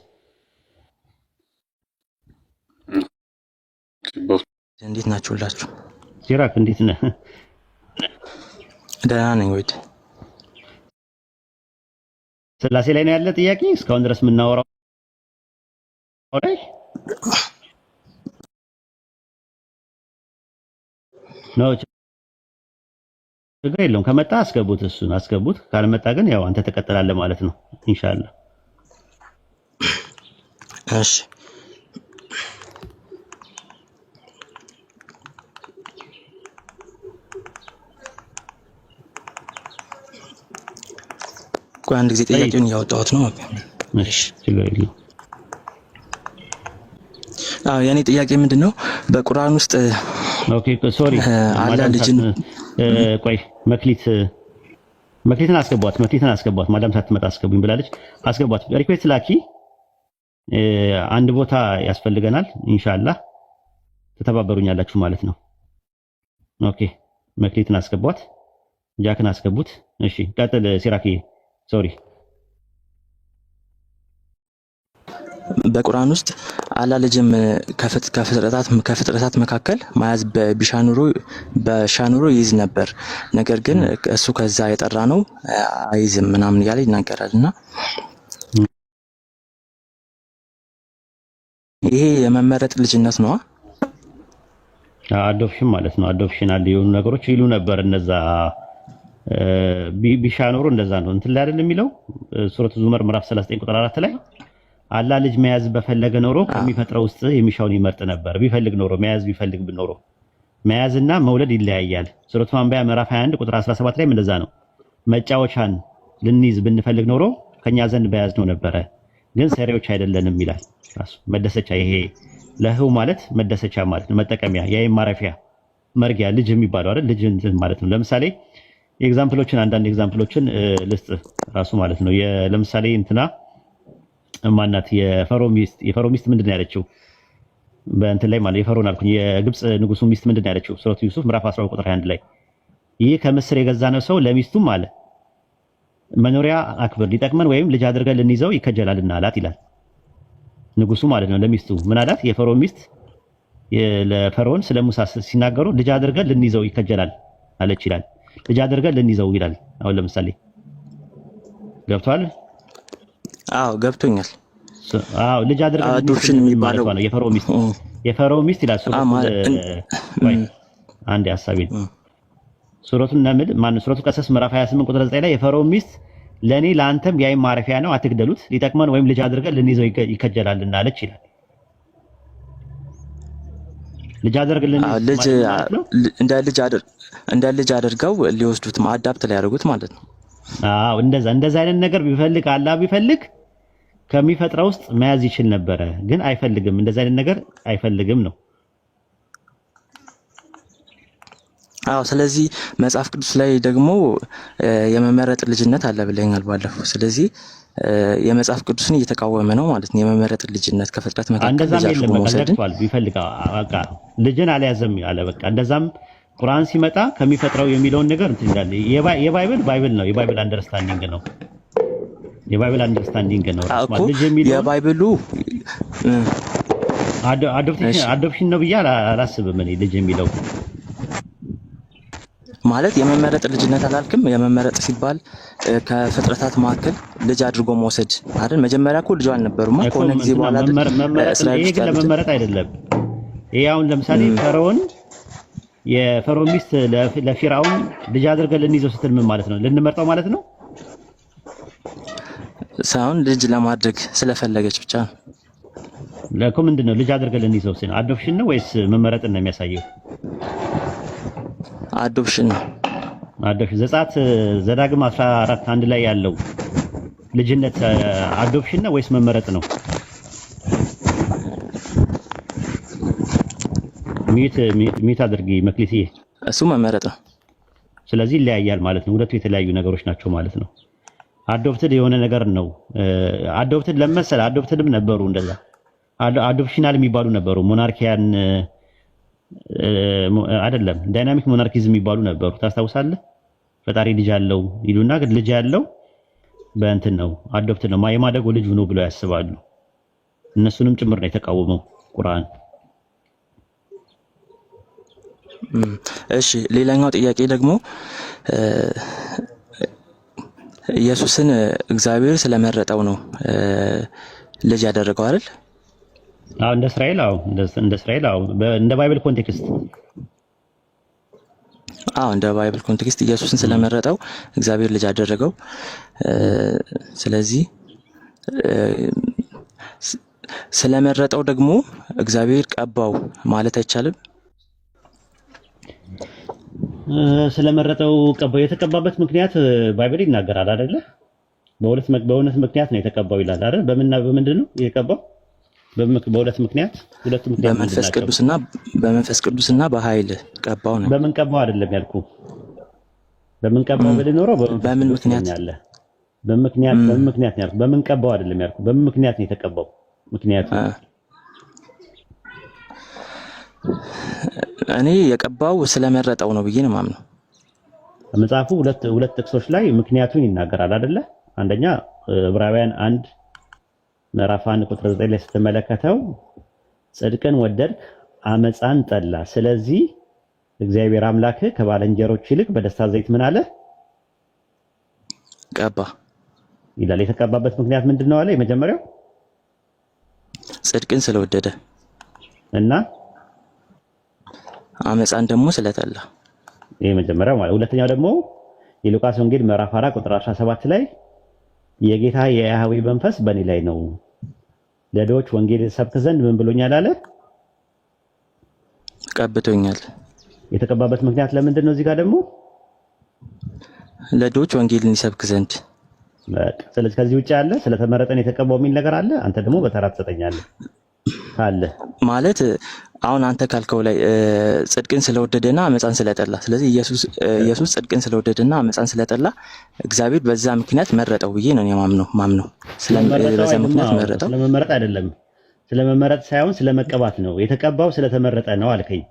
እንዴት ናችሁላችሁ? ሲራክ እንዴት ነህ? ደህና ነኝ። ወይድ ስላሴ ላይ ነው ያለ ጥያቄ እስካሁን ድረስ የምናወራው ነው ችግር የለውም። ከመጣ አስገቡት፣ እሱን አስገቡት። ካልመጣ ግን ያው አንተ ተቀጥላለህ ማለት ነው ኢንሻአላህ። እሺ ቆይ አንድ ጊዜ ጥያቄውን እያወጣሁት ነው። እሺ ችግር የለውም። የኔ ጥያቄ ምንድነው በቁርአን ውስጥ ኦኬ ሶሪ አላህ ልጅን ቆይ መክሊትን አስገቧት ማዳም ሳትመጣ አስገቡኝ ብላለች። አስገቧት። ሪኩዌስት ላኪ። አንድ ቦታ ያስፈልገናል ኢንሻአላህ ተተባበሩኛላችሁ ማለት ነው። ኦኬ መክሊትን አስገቧት። ጃክን አስገቡት። እሺ ቀጥል ሲራኪ ሶሪ። በቁርአን ውስጥ አላህ ልጅም ከፍጥረታት መካከል መያዝ በሻኑሮ ይይዝ ነበር፣ ነገር ግን እሱ ከዛ የጠራ ነው አይዝም ምናምን እያለ ይናገራል። እና ይሄ የመመረጥ ልጅነት ነው። አዶፕሽን ማለት ነው። አዶፕሽን አለ የሆኑ ነገሮች ይሉ ነበር እነዛ ቢሻኖሩ እንደዛ ነው እንትን ላይ አይደለም የሚለው ሱረቱ ዙመር ምዕራፍ 39 ቁጥር 4 ላይ አላህ ልጅ መያዝ በፈለገ ኖሮ ከሚፈጥረው ውስጥ የሚሻውን ይመርጥ ነበር። ቢፈልግ ኖሮ መያዝ ቢፈልግ ኖሮ መያዝና መውለድ ይለያያል። ሱረቱ አንቢያ ምዕራፍ 21 ቁጥር 17 ላይ እንደዛ ነው። መጫወቻን ልንይዝ ብንፈልግ ኖሮ ከኛ ዘንድ በያዝነው ነበረ፣ ግን ሰሪዎች አይደለንም ይላል። ራሱ መደሰቻ ይሄ ለህው ማለት መደሰቻ ማለት ነው። መጠቀሚያ ያይም ማረፊያ መርጊያ ልጅ የሚባለው አይደል? ልጅ እንትን ማለት ነው። ለምሳሌ አንዳንድ ኤግዛምፕሎችን ልስጥ ራሱ ማለት ነው። ለምሳሌ እንትና ማናት የፈሮ ሚስት ምንድነው ያለችው? በእንትን ላይ ማለት የፈሮን አልኩኝ የግብጽ ንጉሱ ሚስት ምንድነው ያለችው? ሱረቱ ዩሱፍ ምዕራፍ 12 ቁጥር 21 ላይ ይህ ከምስር የገዛነው ሰው ለሚስቱም አለ መኖሪያ አክብር ሊጠቅመን ወይም ልጅ አድርገን ልንይዘው ይከጀላልና አላት ይላል። ንጉሱ ማለት ነው ለሚስቱ ምን አላት? የፈርዖን ሚስት ለፈርዖን ስለ ሙሳ ሲናገሩ ልጅ አድርገን ልንይዘው ይከጀላል አለች ይላል። ልጅ አድርገን ልንይዘው ይላል። አሁን ለምሳሌ ገብቷል? አዎ ገብቶኛል። አዎ ልጅ አድርገን አዶፕሽን የሚባለው ነው የፈርዖን ሚስት ይላል። አንድ ሐሳቤን ሱረቱ ነምል ሱረቱ ቀሰስ ምዕራፍ 28 ቁጥር 9 ላይ የፈርዖን ሚስት ለኔ ለአንተም የዓይን ማረፊያ ነው፣ አትግደሉት፣ ሊጠቅመን ወይም ልጅ አድርገን ልንይዘው ይከጀላልና አለች ይላል። ልጅ አድርገን እንደ ልጅ አድርገው ሊወስዱት አዳፕት ሊያደርጉት ማለት ነው። አዎ እንደዛ አይነት ነገር ቢፈልግ አላህ ቢፈልግ ከሚፈጥረው ውስጥ መያዝ ይችል ነበረ፣ ግን አይፈልግም። እንደዛ አይነት ነገር አይፈልግም ነው። አዎ ስለዚህ መጽሐፍ ቅዱስ ላይ ደግሞ የመመረጥ ልጅነት አለ ብለኛል ባለፈው። ስለዚህ የመጽሐፍ ቅዱስን እየተቃወመ ነው ማለት ነው። የመመረጥ ልጅነት ከፍጥረት መካከል እንደዛም የለም። በቃ ዘግቷል። ቢፈልግ በቃ ልጅን አልያዘም አለ። በቃ እንደዛም ቁርአን ሲመጣ ከሚፈጥረው የሚለውን ነገር እንትን ይላል። ባይብል ነው። የባይብል አንደርስታንዲንግ ነው። የባይብል አንደርስታንዲንግ ነው። ልጅ የሚለው የባይብሉ አዶፕሽን ነው ብዬ አላስብም እኔ ልጅ የሚለው ማለት የመመረጥ ልጅነት አላልክም? የመመረጥ ሲባል ከፍጥረታት መካከል ልጅ አድርጎ መውሰድ አይደል? መጀመሪያ እኮ ልጅ አልነበሩማ ከሆነ ጊዜ በኋላ ይሄ ግን ለመመረጥ አይደለም። ይሄ አሁን ለምሳሌ የፈርዖን ሚስት ለፊርዓውን ልጅ አድርገን ልንይዘው ስትል ምን ማለት ነው? ልንመርጠው ማለት ነው ሳይሆን ልጅ ለማድረግ ስለፈለገች ብቻ ነው። ለኮ ምንድነው ልጅ አድርገን ልንይዘው ሲል አዶፕሽን ነው ወይስ መመረጥን ነው የሚያሳየው? አዶፕሽን ነው። ዘጸአት ዘዳግም 14 1 ላይ ያለው ልጅነት አዶፕሽን ነው ወይስ መመረጥ ነው? ሚት አድርጊ መክሊቴ። እሱ መመረጥ ነው። ስለዚህ ይለያያል ማለት ነው። ሁለቱ የተለያዩ ነገሮች ናቸው ማለት ነው። አዶፕትድ የሆነ ነገር ነው። አዶፕትድ ለመሰለ አዶፕትድም ነበሩ እንደዛ አዶፕሽናል የሚባሉ ነበሩ። ሞናርኪያን አይደለም ዳይናሚክ ሞናርኪዝም የሚባሉ ነበሩ። ታስታውሳለህ? ፈጣሪ ልጅ አለው ይሉና ግን ልጅ ያለው በእንትን ነው አዶፕት ነው የማደጎ ልጅ ሆኖ ብለው ያስባሉ። እነሱንም ጭምር ነው የተቃወመው ቁርአን። እሺ ሌላኛው ጥያቄ ደግሞ ኢየሱስን እግዚአብሔር ስለመረጠው ነው ልጅ ያደረገው አይደል? እንደ እስራኤል እንደ ባይብል ኮንቴክስት እንደ ባይብል ኮንቴክስት ኢየሱስን ስለመረጠው እግዚአብሔር ልጅ አደረገው። ስለዚህ ስለመረጠው ደግሞ እግዚአብሔር ቀባው ማለት አይቻልም። ስለመረጠው ቀባው የተቀባበት ምክንያት ባይብል ይናገራል አይደለ? በእውነት ምክንያት ነው የተቀባው ይላል አይደል? በምንድን ነው የተቀባው? በሁለት ምክንያት በመንፈስ ቅዱስና በኃይል ቀባው ነው። በምን ቀባው አይደለም ያልኩ። በምን ቀባው ኖሮ በምን ምክንያት ያለ በምን ምክንያት ነው ያልኩ። በምን ቀባው አይደለም ያልኩ። በምን ምክንያት ነው የተቀባው? ምክንያቱ እኔ የቀባው ስለመረጠው ነው ብዬ ነው የማምነው። መጽሐፉ ሁለት ጥቅሶች ላይ ምክንያቱን ይናገራል አይደለ? አንደኛ ዕብራውያን 1 ምዕራፍ 1 ቁጥር 9 ላይ ስትመለከተው ጽድቅን ወደድክ አመፃን ጠላ፣ ስለዚህ እግዚአብሔር አምላክህ ከባልንጀሮች ይልቅ በደስታ ዘይት ምን አለ? ቀባ ይላል። የተቀባበት ምክንያት ምንድነው አለ? የመጀመሪያው ጽድቅን ስለወደደ እና አመፃን ደግሞ ስለጠላ። ይሄ መጀመሪያው ማለት። ሁለተኛው ደግሞ የሉቃስ ወንጌል ምዕራፍ 4 ቁጥር 17 ላይ የጌታ የያህዌ መንፈስ በእኔ ላይ ነው፣ ለድሆች ወንጌል ሰብክ ዘንድ ምን ብሎኛል አለ? ቀብቶኛል። የተቀባበት ምክንያት ለምንድን ነው? እዚህ ጋር ደግሞ ለድሆች ወንጌልን ይሰብክ ዘንድ። ስለዚህ ከዚህ ውጭ ያለ ስለተመረጠን የተቀባው የሚል ነገር አለ? አንተ ደግሞ በተራ ትሰጠኛለህ ካለ ማለት አሁን አንተ ካልከው ላይ ጽድቅን ስለወደደና አመፃን ስለጠላ፣ ስለዚህ ኢየሱስ ጽድቅን ስለወደደና አመፃን ስለጠላ እግዚአብሔር በዛ ምክንያት መረጠው ብዬ ነው ማምነው። በዛ ምክንያት መረጠው። ስለመመረጥ አይደለም፣ ስለመመረጥ ሳይሆን ስለመቀባት ነው። የተቀባው ስለተመረጠ ነው አልከኝ።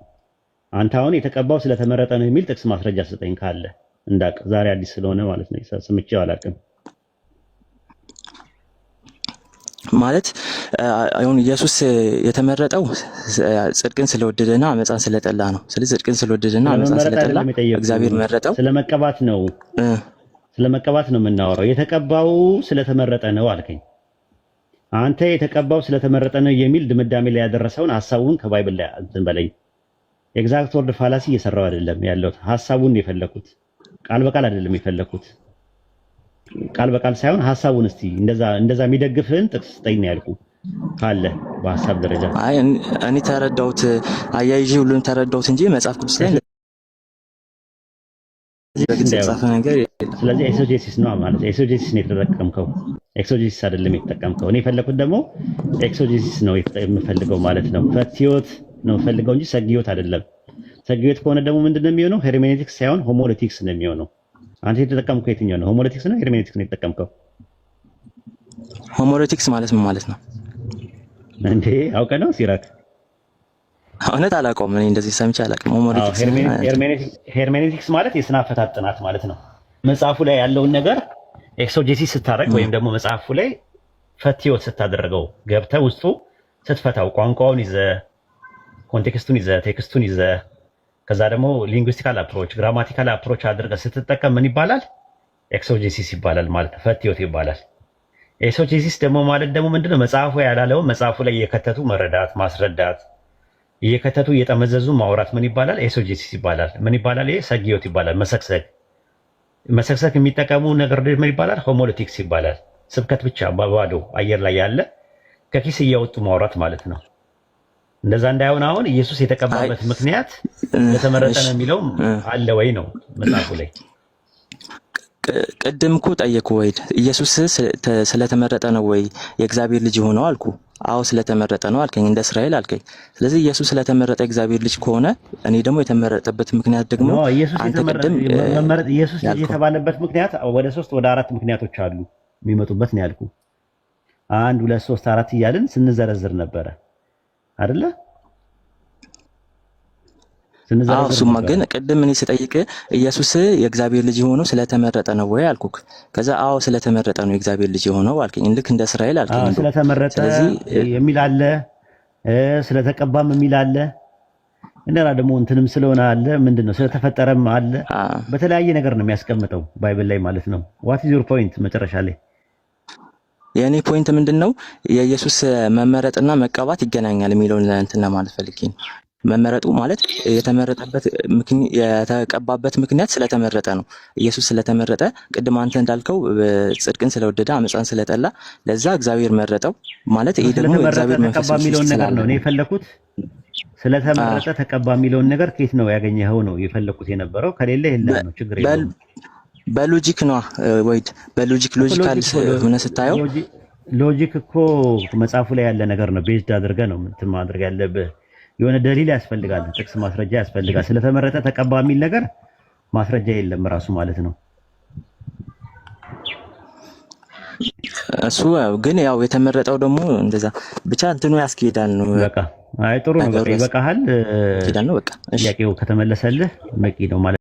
አንተ አሁን የተቀባው ስለተመረጠ ነው የሚል ጥቅስ ማስረጃ ስጠኝ ካለ እንዳቅ። ዛሬ አዲስ ስለሆነ ማለት ነው ሰምቼው አላውቅም። ማለት አሁን ኢየሱስ የተመረጠው ጽድቅን ስለወደደና አመፃን ስለጠላ ነው። ስለዚህ ጽድቅን ስለወደደና አመፃን ስለጠላ እግዚአብሔር መረጠው። ስለመቀባት ነው የምናወራው። የተቀባው ስለተመረጠ ነው አልከኝ። አንተ የተቀባው ስለተመረጠ ነው የሚል ድምዳሜ ላይ ያደረሰውን ሐሳቡን ከባይብል ላይ እንትን በለኝ። ኤግዛክት ወርድ ፋላሲ እየሰራው አይደለም ያለሁት። ሐሳቡን የፈለኩት ቃል በቃል አይደለም የፈለኩት። ቃል በቃል ሳይሆን ሐሳቡን እስቲ እንደዛ የሚደግፍህን ጥቅስ ስጠኝ ያልኩ ካለ በሐሳብ ደረጃ። አይ እኔ ተረዳሁት፣ አያይዤ ሁሉን ተረዳሁት እንጂ መጽሐፍ ቅዱስ ላይ የተጻፈ ነገር። ስለዚህ ኤክሶጄሲስ ነው ማለት ኤክሶጄሲስ ነው የተጠቀምከው፣ ኤክሶጄሲስ አይደለም የተጠቀምከው። እኔ የፈለኩት ደግሞ ኤክሶጄሲስ ነው የምፈልገው ማለት ነው። ፈትዮት ነው የምፈልገው እንጂ ሰግዮት አይደለም። ሰግዮት ከሆነ ደግሞ ምንድነው የሚሆነው? ሄርሜኔቲክስ ሳይሆን ሆሞሌቲክስ ነው የሚሆነው። አንተ የተጠቀምከው የትኛው ነው? ሆሞሌቲክስ ነው ሄርሜኔቲክስ ነው የተጠቀምከው? ሆሞሌቲክስ ማለት ምን ማለት ነው እንዴ? አውቀህ ነው ሲራክ? እውነት አላውቀውም። እኔ እንደዚህ ሰምቼ አላውቅም። ሄርሜኔቲክስ ማለት የስነ አፈታት ጥናት ማለት ነው። መጽሐፉ ላይ ያለውን ነገር ኤክሶጄሲስ ስታደርግ ወይም ደግሞ መጽሐፉ ላይ ፈትዮት ስታደርገው ገብተህ ውስጡ ስትፈታው ቋንቋውን ይዘህ ኮንቴክስቱን ይዘህ ቴክስቱን ይዘህ ከዛ ደግሞ ሊንጉስቲካል አፕሮች ግራማቲካል አፕሮች አድርገህ ስትጠቀም ምን ይባላል? ኤክሶጄሲስ ይባላል ማለት ነው። ፈትዮት ይባላል። ኤክሶጄሲስ ደግሞ ማለት ደግሞ ምንድነው? መጽሐፉ ያላለውን መጽሐፉ ላይ እየከተቱ መረዳት፣ ማስረዳት፣ እየከተቱ እየጠመዘዙ ማውራት ምን ይባላል? ኤክሶጄሲስ ይባላል። ምን ይባላል? ይሄ ሰግዮት ይባላል። መሰግሰግ የሚጠቀሙ ነገር ምን ይባላል? ሆሞሌቲክስ ይባላል። ስብከት ብቻ በባዶ አየር ላይ ያለ ከኪስ እያወጡ ማውራት ማለት ነው። እንደዛ እንዳይሆን አሁን ኢየሱስ የተቀባበት ምክንያት ለተመረጠ ነው የሚለው አለ ወይ ነው መጽሐፉ ላይ። ቅድም እኮ ጠየቁ ወይ ኢየሱስ ስለተመረጠ ነው ወይ የእግዚአብሔር ልጅ ሆነው አልኩ። አዎ ስለተመረጠ ነው አልከኝ፣ እንደ እስራኤል አልከኝ። ስለዚህ ኢየሱስ ስለተመረጠ የእግዚአብሔር ልጅ ከሆነ እኔ ደግሞ የተመረጠበት ምክንያት ደግሞ አንተ ቅድም ኢየሱስ የተባለበት ምክንያት ወደ 3 ወደ 4 ምክንያቶች አሉ የሚመጡበት ነው ያልኩ። 1 2 3 4 እያልን ስንዘረዝር ነበረ አይደለ? አዎ እሱማ ግን ቅድም እኔ ስጠይቅ ኢየሱስ የእግዚአብሔር ልጅ የሆነው ስለተመረጠ ነው ወይ አልኩክ። ከዛ አዎ ስለተመረጠ ነው የእግዚአብሔር ልጅ የሆነው አልከኝ። ልክ እንደ እስራኤል አልከኝ። ስለተመረጠ የሚል አለ፣ ስለተቀባም የሚል አለ፣ እንደና ደግሞ እንትንም ስለሆነ አለ። ምንድነው? ስለተፈጠረም አለ። በተለያየ ነገር ነው የሚያስቀምጠው ባይብል ላይ ማለት ነው። ዋት ኢዝ ዩር ፖይንት? መጨረሻ ላይ የእኔ ፖይንት ምንድነው? የኢየሱስ መመረጥና መቀባት ይገናኛል የሚለውን እንትን ለማለት ፈልጌ ነው። መመረጡ ማለት የተመረጠበት የተቀባበት ምክንያት ስለተመረጠ ነው። ኢየሱስ ስለተመረጠ ቅድም አንተ እንዳልከው ጽድቅን ስለወደደ አመፃን ስለጠላ ለዛ እግዚአብሔር መረጠው ማለት ይሄ ደግሞ እግዚአብሔር መንፈስ የሚለውን ነገር ነው እኔ የፈለኩት። ስለተመረጠ ተቀባ የሚለውን ነገር ከየት ነው ያገኘኸው ነው የፈለኩት የነበረው። ከሌለ የለም ነው ችግር የለም። በሎጂክ ነው ወይድ ሎጂካል ሆነ ስታየው ሎጂክ እኮ መጽሐፉ ላይ ያለ ነገር ነው። ቤዝድ አድርገህ ነው እንትን ማድረግ ያለብህ። የሆነ ደሊል ያስፈልጋል፣ ጥቅስ ማስረጃ ያስፈልጋል። ስለተመረጠ ተቀባ የሚል ነገር ማስረጃ የለም ራሱ ማለት ነው። እሱ ግን ያው የተመረጠው ደግሞ እንደዛ ብቻ እንትኑ ያስኬዳል ነው። በቃ አይ ጥሩ ነው። በቃ ይበቃሃል። ነው በቃ ጥያቄው ከተመለሰልህ በቂ ነው ማለት